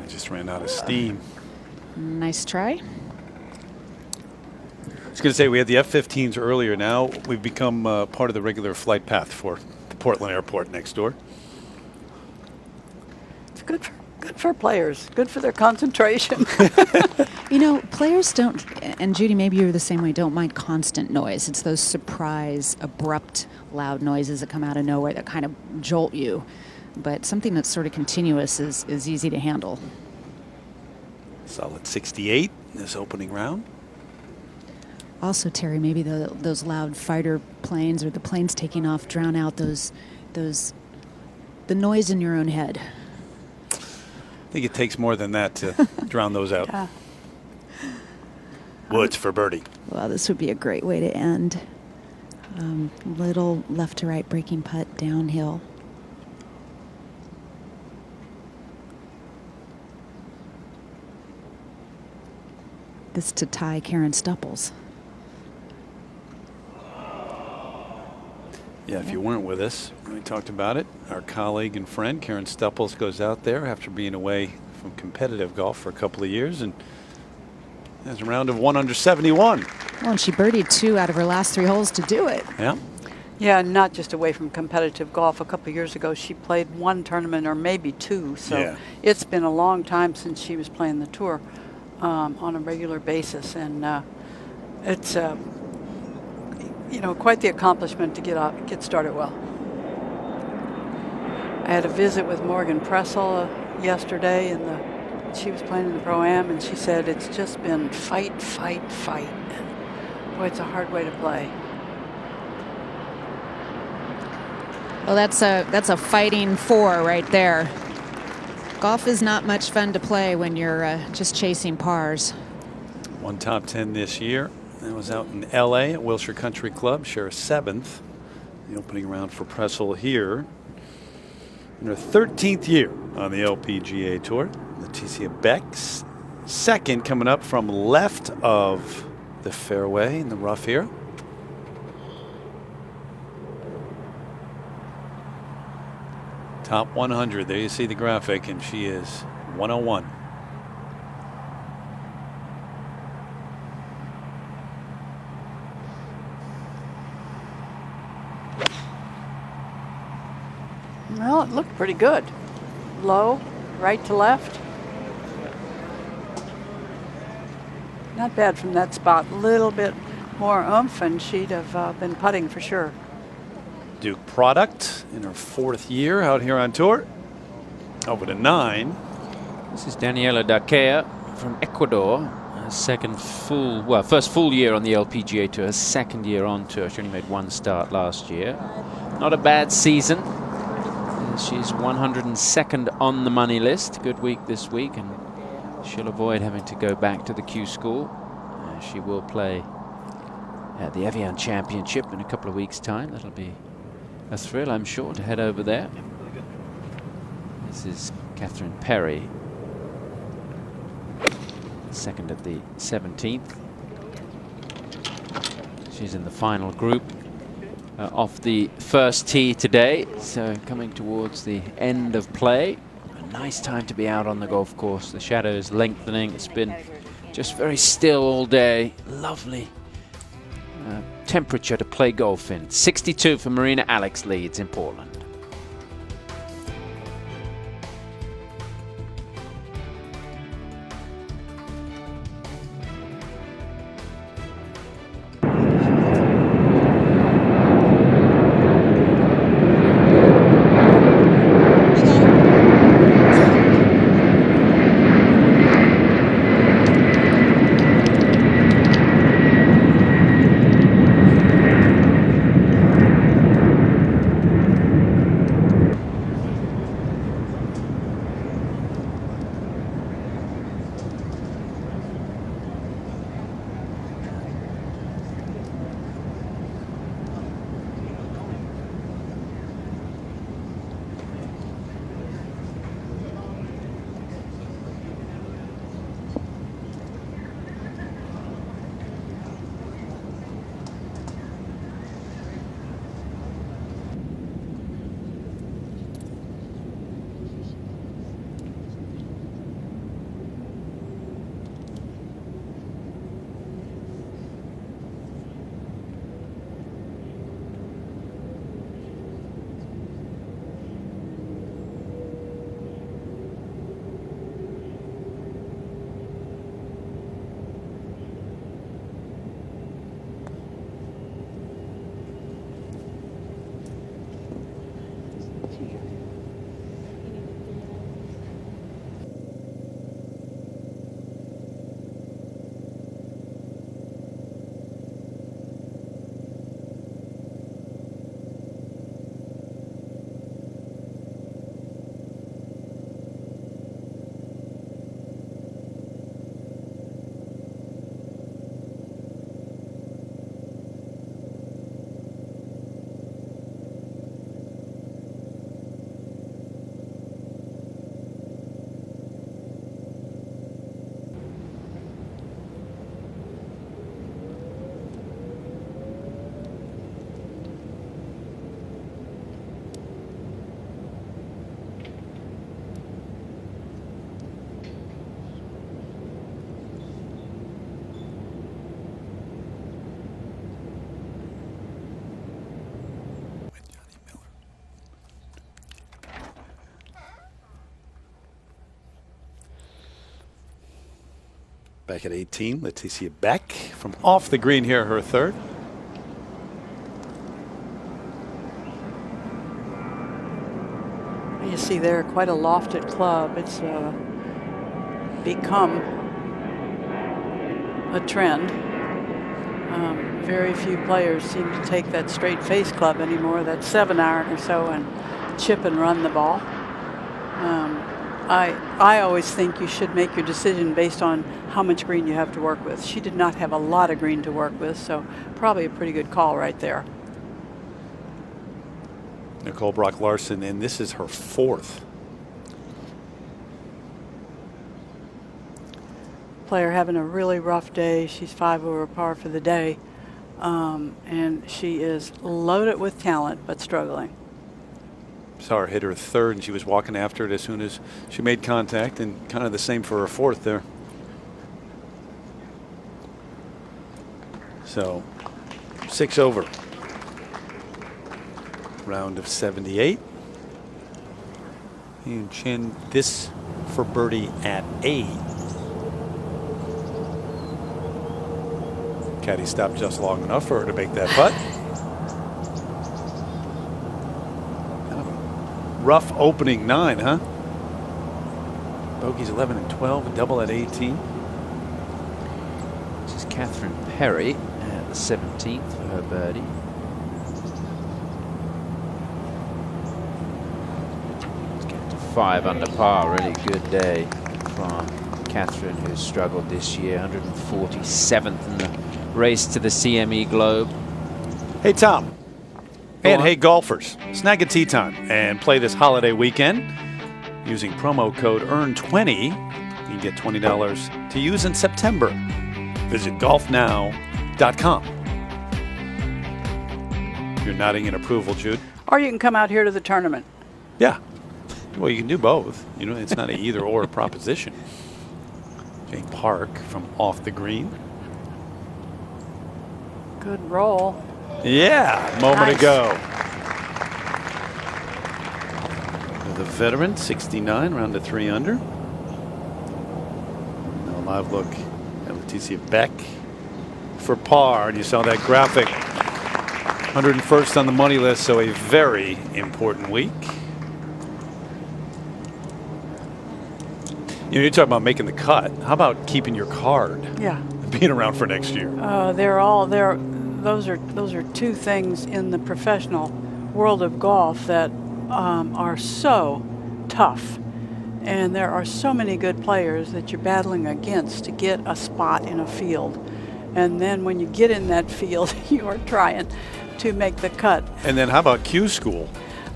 Just ran out of steam. Nice try. I was going to say, we had the F-15s earlier. Now we've become part of the regular flight path for the Portland Airport next door. It's good for players, good for their concentration. You know, players don't, and Judy, maybe you're the same way, don't mind constant noise. It's those surprise, abrupt, loud noises that come out of nowhere that kind of jolt you. But something that's sort of continuous is easy to handle. Solid 68 this opening round. Also, Terry, maybe those loud fighter planes or the planes taking off drown out the noise in your own head. I think it takes more than that to drown those out. Yeah. Woods for birdie. Well, this would be a great way to end. Little left to right breaking putt downhill. This to tie Karen Stupples. Yeah, if you weren't with us, we talked about it. Our colleague and friend Karen Stupples goes out there after being away from competitive golf for a couple of years and has a round of 1 under 71. Well, and she birdied 2 out of her last 3 holes to do it. Yeah. Yeah, not just away from competitive golf. A couple of years ago, she played 1 tournament or maybe 2. So yeah. It's been a long time since she was playing the tour on a regular basis, and it's quite the accomplishment to get started well. I had a visit with Morgan Pressel yesterday, and she was playing in the Pro-Am, and she said it's just been fight, fight, fight. And boy, it's a hard way to play. Well, that's a fighting 4 right there. Golf is not much fun to play when you're just chasing pars. 1 top 10 this year. That was out in L.A. at Wilshire Country Club. Share 7th. The opening round for Pressel here. In her 13th year on the LPGA Tour. Leticia Beck's 2nd coming up from left of the fairway in the rough here. Top 100. There you see the graphic, and she is 101. Well, it looked pretty good. Low, right to left. Not bad from that spot. A little bit more oomph, and she'd have been putting for sure. Duke product in her 4th year out here on tour. Over to 9. This is Daniela Daquea from Ecuador. Her first full year on the LPGA Tour, her 2nd year on tour. She only made 1 start last year. Not a bad season. She's 102nd on the money list. Good week this week, and she'll avoid having to go back to the Q School. She will play at the Evian Championship in a couple of weeks' time. That'll be a thrill, I'm sure, to head over there. This is Catherine Perry, 2nd at the 17th. She's in the final group off the first tee today, so coming towards the end of play. A nice time to be out on the golf course. The shadows lengthening. It's been just very still all day. Lovely temperature to play golf in. 62 for Marina Alex leads in Portland. Back at 18, Leticia Beck from off the green here, her third. You see there, quite a lofted club. It's become a trend. Very few players seem to take that straight face club anymore, that 7-iron or so, and chip and run the ball. I always think you should make your decision based on how much green you have to work with. She did not have a lot of green to work with, so probably a pretty good call right there. Nicole Brock-Larson, and this is her fourth. Player having a really rough day. She's 5 over par for the day. And she is loaded with talent, but struggling. Saw her hit her third, and she was walking after it as soon as she made contact, and kind of the same for her fourth there. So 6 over. Round of 78. And Chin, this for birdie at 8. Caddy stopped just long enough for her to make that putt. Rough opening 9, huh? Bogeys 11 and 12, a double at 18. This is Catherine Perry at the 17th for her birdie. Let's get to 5 under par. Really good day from Catherine, who's struggled this year. 147th in the race to the CME Globe. Hey, Tom. And hey, golfers, snag a tee time and play this holiday weekend using promo code EARN20. You can get $20 to use in September. Visit golfnow.com. You're nodding in approval, Jude. Or you can come out here to the tournament. Yeah. Well, you can do both. You know, it's not an either or proposition. Jane Park from off the green. Good roll. Yeah, moment ago. The veteran, 69, round to 3 under. Now a live look at Leticia Beck for par, and you saw that graphic. 101st on the money list, so a very important week. You know, you're talking about making the cut. How about keeping your card? Yeah. Being around for next year. They're all there. Those are two things in the professional world of golf that are so tough, and there are so many good players that you're battling against to get a spot in a field, and then when you get in that field, you are trying to make the cut. And then how about Q School?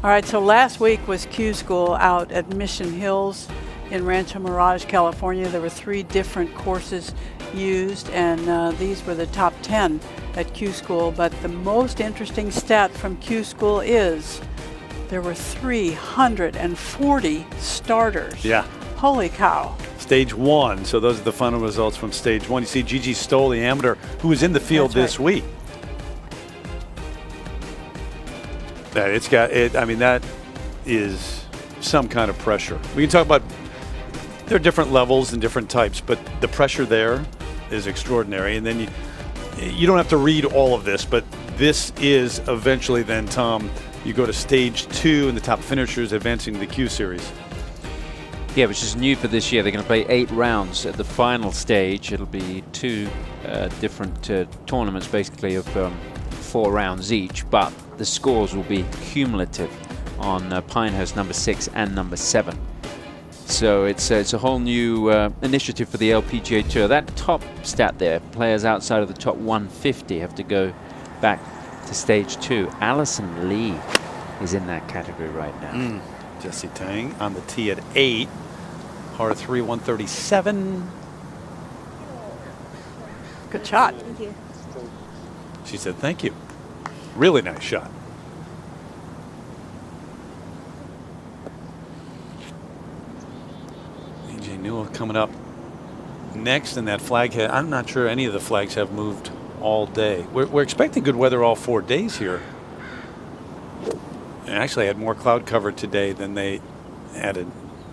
All right, so last week was Q School out at Mission Hills in Rancho Mirage, California. There were 3 different courses used, and these were the top 10 at Q School. But the most interesting stat from Q School is there were 340 starters. Yeah. Holy cow. Stage 1. So those are the final results from stage 1. You see Gigi Stoll, the amateur, who was in the field this week. That it's got it. I mean, that is some kind of pressure. We can talk about there are different levels and different types, but the pressure there is extraordinary. And then you don't have to read all of this, but this is eventually then, Tom, you go to stage 2 and the top finishers advancing to the Q Series. Yeah, which is new for this year. They're going to play 8 rounds at the final stage. It'll be 2 different tournaments, basically of 4 rounds each, but the scores will be cumulative on Pinehurst number 6 and number 7. So it's a whole new initiative for the LPGA Tour. That top stat there, players outside of the top 150 have to go back to stage 2. Allison Lee is in that category right now. Jessie Tang on the tee at 8. Par 3, 137. Good shot. Thank you. She said thank you. Really nice shot. AJ Newell coming up next, and that flag I'm not sure any of the flags have moved all day. We're expecting good weather all 4 days here. And actually had more cloud cover today than they had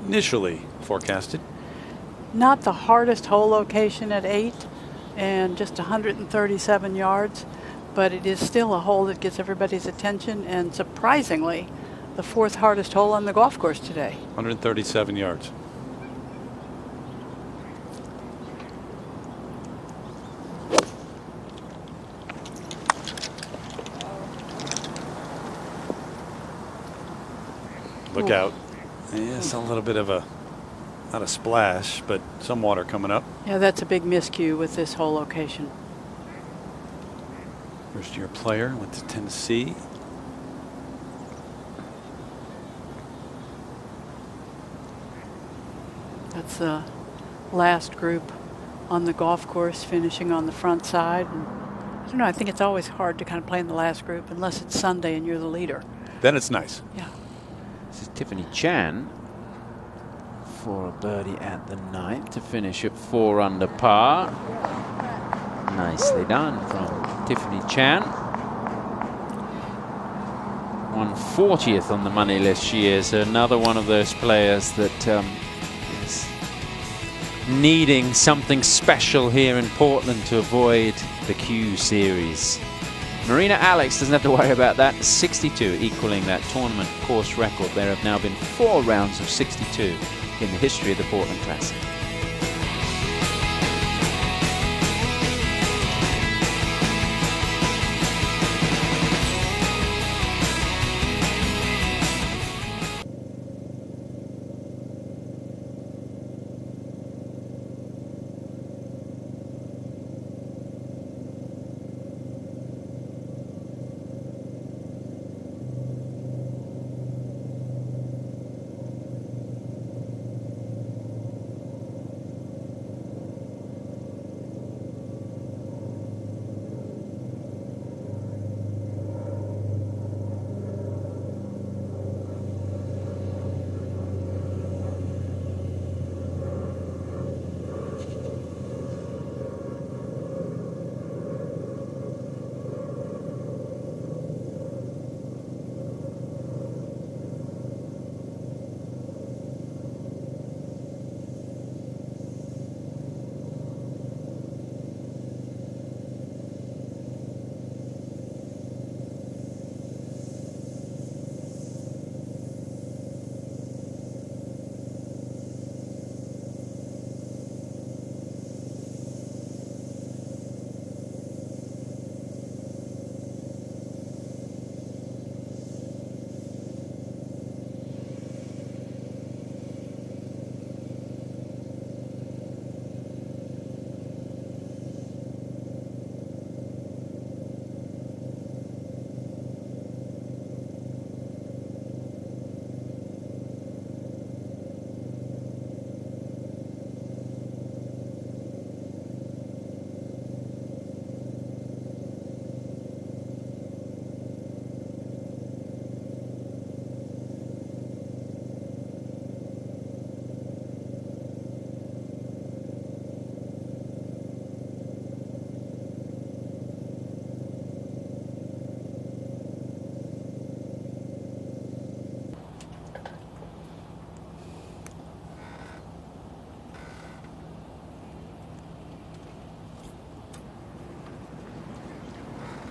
initially forecasted. not the hardest hole location at 8 and just 137 yards, but it is still a hole that gets everybody's attention, and surprisingly, the 4th hardest hole on the golf course today. 137 yards. Look out. It's a little bit of a, not a splash, but some water coming up. Yeah, that's a big miscue with this hole location. First year player, went to Tennessee. That's the last group on the golf course, finishing on the front side. And I don't know, I think it's always hard to kind of play in the last group unless it's Sunday and you're the leader. Then it's nice. Yeah. This is Tiffany Chan for a birdie at the 9th to finish at 4 under par. Nicely done from Tiffany Chan. 140th on the money list she is. Another one of those players that is needing something special here in Portland to avoid the Q Series. Marina Alex doesn't have to worry about that. 62, equaling that tournament course record. There have now been 4 rounds of 62 in the history of the Portland Classic.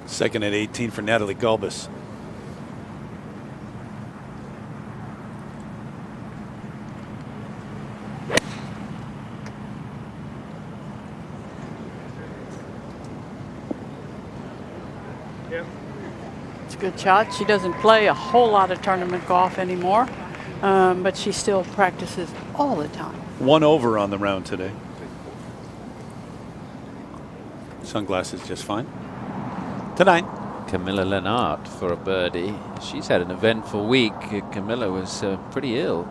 Second at 18 for Natalie Gulbis. It's a good shot. She doesn't play a whole lot of tournament golf anymore, but she still practices all the time. 1 over on the round today. Sunglasses just fine. Tonight, Camilla Lennart for a birdie. She's had an eventful week. Camilla was pretty ill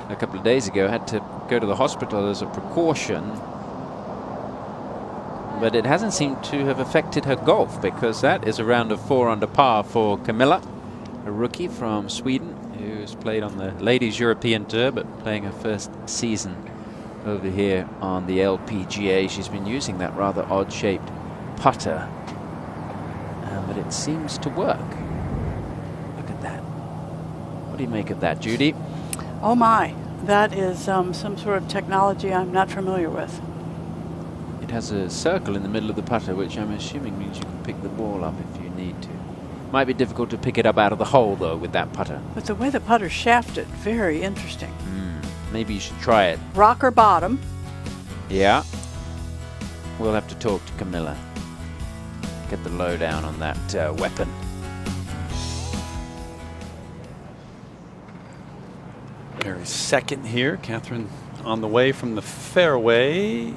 a couple of days ago. Had to go to the hospital as a precaution. But it hasn't seemed to have affected her golf, because that is a round of 4 under par for Camilla, a rookie from Sweden who's played on the Ladies European Tour, but playing her first season over here on the LPGA. She's been using that rather odd-shaped putter, but it seems to work. Look at that. What do you make of that, Judy? Oh my, That is some sort of technology I'm not familiar with. It has a circle in the middle of the putter, which I'm assuming means you can pick the ball up if you need to. Might be difficult to pick it up out of the hole, though, with that putter. But the way the putter's shafted, very interesting. Maybe you should try it. Rocker bottom. Yeah. We'll have to talk to Camilla. Get the lowdown on that weapon. Mary's second here. Catherine on the way from the fairway.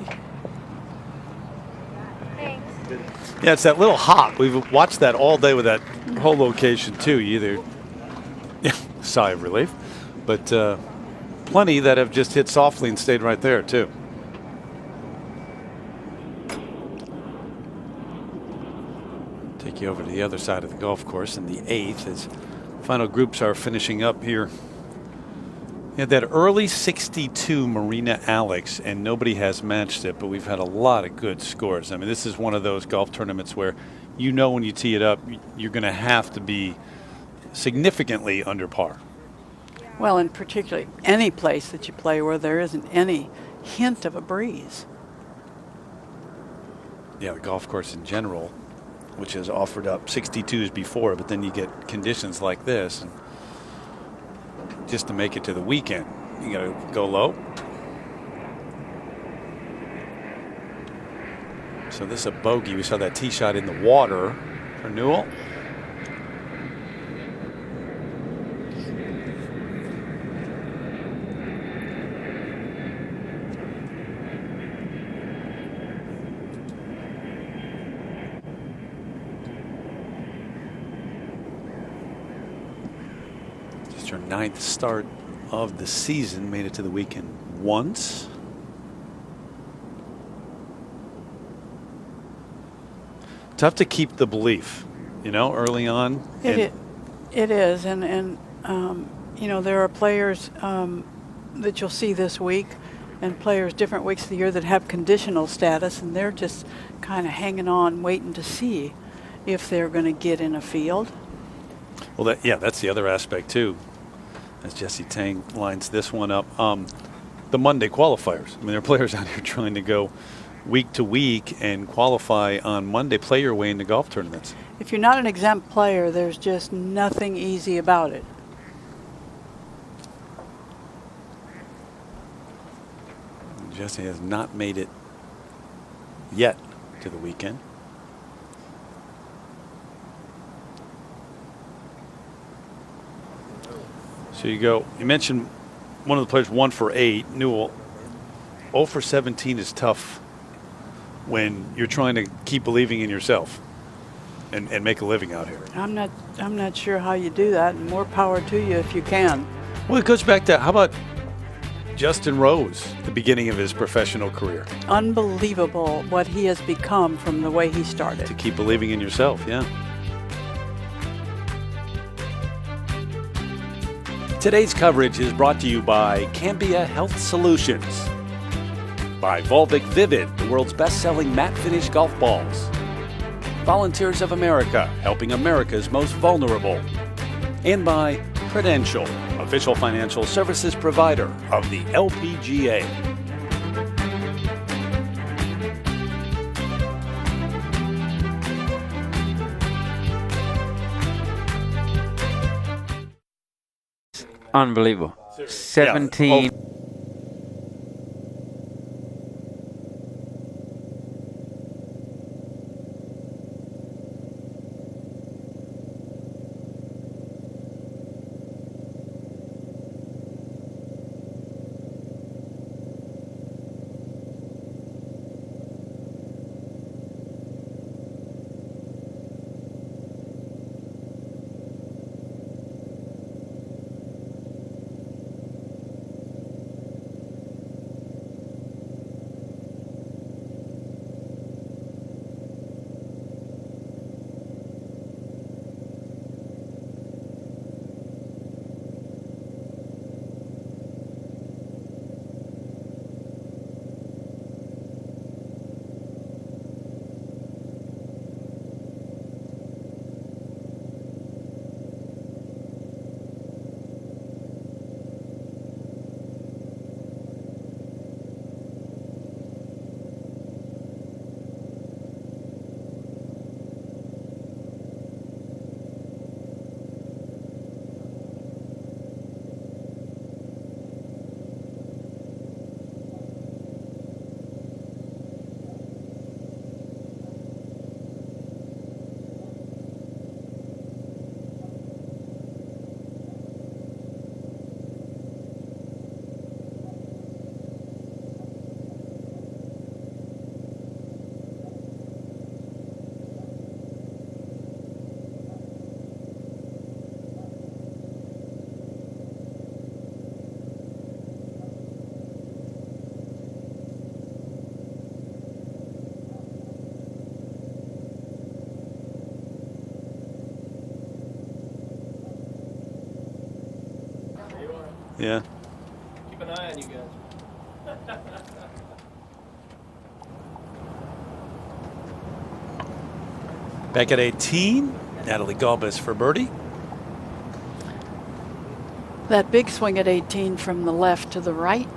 Yeah, it's that little hop. We've watched that all day with that whole location too. You either, yeah, sigh of relief, but plenty that have just hit softly and stayed right there too. Take you over to the other side of the golf course in the 8th as final groups are finishing up here. You had that early 62 Marina Alex, and nobody has matched it, but we've had a lot of good scores. I mean, this is one of those golf tournaments where you know when you tee it up, you're going to have to be significantly under par. Well, and particularly any place that you play where there isn't any hint of a breeze. Yeah, the golf course in general, which has offered up 62s before, but then you get conditions like this. And just to make it to the weekend, you got to go low. So this is a bogey. We saw that tee shot in the water for Newell. Just her 9th start of the season, made it to the weekend once. Tough to keep the belief, you know, early on. It is, and you know, there are players that you'll see this week, and players different weeks of the year that have conditional status, and they're just kind of hanging on, waiting to see if they're going to get in a field. Well, yeah, that's the other aspect too. As Jesse Tang lines this one up, the Monday qualifiers. I mean, there are players out here trying to go week to week and qualify on Monday, play your way into golf tournaments. If you're not an exempt player, there's just nothing easy about it. Jesse has not made it yet to the weekend. So you go, you mentioned one of the players 1 for 8, Newell. 0 for 17 is tough when you're trying to keep believing in yourself and make a living out here. I'm not sure how you do that, and more power to you if you can. Well, it goes back to, how about Justin Rose, the beginning of his professional career? Unbelievable what he has become from the way he started. To keep believing in yourself, yeah. Today's coverage is brought to you by Cambia Health Solutions, by Volvic Vivid, the world's best-selling matte finish golf balls, Volunteers of America, helping America's most vulnerable, and by Prudential, official financial services provider of the LPGA. Unbelievable. 17. Yeah. Yeah. Keep an eye on you guys. Back at 18, Natalie Galbus for birdie. That big swing at 18 from the left to the right.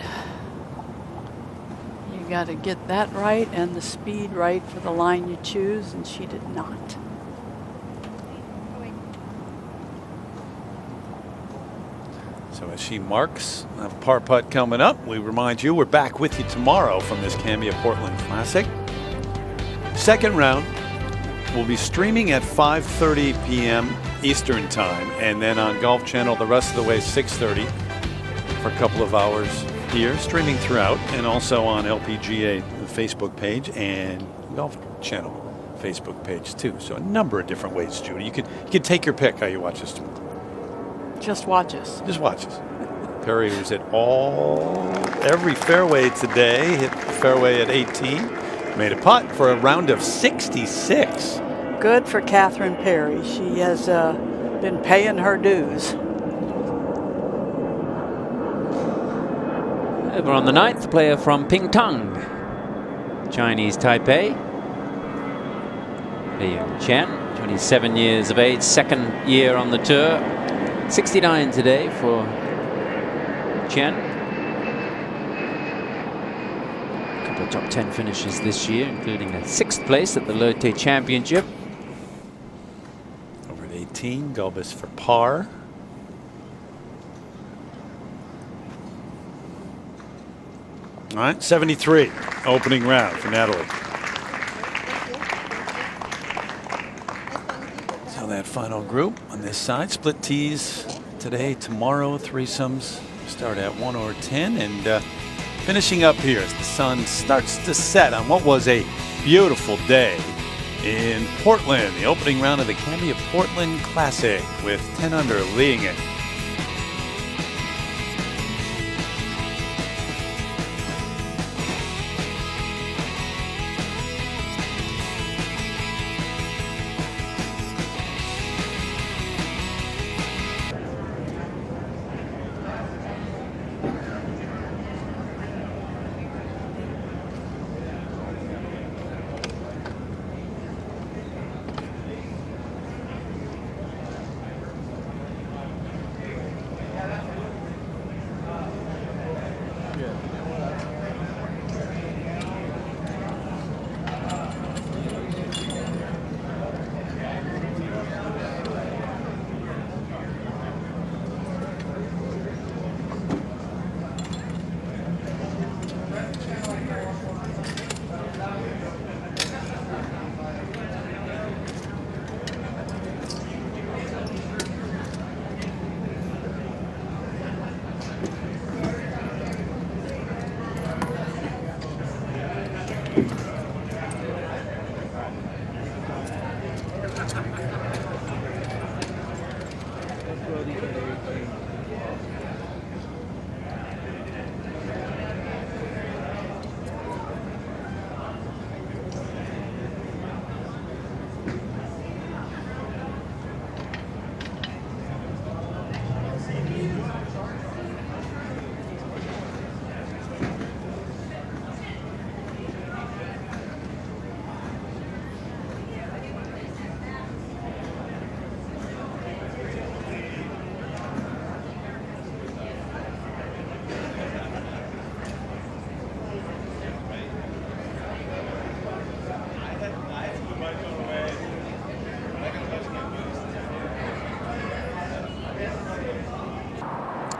You got to get that right and the speed right for the line you choose, and she did not. So as she marks a par putt coming up, we remind you we're back with you tomorrow from this Cambia Portland Classic. Second round will be streaming at 5:30 p.m. Eastern Time, and then on Golf Channel the rest of the way 6:30 for a couple of hours here, streaming throughout, and also on LPGA Facebook page and Golf Channel Facebook page too. So a number of different ways, Judy. You can take your pick how you watch this tomorrow. Just watch us. Just watch us. Perry was at every fairway today. Hit the fairway at 18. Made a putt for a round of 66. Good for Catherine Perry. She has been paying her dues. Over on the 9th, player from Pingtung, Chinese Taipei. Liu Chen, 27 years of age, second year on the tour. 69 today for Chen. A couple of top 10 finishes this year, including a 6th place at the Lotte Championship. Over at 18, Galbus for par. All right, 73, opening round for Natalie. So that final group on this side, split tees today, tomorrow, threesomes start at 1 or 10, and finishing up here as the sun starts to set on what was a beautiful day in Portland, the opening round of the Cambia Portland Classic with 10 under leading it.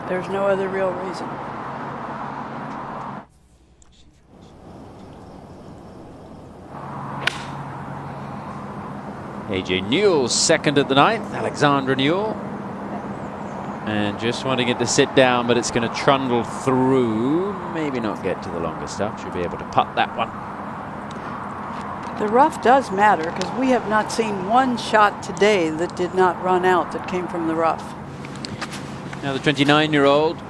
There's no other real reason. AJ Newell second at the 9th, Alexandra Newell. And just wanting it to sit down, but it's going to trundle through. Maybe not get to the longer stuff. Should be able to putt that one. The rough does matter because we have not seen one shot today that did not run out that came from the rough. Now the 29-year-old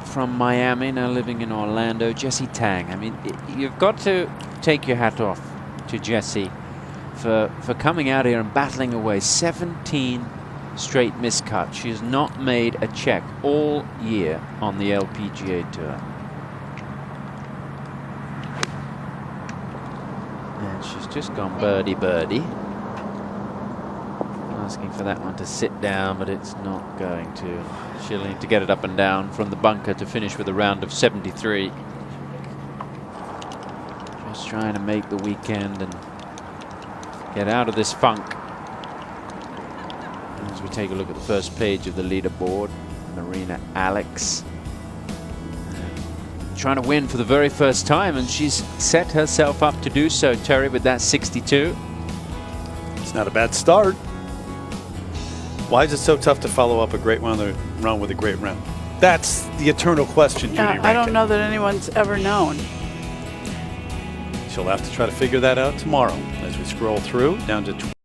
from Miami, now living in Orlando, Jessie Tang. I mean, you've got to take your hat off to Jessie for coming out here and battling away 17 straight miscut. She has not made a check all year on the LPGA Tour. And she's just gone birdie birdie. Asking for that one to sit down, but it's not going to. She'll need to get it up and down from the bunker to finish with a round of 73. Just trying to make the weekend and get out of this funk. As we take a look at the first page of the leaderboard, Marina Alex trying to win for the very first time, and she's set herself up to do so, Terry, with that 62. It's not a bad start. Why is it so tough to follow up a great run with a great round? That's the eternal question, Judy Rankin. I don't know that anyone's ever known. She'll have to try to figure that out tomorrow as we scroll through down to